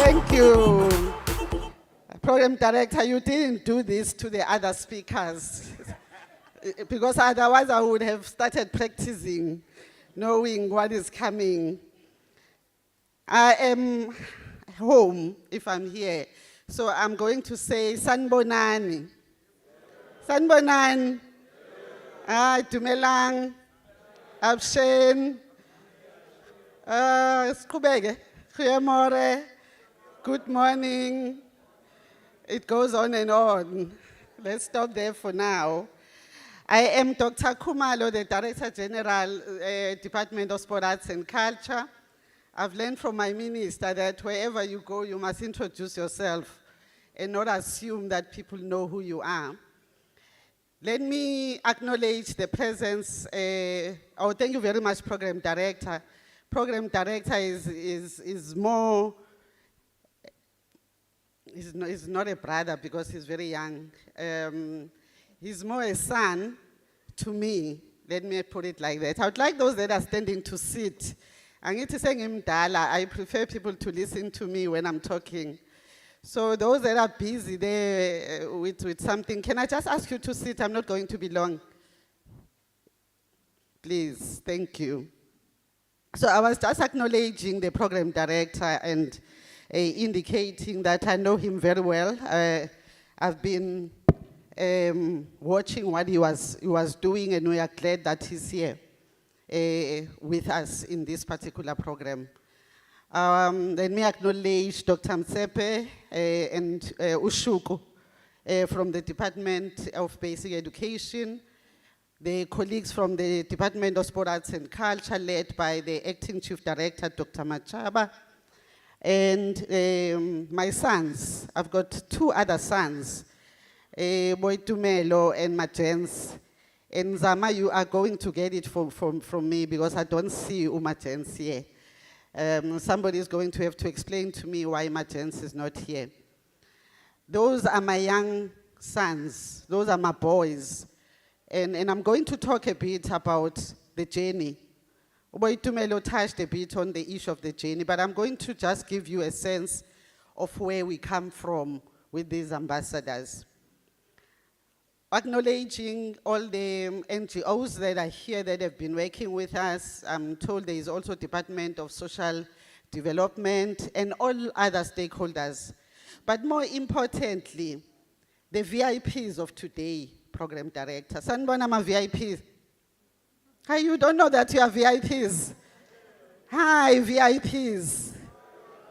Speaker 3: Thank you. Program Director, you didn't do this to the other speakers because otherwise I would have started practicing, knowing what is coming. I am home if I'm here, so I'm going to say Sanbonani. Sanbonani. Dumelang. Abshen. Skubege. Goeiemorgen. Good morning. It goes on and on. Let's stop there for now. I am Dr. Khumalo, the Director General, Department of Sport, Arts and Culture. I've learned from my minister that wherever you go, you must introduce yourself and not assume that people know who you are. Let me acknowledge the presence. Thank you very much, Program Director. Program Director is more. He's not a brother because he's very young. He's more a son to me. Let me put it like that. I would like those that are standing to sit. I prefer people to listen to me when I'm talking. So those that are busy there with something, can I just ask you to sit? I'm not going to be long. Please, thank you. So I was just acknowledging the program director and indicating that I know him very well. I've been watching what he was doing, and we are glad that he's here with us in this particular program. Let me acknowledge Dr. Msepe and Ushuku from the Department of Basic Education, the colleagues from the Department of Sport, Arts and Culture, led by the Acting Chief Director, Dr. Machaba, and my sons. I've got two other sons, Boitumelo and Majens. And Zama, you are going to get it from me because I don't see Majens here. Somebody is going to have to explain to me why Majens is not here. Those are my young sons. Those are my boys. And I'm going to talk a bit about the journey. Boitumelo touched a bit on the issue of the journey, but I'm going to just give you a sense of where we come from with these ambassadors. Acknowledging all the NGOs that are here that have been working with us. I'm told there is also Department of Social Development and all other stakeholders. But more importantly, the VIPs of today, Program Director. Sanbona ma VIPs. Hi, you don't know that you are VIPs. Hi, VIPs.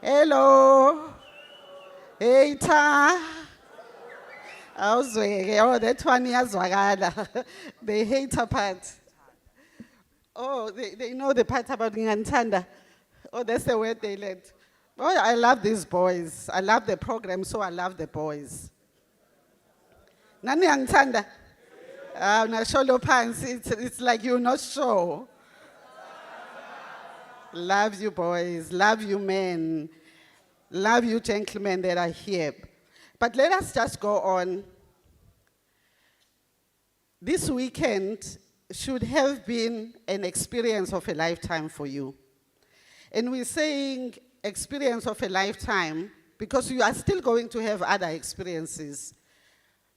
Speaker 3: Hello. Hater. Awuzweke, oh, that one iyazwakala. The hater part. Oh, they know the part about Ngantanda. Oh, that's the word they learned. Oh, I love these boys. I love the program, so I love the boys. Nani Ngantanda? Nasholo pants, it's like you're not sure. Love you boys, love you men, love you gentlemen that are here. But let us just go on. This weekend should have been an experience of a lifetime for you. And we're saying experience of a lifetime because you are still going to have other experiences.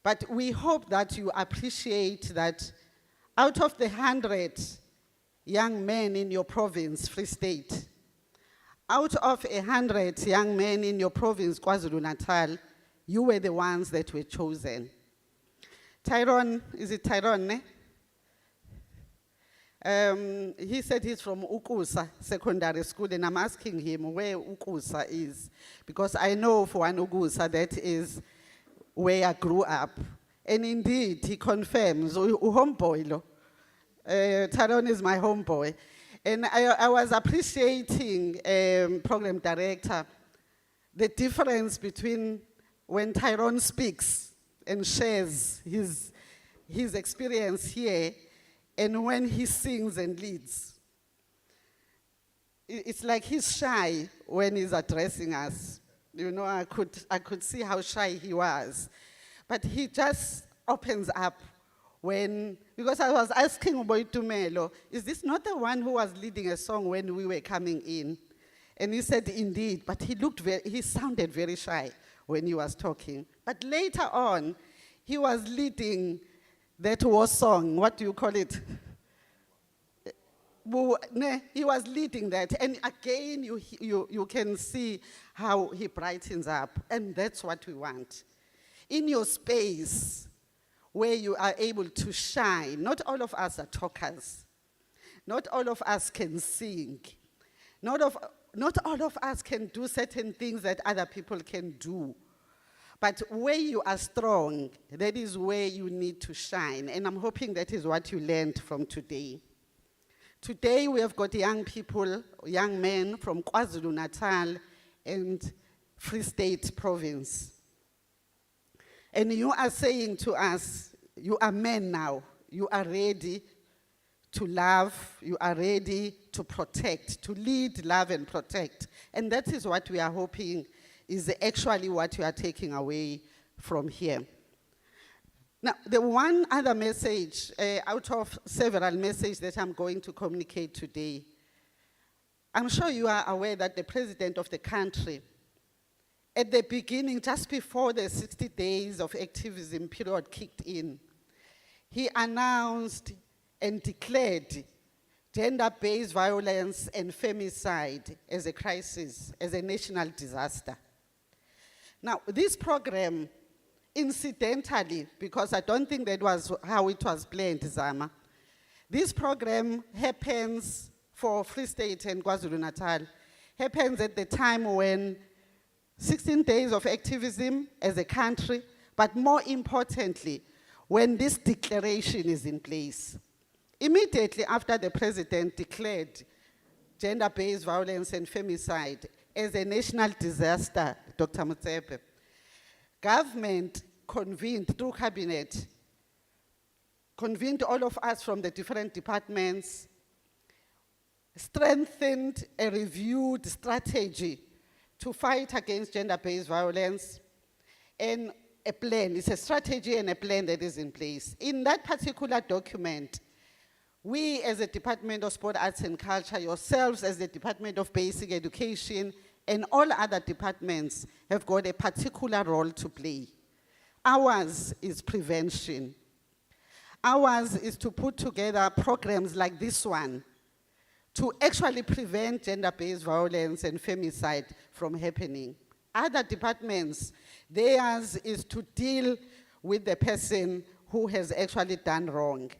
Speaker 3: But we hope that you appreciate that out of the 100 young men in your province, Free State, out of 100 young men in your province, KwaZulu-Natal, you were the ones that were chosen. Tyrone, is it Tyrone? He said he's from Ukusa Secondary School, and I'm asking him where Ukusa is, because I know for one Ukusa that is where I grew up. And indeed, he confirms, homeboy. Tyrone is my homeboy. And I was appreciating, program director, the difference between when Tyrone speaks and shares his experience here and when he sings and leads. It's like he's shy when he's addressing us. You know, I could see how shy he was. But he just opens up when, because I was asking Boitumelo, is this not the one who was leading a song when we were coming in? And he said, indeed, but he sounded very shy when he was talking. But later on, he was leading that war song, what do you call it? He was leading that, and again, you can see how he brightens up, and that's what we want. In your space, where you are able to shine, not all of us are talkers. Not all of us can sing. Not all of us can do certain things that other people can do. But where you are strong, that is where you need to shine. And I'm hoping that is what you learned from today. Today we have got young people, young men from KwaZulu-Natal and Free State Province. And you are saying to us, you are men now. You are ready to love. You are ready to protect, to lead, love, and protect. And that is what we are hoping is actually what you are taking away from here. Now, the one other message out of several messages that I'm going to communicate today, I'm sure you are aware that the president of the country, at the beginning, just before the 60 days of activism period kicked in, he announced and declared gender-based violence and femicide as a crisis, as a national disaster. Now, this program, incidentally, because I don't think that was how it was planned, Zama, this program happens for Free State and KwaZulu-Natal, happens at the time when 16 days of activism as a country, but more importantly, when this declaration is in place. Immediately after the president declared gender-based violence and femicide as a national disaster, Dr. Mutsepe, government convened through cabinet, convened all of us from the different departments, strengthened a reviewed strategy to fight against gender-based violence, and a plan. It's a strategy and a plan that is in place. In that particular document, we as the Department of Sport, Arts and Culture, yourselves as the Department of Basic Education, and all other departments have got a particular role to play. Ours is prevention. Ours is to put together programs like this one to actually prevent gender-based violence and femicide from happening. Other departments, theirs is to deal with the person who has actually done wrong.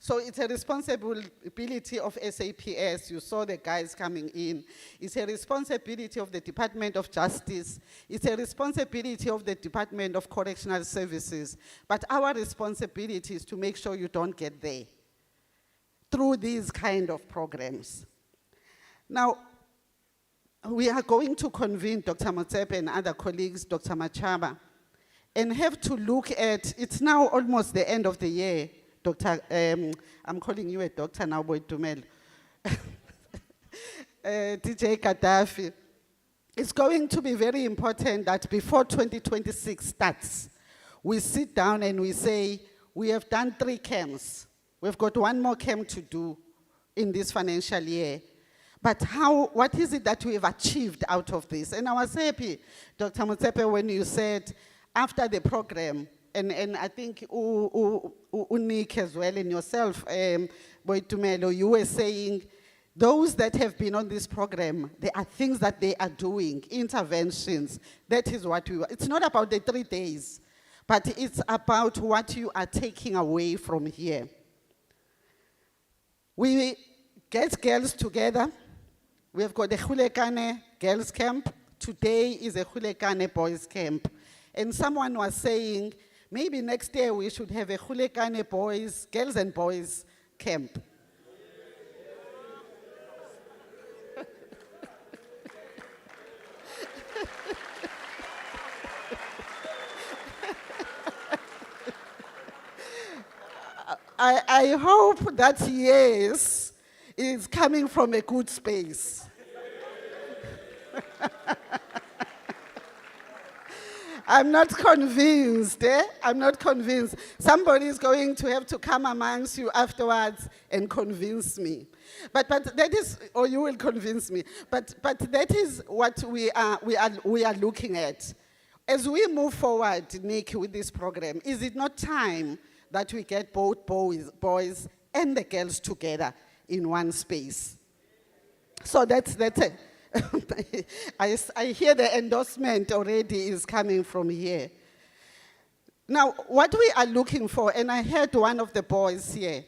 Speaker 3: So it's a responsibility of SAPS. You saw the guys coming in. It's a responsibility of the Department of Justice. It's a responsibility of the Department of Correctional Services. But our responsibility is to make sure you don't get there through these kind of programs. Now, we are going to convene Dr. Motsepe and other colleagues, Dr. Machaba, and have to look at, it's now almost the end of the year, Dr. I'm calling you a doctor now, Boy Tumel. DJ Gaddafi. It's going to be very important that before 2026 starts, we sit down and we say, we have done 3 camps. We've got 1 more camp to do in this financial year. But what is it that we have achieved out of this? And I was happy, Dr. Motsepe, when you said, after the program, and I think Nick as well, and yourself, Boitumelo, you were saying, those that have been on this program, there are things that they are doing, interventions. That is what it's not about the 3 days, but it's about what you are taking away from here. We get girls together. We have got the Golekane girls camp. Today is a Golekane boys camp. And someone was saying, maybe next year we should have a Golekane boys, girls and boys camp. I hope that yes is coming from a good space. I'm not convinced, I'm not convinced. Somebody is going to have to come amongst you afterwards and convince me. But that is, or you will convince me. But that is what we are looking at. As we move forward, Nick, with this program, is it not time that we get both boys and the girls together in one space? So that's it. I hear the endorsement already is coming from here. Now, what we are looking for, and I heard one of the boys here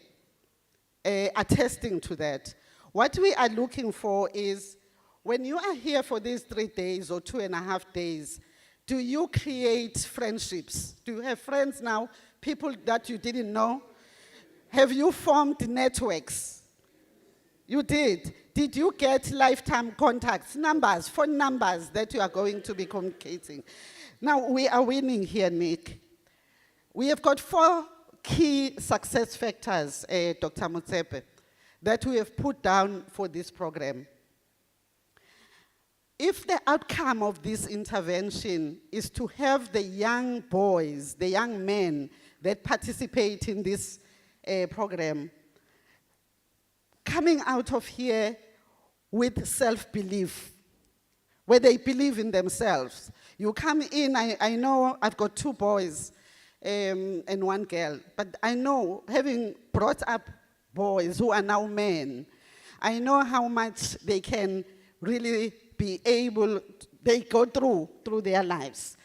Speaker 3: attesting to that, what we are looking for is, when you are here for these 3 days or 2.5 days, do you create friendships? Do you have friends now, people that you didn't know? Have you formed networks? You did. Did you get lifetime contacts, numbers, phone numbers that you are going to be communicating? Now, we are winning here, Nick. We have got 4 key success factors, Dr. Motsepe, that we have put down for this program. If the outcome of this intervention is to have the young boys, the young men that participate in this program, coming out of here with self-belief, where they believe in themselves. You come in, I know I've got 2 boys and 1 girl, but I know, having brought up boys who are now men, I know how much they can really be able, they go through their lives.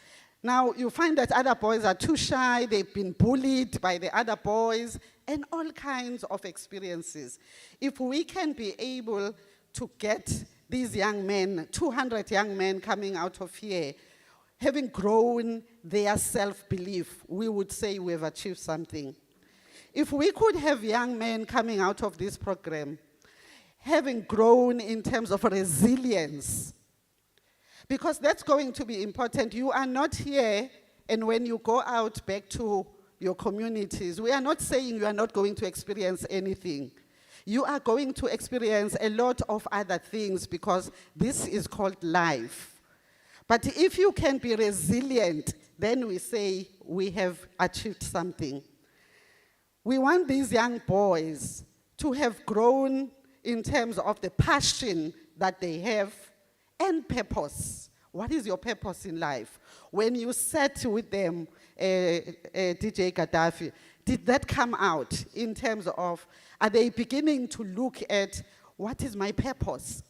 Speaker 3: Now, you find that other boys are too shy, they've been bullied by the other boys, and all kinds of experiences. If we can be able to get these young men, 200 young men coming out of here, having grown their self-belief, we would say we have achieved something. If we could have young men coming out of this program, having grown in terms of resilience, because that's going to be important. You are not here, and when you go out back to your communities, we are not saying you are not going to experience anything. You are going to experience a lot of other things, because this is called life. But if you can be resilient, then we say we have achieved something. We want these young boys to have grown in terms of the passion that they have and purpose. What is your purpose in life? When you sat with them, DJ Gaddafi, did that come out in terms of, are they beginning to look at, what is my purpose?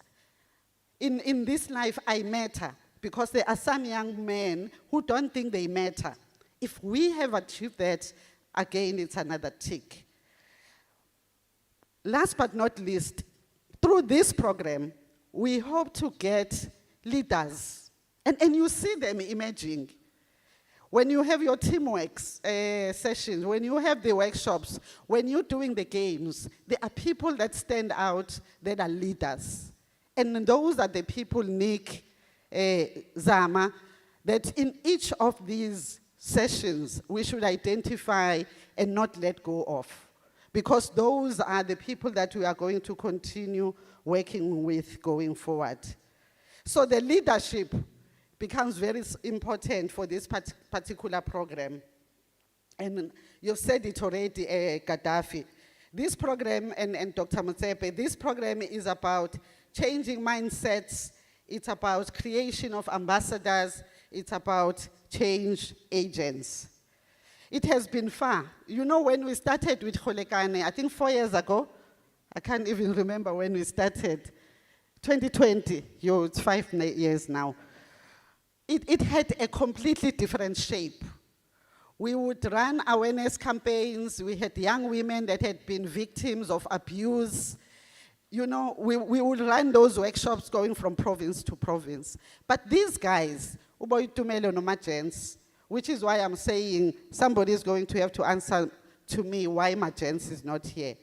Speaker 3: In this life, I matter, because there are some young men who don't think they matter. If we have achieved that, again, it's another tick. last but not least, through this program, we hope to get leaders. And you see them emerging. When you have your teamwork sessions, when you have the workshops, when you're doing the games, there are people that stand out that are leaders. And those are the people, Nick, Zama, that in each of these sessions, we should identify and not let go of. Because those are the people that we are going to continue working with going forward. So the leadership becomes very important for this particular program. And you've said it already, Gaddafi. This program, and Dr. Motsepe, this program is about changing mindsets, it's about creation of ambassadors, it's about change agents. It has been far. You know, when we started with Golekane, I think 4 years ago, I can't even remember when we started, 2020, it's 5 years now. It had a completely different shape. We would run awareness campaigns. We had young women that had been victims of abuse. You know, we would run those workshops going from province to province. But these guys, Uboyitumelo Nomagents, which is why I'm saying somebody is going to have to answer to me why Magents is not here.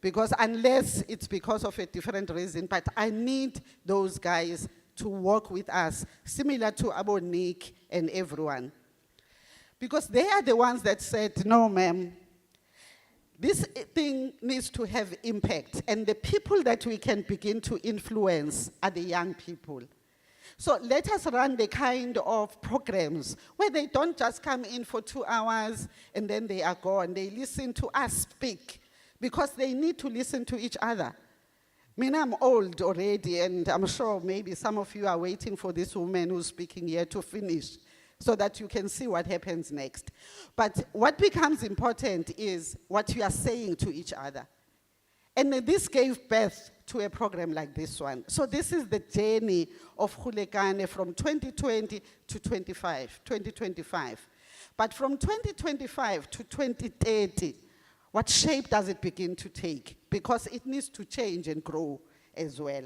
Speaker 3: Because unless it's because of a different reason, but I need those guys to work with us, similar to Abo Nick and everyone. Because they are the ones that said, no, ma'am, this thing needs to have impact. And the people that we can begin to influence are the young people. So let us run the kind of programs where they don't just come in for 2 hours and then they are gone. They listen to us speak because they need to listen to each other. I mean, I'm old already, and I'm sure maybe some of you are waiting for this woman who's speaking here to finish so that you can see what happens next. But what becomes important is what you are saying to each other. And this gave birth to a program like this one. So this is the journey of Golekane from 2020 to 2025. But from 2025 to 2030, what shape does it begin to take? Because it needs to change and grow as well.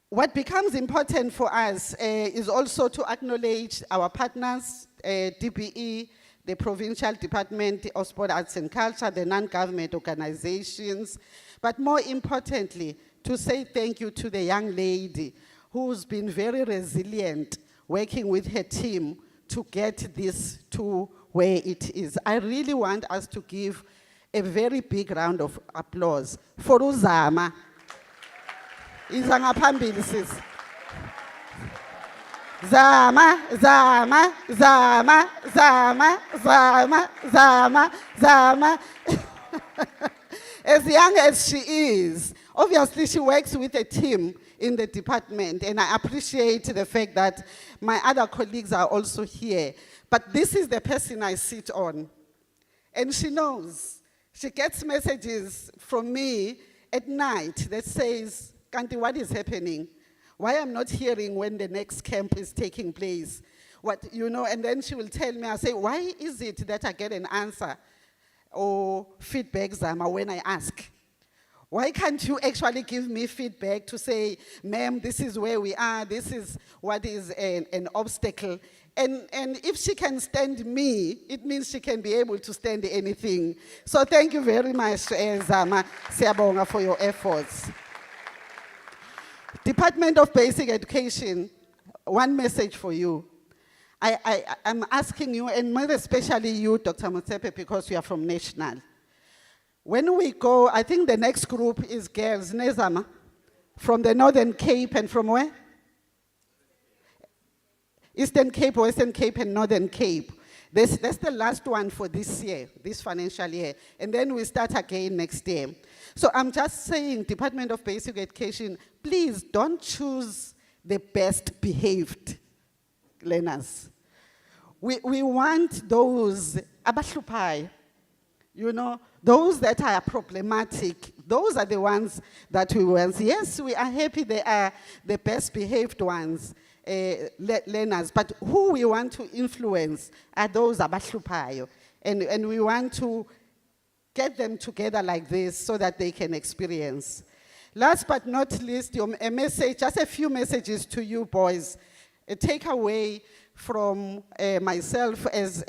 Speaker 3: What becomes important for us is also to acknowledge our partners, DBE, the Provincial Department of Sport, Arts and Culture, the non-government organizations, but more importantly, to say thank you to the young lady who's been very resilient working with her team to get this to where it is. I really want us to give a very big round of applause for Uzama. Izangaphambili sis. Zama, Zama, Zama, Zama, Zama, Zama, Zama. As young as she is, obviously she works with a team in the department, and I appreciate the fact that my other colleagues are also here. But this is the person I sit on. And she knows. She gets messages from me at night that says, Kanti, what is happening? Why I'm not hearing when the next camp is taking place? What, you know, and then she will tell me, I say, why is it that I get an answer or feedback, Zama, when I ask? Why can't you actually give me feedback to say, ma'am, this is where we are, this is what is an obstacle? And if she can stand me, it means she can be able to stand anything. So thank you very much, Zama Siyabonga, for your efforts. Department of Basic Education, one message for you. I'm asking you, and more especially you, Dr. Motsepe, because you are from National. When we go, I think the next group is girls, Nezama, from the Northern Cape and from where? Eastern Cape, Western Cape, and Northern Cape. That's the last one for this year, this financial year. And then we start again next year. So I'm just saying, Department of Basic Education, please don't choose the best behaved learners. We want those abahlupai, you know, those that are problematic. Those are the ones that we want. Yes, we are happy they are the best behaved ones. Learners, but who we want to influence are those abahlupayo, and we want to get them together like this so that they can experience. Last but not least, a message, just a few messages to you boys. A takeaway from myself as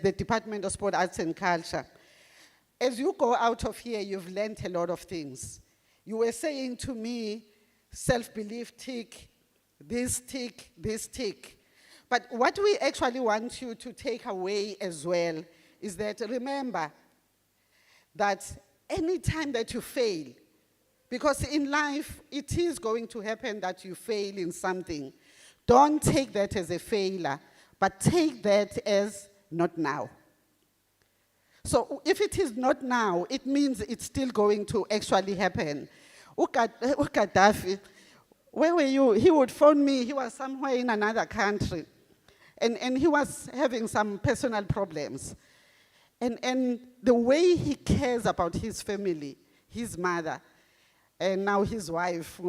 Speaker 3: the Department of Sport, Arts and Culture. As you go out of here, you've learned a lot of things. You were saying to me, self-belief tick, this tick, this tick. But what we actually want you to take away as well is that remember that any time that you fail, because in life it is going to happen that you fail in something, don't take that as a failure, but take that as not now. So if it is not now, it means it's still going to actually happen. Gaddafi, where were you? He would phone me, he was somewhere in another country, and he was having some personal problems. And the way he cares about his family, his mother, and now his wife,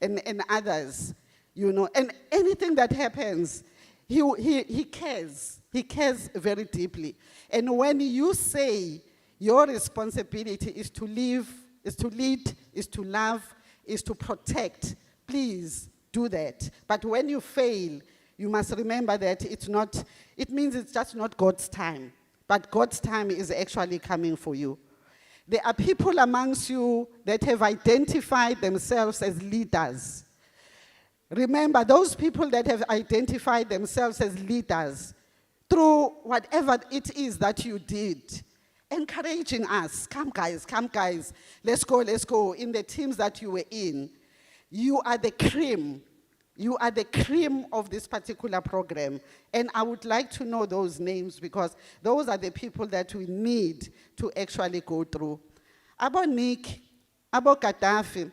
Speaker 3: and others, you know, and anything that happens, he cares. He cares very deeply. And when you say your responsibility is to live, is to lead, is to love, is to protect, please do that. But when you fail, you must remember that it means it's just not God's time. But God's time is actually coming for you. There are people amongst you that have identified themselves as leaders. Remember, those people that have identified themselves as leaders, through whatever it is that you did, encouraging us, come guys, let's go, in the teams that you were in. You are the cream. You are the cream of this particular program. And I would like to know those names because those are the people that we need to actually go through. Abo Nick, Abo Gaddafi,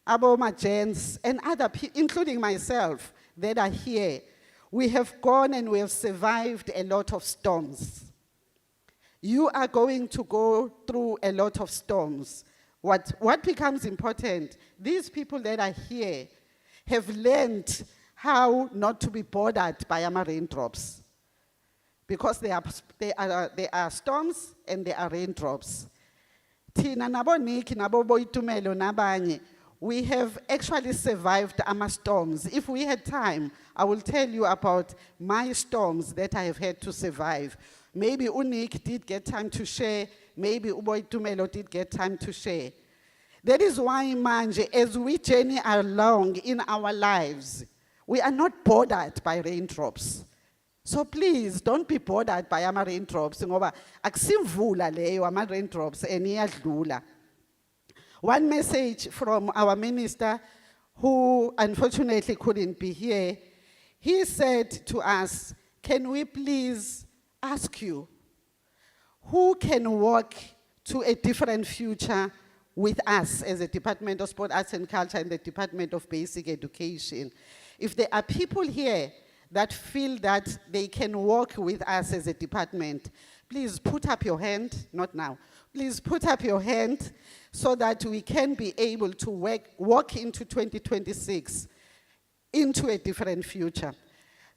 Speaker 3: Abo Majens, and other people, including myself, that are here. We have gone and we have survived a lot of storms. You are going to go through a lot of storms. What becomes important, these people that are here have learned how not to be bothered by raindrops. Because there are storms and there are raindrops. Tina nabo Nick, nabo Boitumelo, nabanye. We have actually survived storms. If we had time, I will tell you about my storms that I have had to survive. Maybe Unik did get time to share. Maybe Uboitumelo did get time to share. That is why, manje, as we journey along in our lives, we are not bothered by raindrops. So please, don't be bothered by raindrops. Ngoba akusimvula leyo raindrops eniyadlula. One message from our minister, who unfortunately couldn't be here, he said to us, can we please ask you, who can walk to a different future with us as a Department of Sport, Arts and Culture and the Department of Basic Education? If there are people here that feel that they can walk with us as a department, please put up your hand, not now, please put up your hand so that we can be able to walk into 2026 into a different future.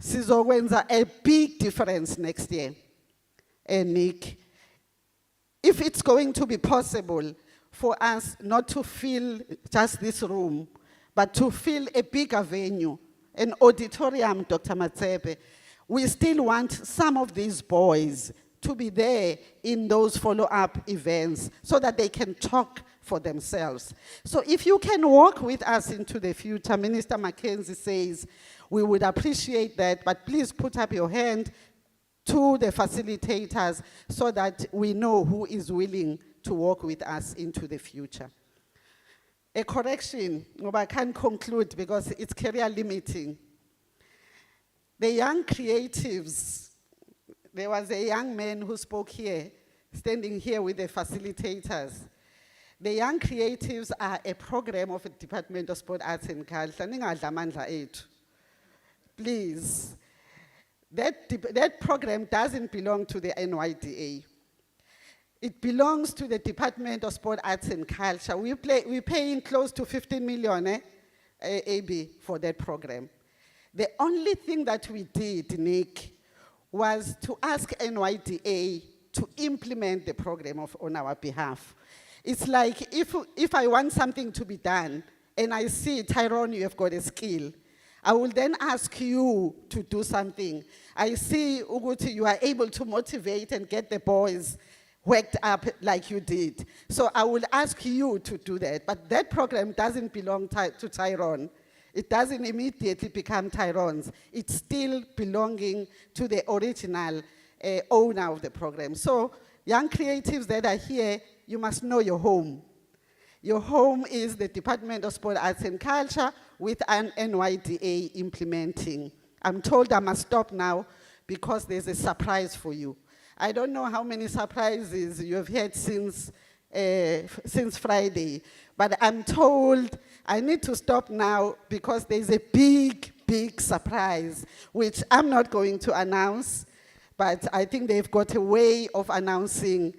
Speaker 3: Sizokwenza a big difference next year. And Nick, if it's going to be possible for us not to fill just this room, but to fill a bigger venue, an auditorium, Dr. Matsepe, we still want some of these boys to be there in those follow-up events so that they can talk for themselves. So if you can walk with us into the future, Minister Mackenzie says, we would appreciate that, but please put up your hand to the facilitators so that we know who is willing to walk with us into the future. A correction, I can't conclude because it's career limiting. The young creatives, there was a young man who spoke here, standing here with the facilitators. The young creatives are a program of the Department of Sport, Arts and Culture. Please. That program doesn't belong to the NYDA. It belongs to the Department of Sport, Arts and Culture. We're paying close to 15 million AB for that program. The only thing that we did, Nick, was to ask NYDA to implement the program on our behalf. It's like if I want something to be done, and I see, Tyrone, you have got a skill, I will then ask you to do something. I see, Uguti, you are able to motivate and get the boys worked up like you did. So I will ask you to do that. But that program doesn't belong to Tyrone. It doesn't immediately become Tyrone's. It's still belonging to the original owner of the program. So young creatives that are here, you must know your home. Your home is the Department of Sport, Arts and Culture with an NYDA implementing. I'm told I must stop now because there's a surprise for you. I don't know how many surprises you have had since Friday, but I'm told I need to stop now because there's a big, big surprise, which I'm not going to announce, but I think they've got a way of announcing.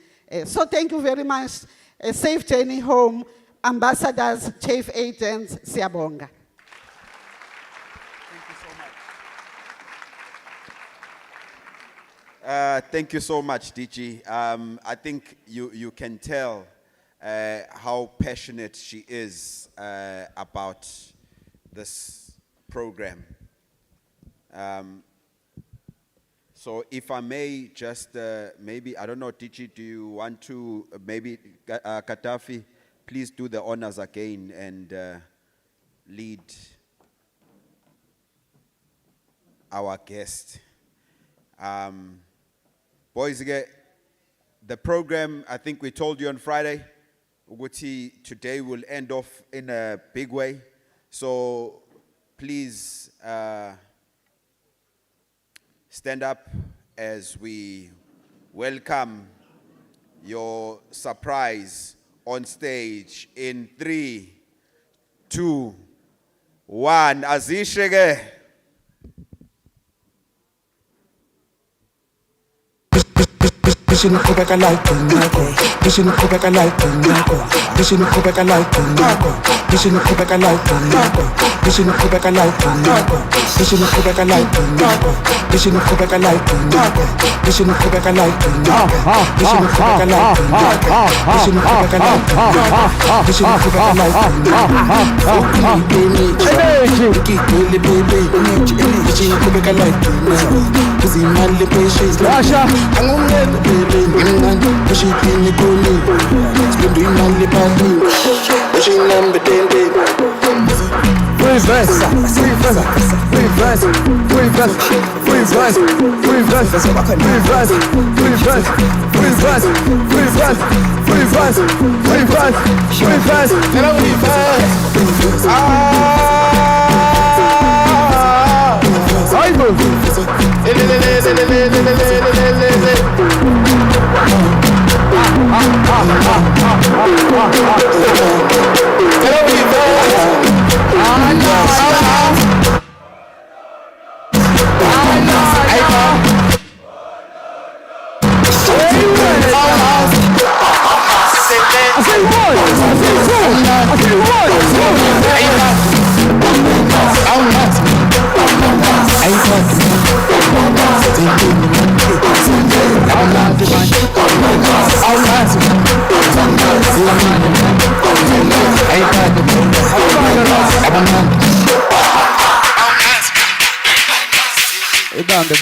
Speaker 3: So thank you very much. A safe journey home. Ambassadors, chief agents, siyabonga.
Speaker 1: Thank you so much, DG. I think you can tell how passionate she is about this program. So if I may just maybe, I don't know, DG, do you want to maybe, Katafi, please do the honors again and lead our guest. Boys, the program, I think we told you on Friday, Uguti, today will end off in a big way. So please stand up as we welcome your surprise on stage in 3, 2, 1. Azishege.
Speaker 13: Listen to back a light in Nako. Listen to back a light in Nako. Listen to back a light in Nako. Listen to back a light in Nako. Listen to back a light in Nako. Listen to back a light in Nako. Listen to back a light in Nako. Listen to back a light in Nako. Listen to back a light in Nako. Listen to back a light in Nako. Listen to back a light in Nako. Listen to back a light in Nako. Cause in my patience, I'm push it in the corner. Spend doing my liberty. Pushing number 10. Reverse, reverse, reverse, reverse, reverse, reverse, reverse, reverse, reverse, reverse, reverse, reverse, reverse, and I reverse. I move.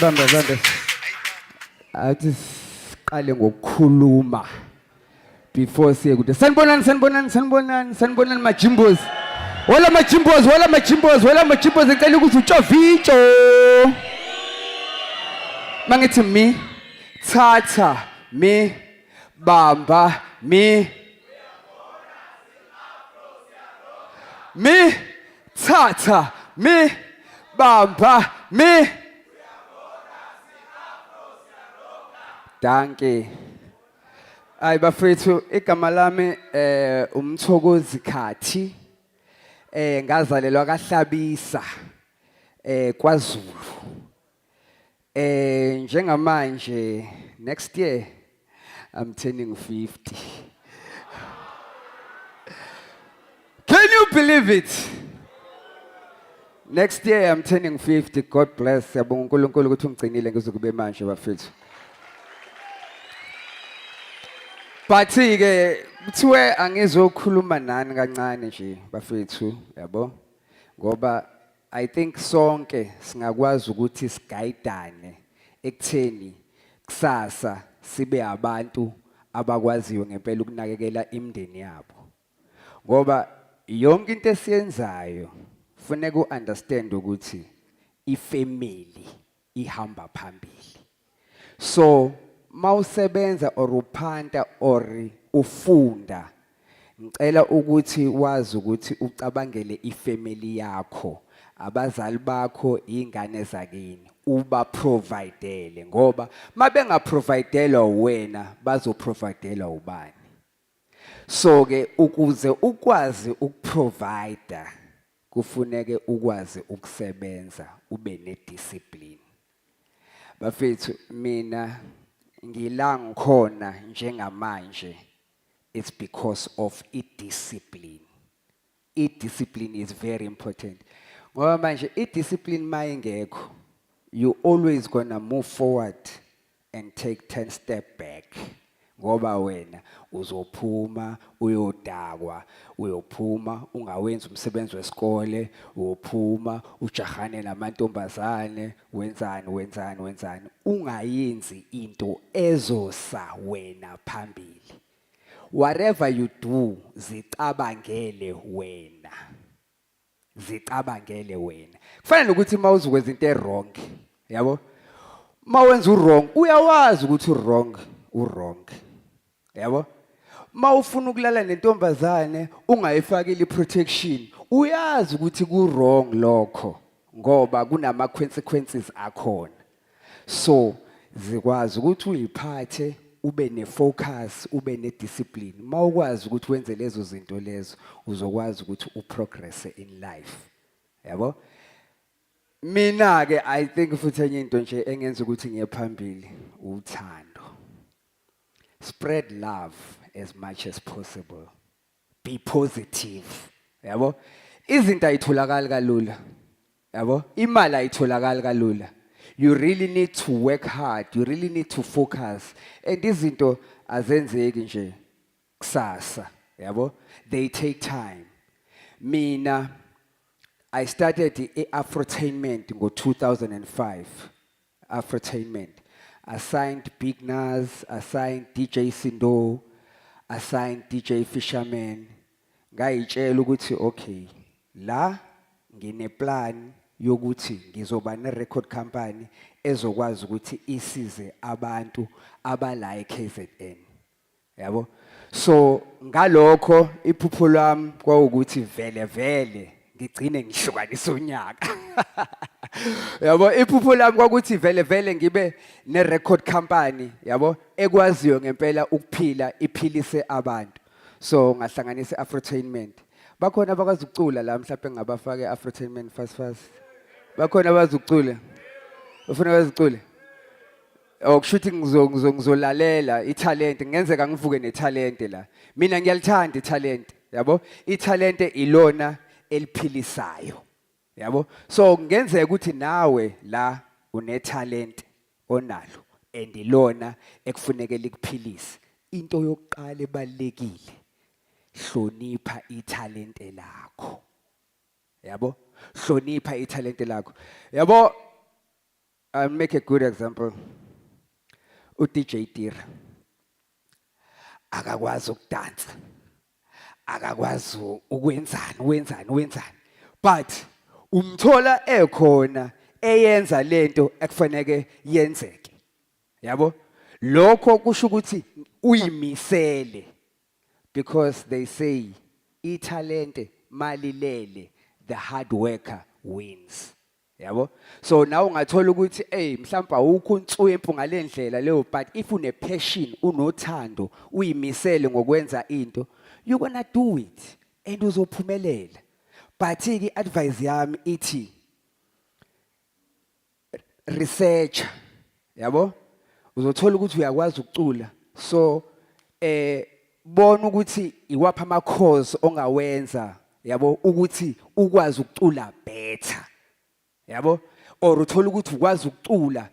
Speaker 14: Bambe. Athi siqale ngokukhuluma before siye kude. Sanibonani majimbos. Wala majimbos ngicela ukuthi utshovicho. Mangithi mi thatha mi bamba mi thatha mi bamba mi. Danke. Ay bafethu igama lami umthokozi Khathi. Ngazalelwa kaHlabisa kwaZulu. Njengamanje next year I'm turning 50. Can you believe it? Next year I'm turning 50. God bless. Siyabonga uNkulunkulu ukuthi ungigcinile ngizokube manje bafethu. But ke kuthiwe angizokhuluma nani kancane nje bafethu yabo ngoba I think sonke singakwazi ukuthi sigayidane ekutheni kusasa sibe abantu abakwaziyo ngempela ukunakekela imindeni yabo ngoba yonke into esiyenzayo kufanele uunderstand ukuthi ifamily ihamba phambili so mawusebenza or uphanta or ufunda ngicela ukuthi wazi ukuthi ucabangele ifamily yakho abazali bakho ingane zakini uba providele ngoba mabenga providela wena bazoprovidela ubani so ke ukuze ukwazi ukuprovide kufuneke ukwazi ukusebenza ube nediscipline bafethu mina ngila ngikhona njengamanje it's because of discipline discipline is very important ngoba manje discipline mayingekho you always gonna move forward and take 10 step back ngoba wena uzophuma uyodakwa uyophuma ungawenza umsebenzi wesikole uyophuma ujahane namantombazane wenzani ungayenzi into ezosa wena phambili whatever you do zicabangele wena kufanele ukuthi mawuzokwenza into wrong yabo mawenza wrong uyawazi ukuthi wrong yabo mawufuna ukulala nentombazane ungayifakile protection uyazi ukuthi wrong lokho ngoba kunama consequences akhona so zikwazi ukuthi uyiphathe ube ne-focus ube ne-discipline mawukwazi ukuthi wenze lezo zinto lezo uzokwazi ukuthi uprogress in life yabo mina ke I think futhi enye into nje engenza ukuthi ngiye phambili uthando spread love as much as possible be positive yabo izinto ayitholakali kalula yabo imali ayitholakali kalula you really need to work hard you really need to focus and izinto azenzeki nje kusasa yabo they take time mina I started Afrotainment in 2005 Afrotainment I signed Big Nas I signed DJ Sindo I signed DJ Fisherman ngayitshela ukuthi okay la ngine plan yokuthi ngizoba ne record company ezokwazi ukuthi isize abantu abala KZN yabo so ngalokho iphupho lami kwaukuthi vele ngigcine ngihlukanisa unyaka yabo iphupho lami kwakuthi vele ngibe ne record company yabo ekwaziyo ngempela ukuphila iphilise abantu so ngahlanganisa Afrotainment bakhona abakwazi ukucula la mhlawumbe ngabafake Afrotainment fast bakhona abazucula ufuna bazicule okushuthi ngizolalela italent ngenzeka ngivuke netalent la mina ngiyalithanda italent yabo italent ilona eliphilisayo yabo so ngenzeka ukuthi nawe la unetalent onalo and ilona ekufuneka likuphilise into yokuqala ebalekile hlonipha italent lakho yabo hlonipha italent lakho yabo I'll make a good example uDJ Tira akakwazi ukudansa akakwazi ukwenzani but umthola ekhona eyenza lento ekufanele yenzeke yabo lokho kusho ukuthi uyimisele because they say italent malilele the hard worker wins yabo so now ungathola ukuthi mhlawumbe awukho unswempu ngalendlela leyo but if une passion unothando uyimisele ngokwenza into you gonna do it and uzophumelela but ke advice yami ithi research yabo uzothola ukuthi uyakwazi ukucula so bona ukuthi iwapha ama course ongawenza yabo ukuthi ukwazi ukucula better yabo or uthola ukuthi ukwazi ukucula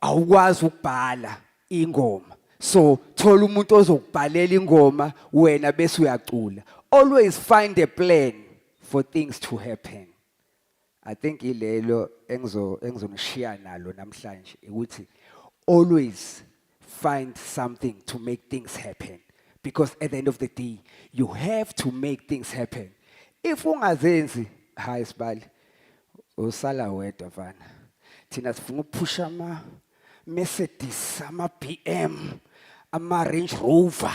Speaker 14: awukwazi ukubhala ingoma So thola umuntu ozokubhalela ingoma wena bese uyacula. Always find a plan for things to happen. I think ilelo engizonishiya nalo namhlanje ukuthi always find something to make things happen, because at the end of the day you have to make things happen. If ungazenzi hayi sibali usala wedwa mfana. Thina sifuna ukuphusha ama Mercedes, ama BM, ama Range Rover.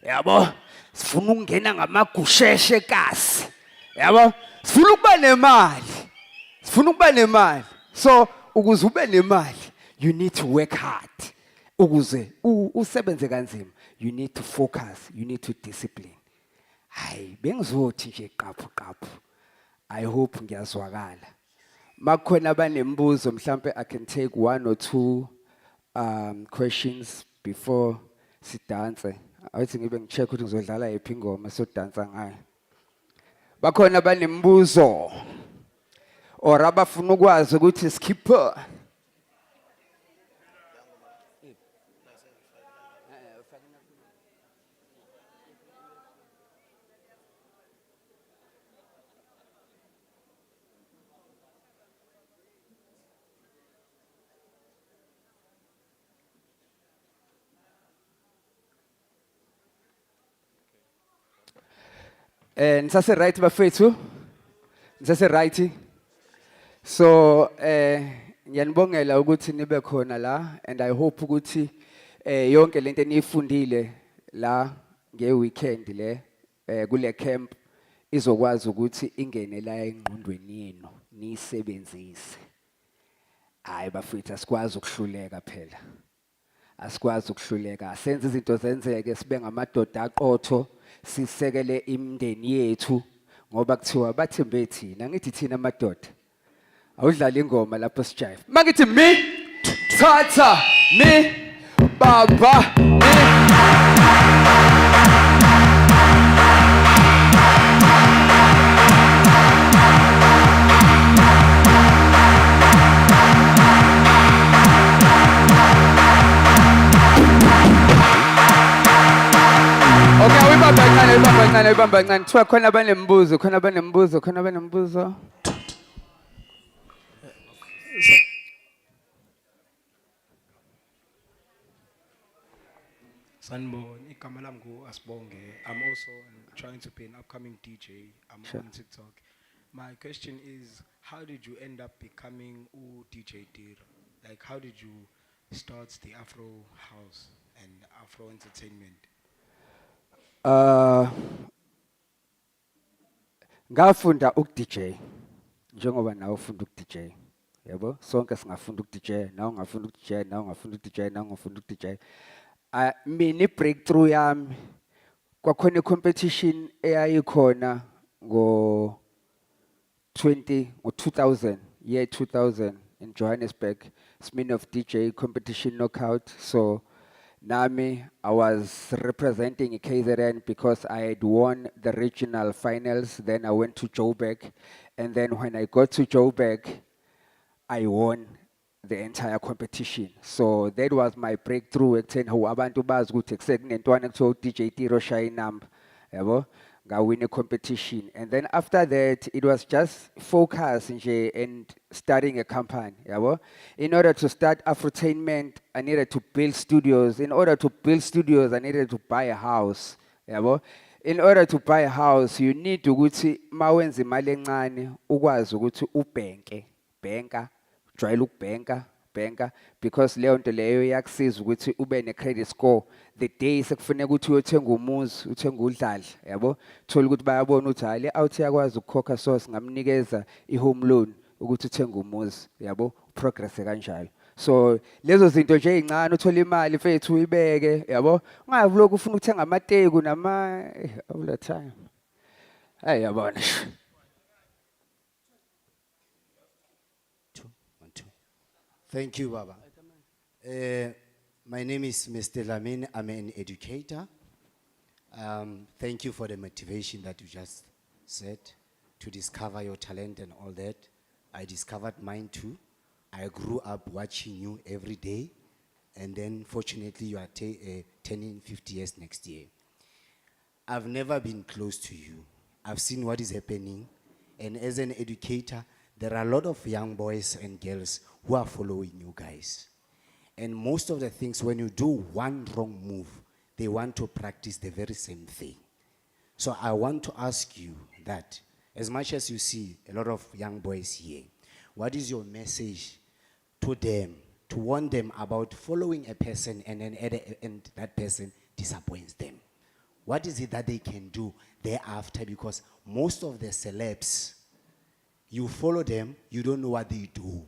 Speaker 14: Yabo? Sifuna ukungena ngamagusheshe kasi. Yabo? Sifuna ukuba nemali. Sifuna ukuba nemali. So ukuze ube nemali, you need to work hard. Ukuze usebenze kanzima, you need to focus, you need to discipline. Hayi, bengizothi nje qaphu. I hope ngiyazwakala. Makhona abanembuzo mhlambe I can take 1 or 2 questions before sidance. Ayithi ngibe ngicheck ukuthi ngizodlala yiphi ingoma sodansa ngayo. Bakhona abanembuzo or abafuna ukwazi ukuthi skipper. Nisase right bafethu? Nisase right? So ngiyanibongela ukuthi nibe khona la, and I hope ukuthi yonke lento enifundile la ngeweekend le kule camp izokwazi ukuthi ingene la engqondweni yenu nisebenzise. Hayi bafethu asikwazi ukuhluleka phela. Asikwazi ukuhluleka. Senze izinto zenzeke sibe ngamadoda aqotho. Sisekele imndeni yethu ngoba kuthiwa bathembe thina ngithi thina madoda awudlala ingoma lapho sijive mangithi mi thatha mi baba Okay, uyibamba kancane. Kuthiwa khona abanembuzo.
Speaker 15: Sanibona, igama lami Asbonge. I'm also trying to be an upcoming DJ. I'm on TikTok. My question is, how did you end up becoming DJ Tiro? Like, how did you start the Afro House and Afro Entertainment?
Speaker 14: Ngafunda ukDJ njengoba nawe ufunda ukDJ, yabo? Sonke singafunda ukDJ, nawe ungafunda ukDJ, nawe ungafunda ukDJ, nawe ungafunda ukDJ. Mina breakthrough yami kwakhona competition eyayikhona ngo 2000, year 2000 in Johannesburg, Smin of DJ competition knockout. So Nami, I was representing KZN because I had won the regional finals. Then I went to Joburg. And then when I got to Joburg, I won the entire competition. So that was my breakthrough. Ekuthen abantu bazi ukuthi kusekunentwana ekuthiwa DJ Tiro Shainam. Yabo? Win a competition. And then after that, it was just focus and starting a company. Yabo? In order to start Afrotainment, I needed to build studios. In order to build studios, I needed to buy a house. Yabo? In order to buy a house, you need to ukuthi mawenza imali encane ukwazi ukuthi ubhenke, banker, jwayela ukubhenka, because leyo nto leyo yakusiza ukuthi ube ne-credit score. The day sekufuneka ukuthi uyothenga umuzi, uthenga udlala, yabo? Thola ukuthi bayabona ukuthi hayi le out yakwazi ukukhokha, so singamnikeza i-home loan ukuthi uthenge umuzi, yabo? Progress kanjalo. So lezo zinto nje ezincane uthola imali mfethu uyibeke, yabo? Ungavi lokhu ufuna ukuthenga amateku nama all the time. Hayi yabona.
Speaker 17: Thank you, Baba. My name is Mr. Lamin. I'm an educator. Thank you for the motivation that you just said to discover your talent and all that. I discovered mine too. I grew up watching you every day. and then fortunately you are turning 50 years next year. I've never been close to you. I've seen what is happening, and as an educator, there are a lot of young boys and girls who are following you guys. And most of the things, when you do one wrong move, they want to practice the very same thing. So I want to ask you that, as much as you see a lot of young boys here, what is your message to them, to warn them about following a person and then and that person disappoints them? What is it that they can do thereafter? Because most of the celebs, you follow them, you don't know what they do.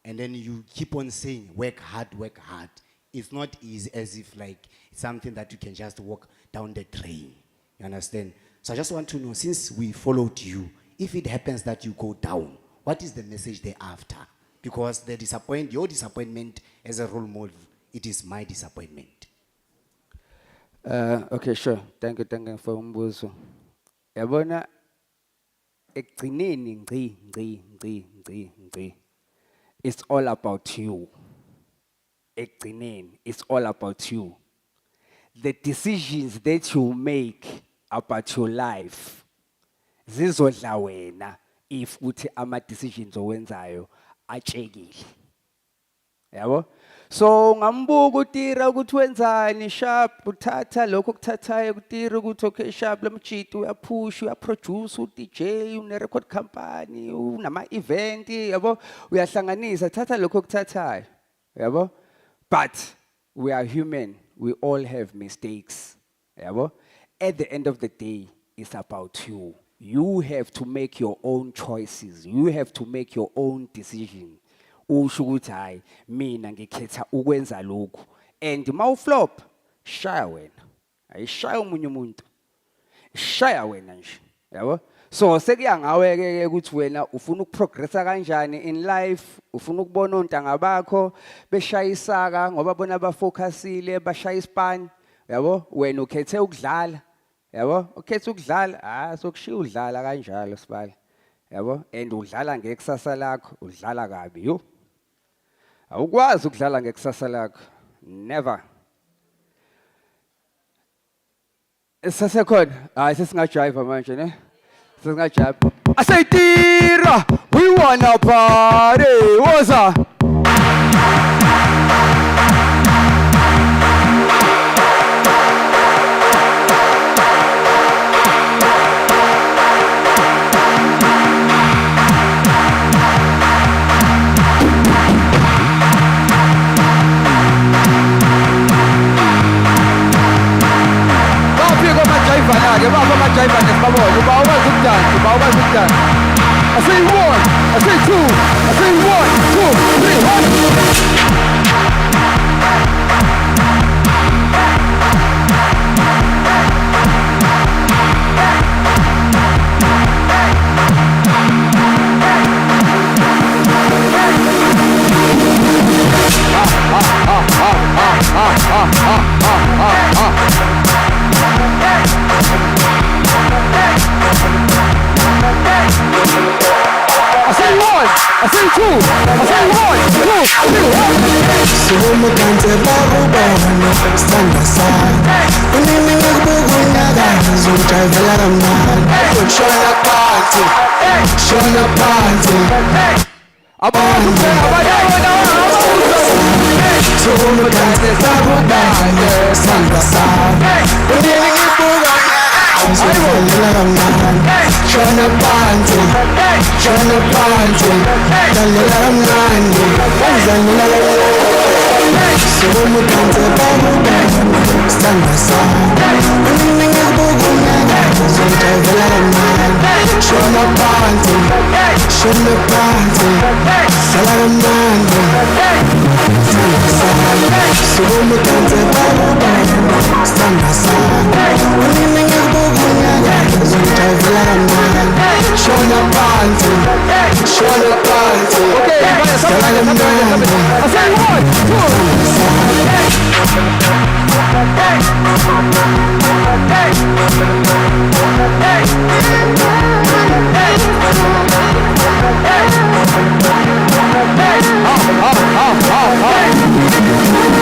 Speaker 17: And then you keep on saying, work hard, work hard. It's not easy, as if like it's something that you can just walk down the drain. You understand? So I just want to know, since we followed you, if it happens that you go down, what is the message thereafter? Because your disappointment as a role model, it is my disappointment.
Speaker 14: Okay, sure. Thank you for umbuzo. Yabona ekugcineni ngci. It's all about you. Ekugcineni, it's all about you. The decisions that you make about your life, zizodla wena if uthi ama decisions owenzayo atshekile. Yabo? So ngambuka uTira ukuthi wenzani sharp, uthatha lokho kuthathayo kuTira ukuthi okay sharp lamjiti uyapush, uyaproduce, uDJ, une record company, unama event, yabo? Uyahlanganisa, thatha lokho kuthathayo. Yabo? But we are human. We all have mistakes. Yabo? At the end of the day, it's about you. You have to make your own choices. You have to make your own decision. Usho ukuthi hayi mina ngikhetha ukwenza lokhu. And mawuflop, shaya wena. Ayishaya umunye umuntu. Shaya wena nje. Yabo? So sekuya ngawe ke ukuthi wena ufuna ukuprogressa kanjani in life, ufuna ukubona ontanga bakho beshaya isaka ngoba bona bafocusile, bashaya ispan. Yabo? Wena ukhethe ukudlala. Yabo? Ukhethe ukudlala, sokushiya udlala kanjalo sibala. Yabo? And udlala ngekusasa lakho, udlala kabi yo. Awukwazi ukudlala ngekusasa lakho. Never. Sasekhona, sesingajive manje ne? Sesingajive. I say Tira, we wanna party. What's up? I say one, I say two, I say 1, 2, 3, 1. I say 1, I say 2, I say 1, 2, 3, 1.
Speaker 13: Sumo kante barubana, stand aside. Unimi ngubugulaga, zunjayvela ramani. Shona party, shona party. Sumo kante barubana, stand aside. Unimi ngubugulaga. Shona panty, dalela mnandi, sumu kante babu, stand aside. Uninga buguna, zonta dalela mnandi. Shona panty, dalela mnandi, stand aside. Sumu kante babu, stand aside. Uninga buguna. Shona panty. Okay, I say 1, 2.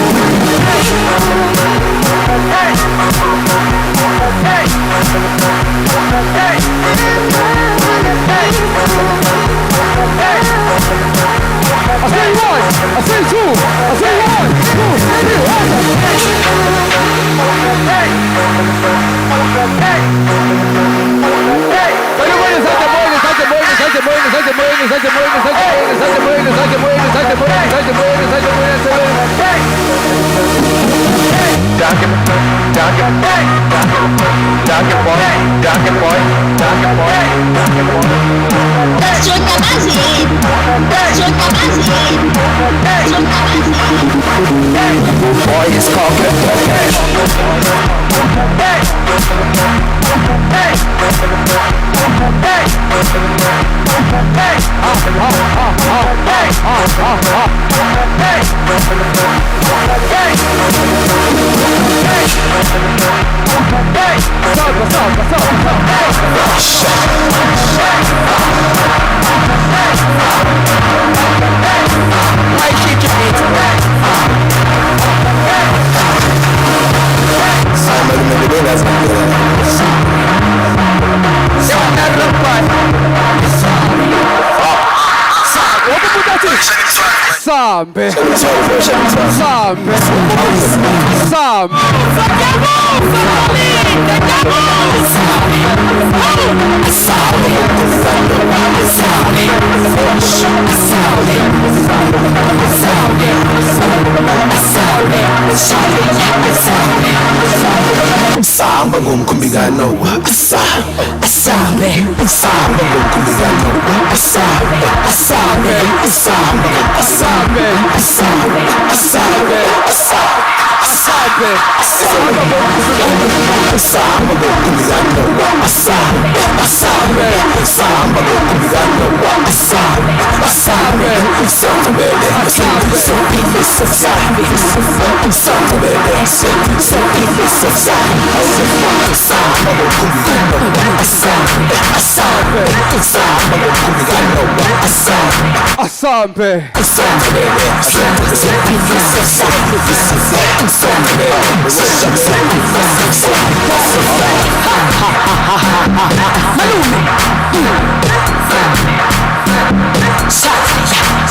Speaker 18: Boy, it's
Speaker 14: Sambe. Sambe. Sambe.
Speaker 18: Samba ngomkhumbikano asabe samba ngomkhumbikano asabe samba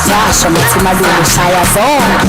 Speaker 20: Sasha methi malume shaya zonke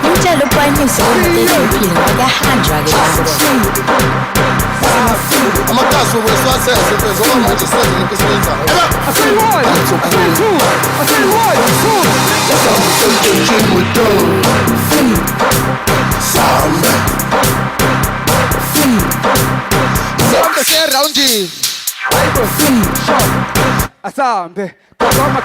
Speaker 20: Umtshela uphwanyisa ukuthi akahanjwa-ke
Speaker 2: amakazi wesiwasese mfezo ngoba manje sisenze into esiyenzayo Sambe seroundini
Speaker 14: Asambe. Kokoma.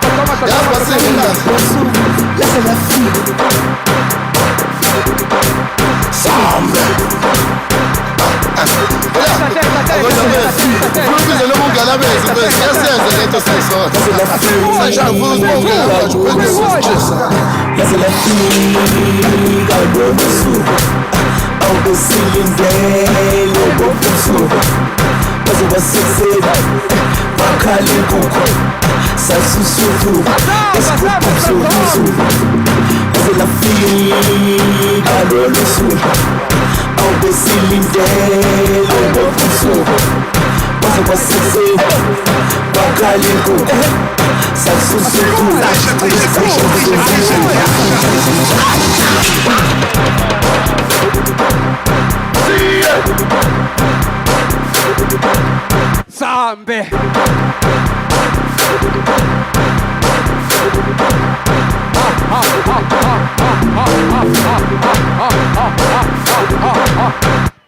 Speaker 14: Sambe.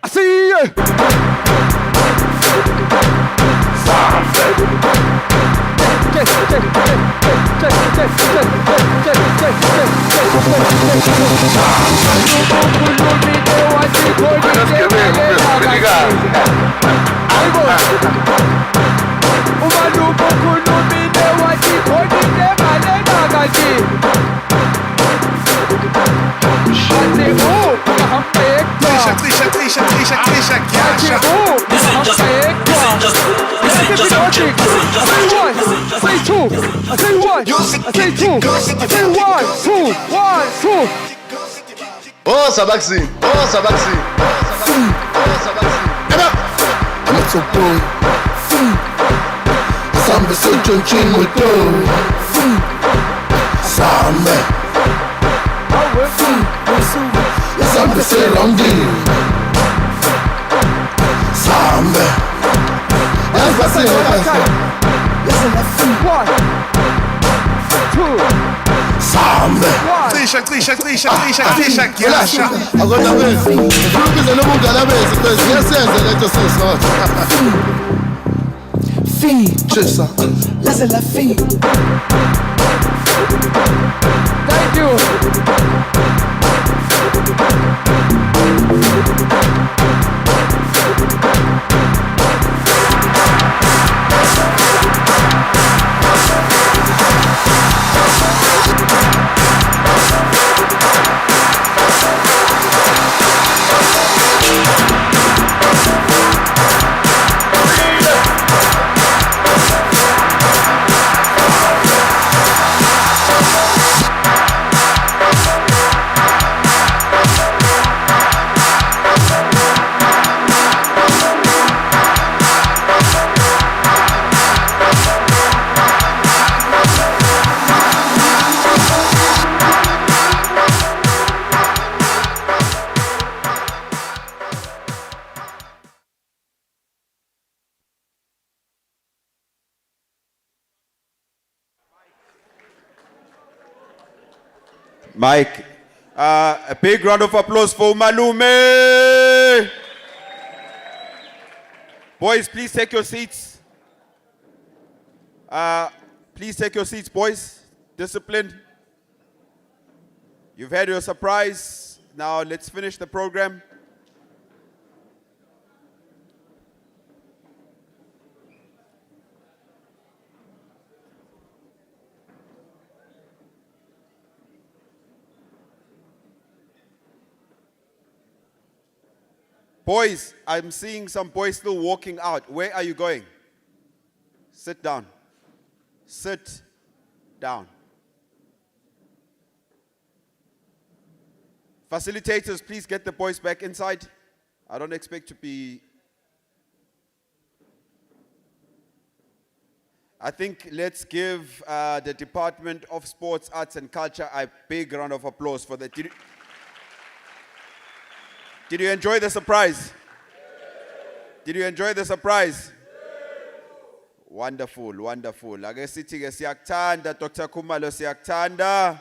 Speaker 14: I see you.
Speaker 19: Oh, Sabaxi. Oh, Sabaxi. I'm not so bold. Sambe so chunchin muto. Sambe. Sambe se rongi. Sambe. That's what Sambe. Trisha, Kiasha. Agora vez. Vamos no mundo da vez, então yes, let us see sort. Trisha. Laisse la fille.
Speaker 14: Thank you.
Speaker 1: Mike, a big round of applause for Malume. Boys, please take your seats. Please take your seats, boys. Disciplined. You've had your surprise. Now let's finish the program. Boys, I'm seeing some boys still walking out. Where are you going? Sit down. Sit down. Facilitators, please get the boys back inside. I don't expect to be... I think let's give the Department of Sports, Arts and Culture a big round of applause for that. Did you enjoy the surprise? Did you enjoy the surprise? Wonderful, wonderful. Ake sithi ke siyakuthanda Dr. Khumalo, siyakuthanda.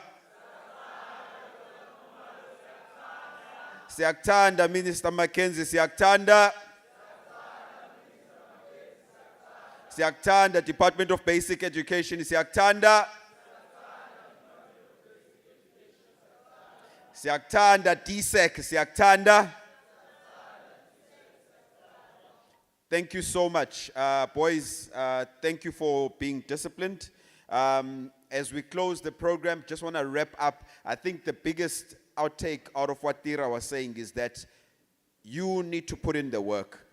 Speaker 1: Siyakuthanda Minister Mackenzie, siyakuthanda. Siyaktanda, Department of Basic Education, siyaktanda. Siyaktanda, DSEC, siyaktanda. Thank you so much. Boys, thank you for being disciplined. As we close the program, just want to wrap up. I think the biggest outtake out of what Tira was saying is that you need to put in the work.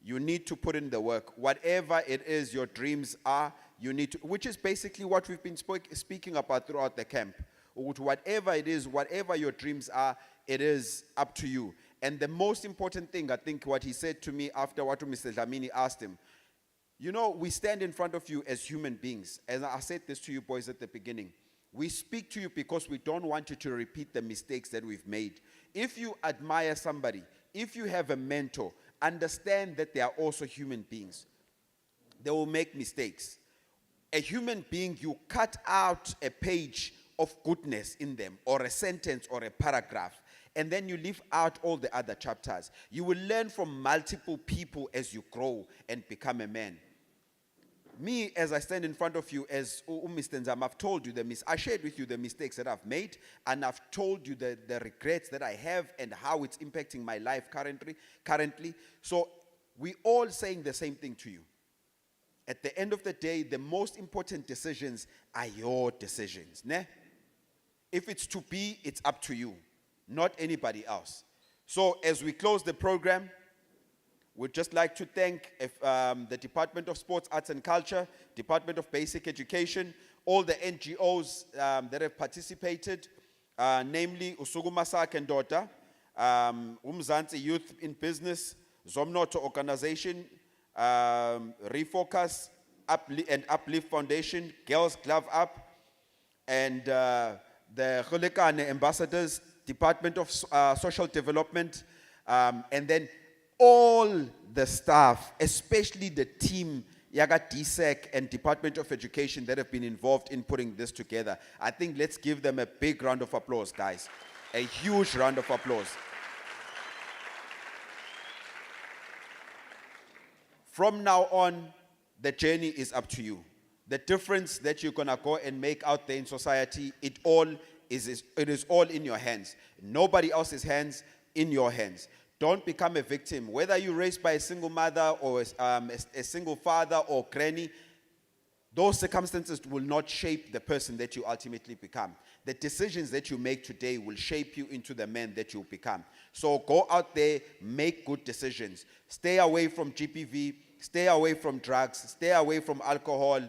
Speaker 1: You need to put in the work. Whatever it is your dreams are, you need to, which is basically what we've been speaking about throughout the camp. Whatever it is, whatever your dreams are, it is up to you. And the most important thing, I think, what he said to me after what Mr. Dlamini asked him, you know, we stand in front of you as human beings. And I said this to you boys at the beginning. We speak to you because we don't want you to repeat the mistakes that we've made. If you admire somebody, if you have a mentor, understand that they are also human beings. They will make mistakes. A human being, you cut out a page of goodness in them, or a sentence or a paragraph, and then you leave out all the other chapters. You will learn from multiple people as you grow and become a man. Me, as I stand in front of you, as Mr. Nzam, I've told you I shared with you the mistakes that I've made, and I've told you the regrets that I have and how it's impacting my life currently. So we all saying the same thing to you. At the end of the day, the most important decisions are your decisions. Ne? If it's to be, it's up to you, not anybody else. So as we close the program, we'd just like to thank the Department of Sports, Arts and Culture, Department of Basic Education, all the NGOs that have participated, namely Usuguma and Daughter, Umzansi Youth in Business, Zomnoto Organization, Refocus and Uplift Foundation, Girls Glove Up, and the Golekane Ambassadors, Department of Social Development, and then all the staff, especially the team, Yaga DSEC and Department of Education that have been involved in putting this together. I think let's give them a big round of applause, guys. A huge round of applause. From now on, the journey is up to you. The difference that you're gonna go and make out there in society, it is all in your hands. Nobody else's hands, in your hands. Don't become a victim. Whether you're raised by a single mother or a single father or granny, those circumstances will not shape the person that you ultimately become. The decisions that you make today will shape you into the man that you'll become. So go out there, make good decisions. Stay away from GPV, stay away from drugs, stay away from alcohol.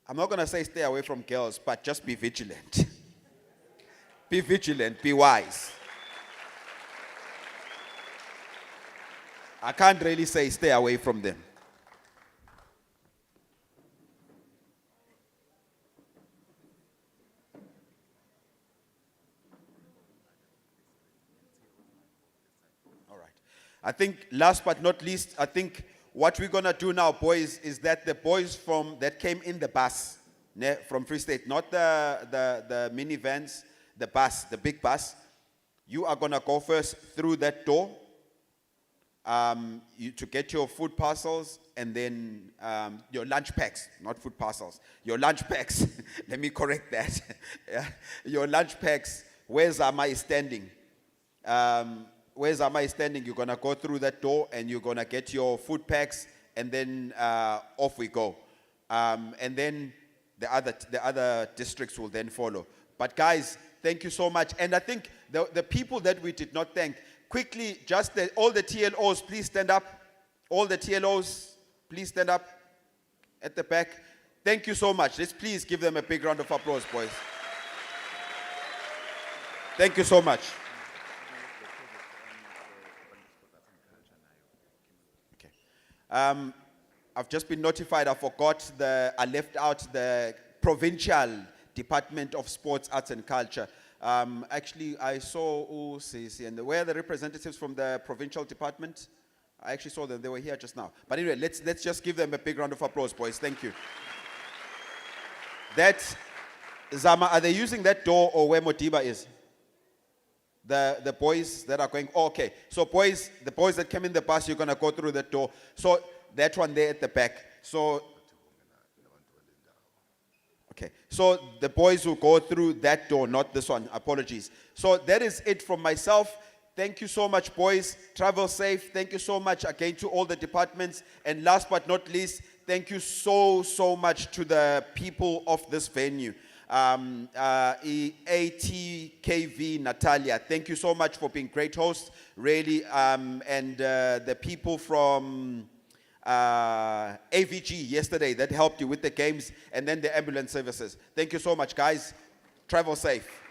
Speaker 1: I'm not going to say stay away from girls, but just be vigilant. Be vigilant, be wise. I can't really say stay away from them. All right. I think last but not least, I think what we're going to do now, boys, is that the boys that came in the bus from Free State, not the minivans, the bus, the big bus, you are going to go first through that door. To get your food parcels and then your lunch packs, not food parcels, your lunch packs. Let me correct that. Yeah. Your lunch packs. Where's Amai standing? Where's Amai standing? You're gonna go through that door and you're gonna get your food packs, and then off we go. And then the other districts will then follow. But guys, thank you so much. And I think the people that we did not thank. Quickly, all the TLOs, please stand up. All the TLOs, please stand up at the back. Thank you so much. Let's please give them a big round of applause, boys. Thank you so much. Okay. I've just been notified. I left out the provincial Department of Sports, Arts and Culture. Actually, I saw Sisi, and where are the representatives from the provincial department? I actually saw them. They were here just now. But anyway, let's just give them a big round of applause, boys. Thank you. Zama, are they using that door or where Modiba is? The boys that are going, okay. So boys, the boys that came in the bus, you're going to go through that door. So that one there at the back. So, okay. So the boys will go through that door, not this one. Apologies. So that is it from myself. Thank you so much, boys. Travel safe. Thank you so much again to all the departments. And last but not least, thank you so much to the people of this venue. ATKV Natalia, thank you so much for being great hosts, really. And the people from AVG yesterday that helped you with the games, and then the ambulance services. Thank you so much, guys. Travel safe.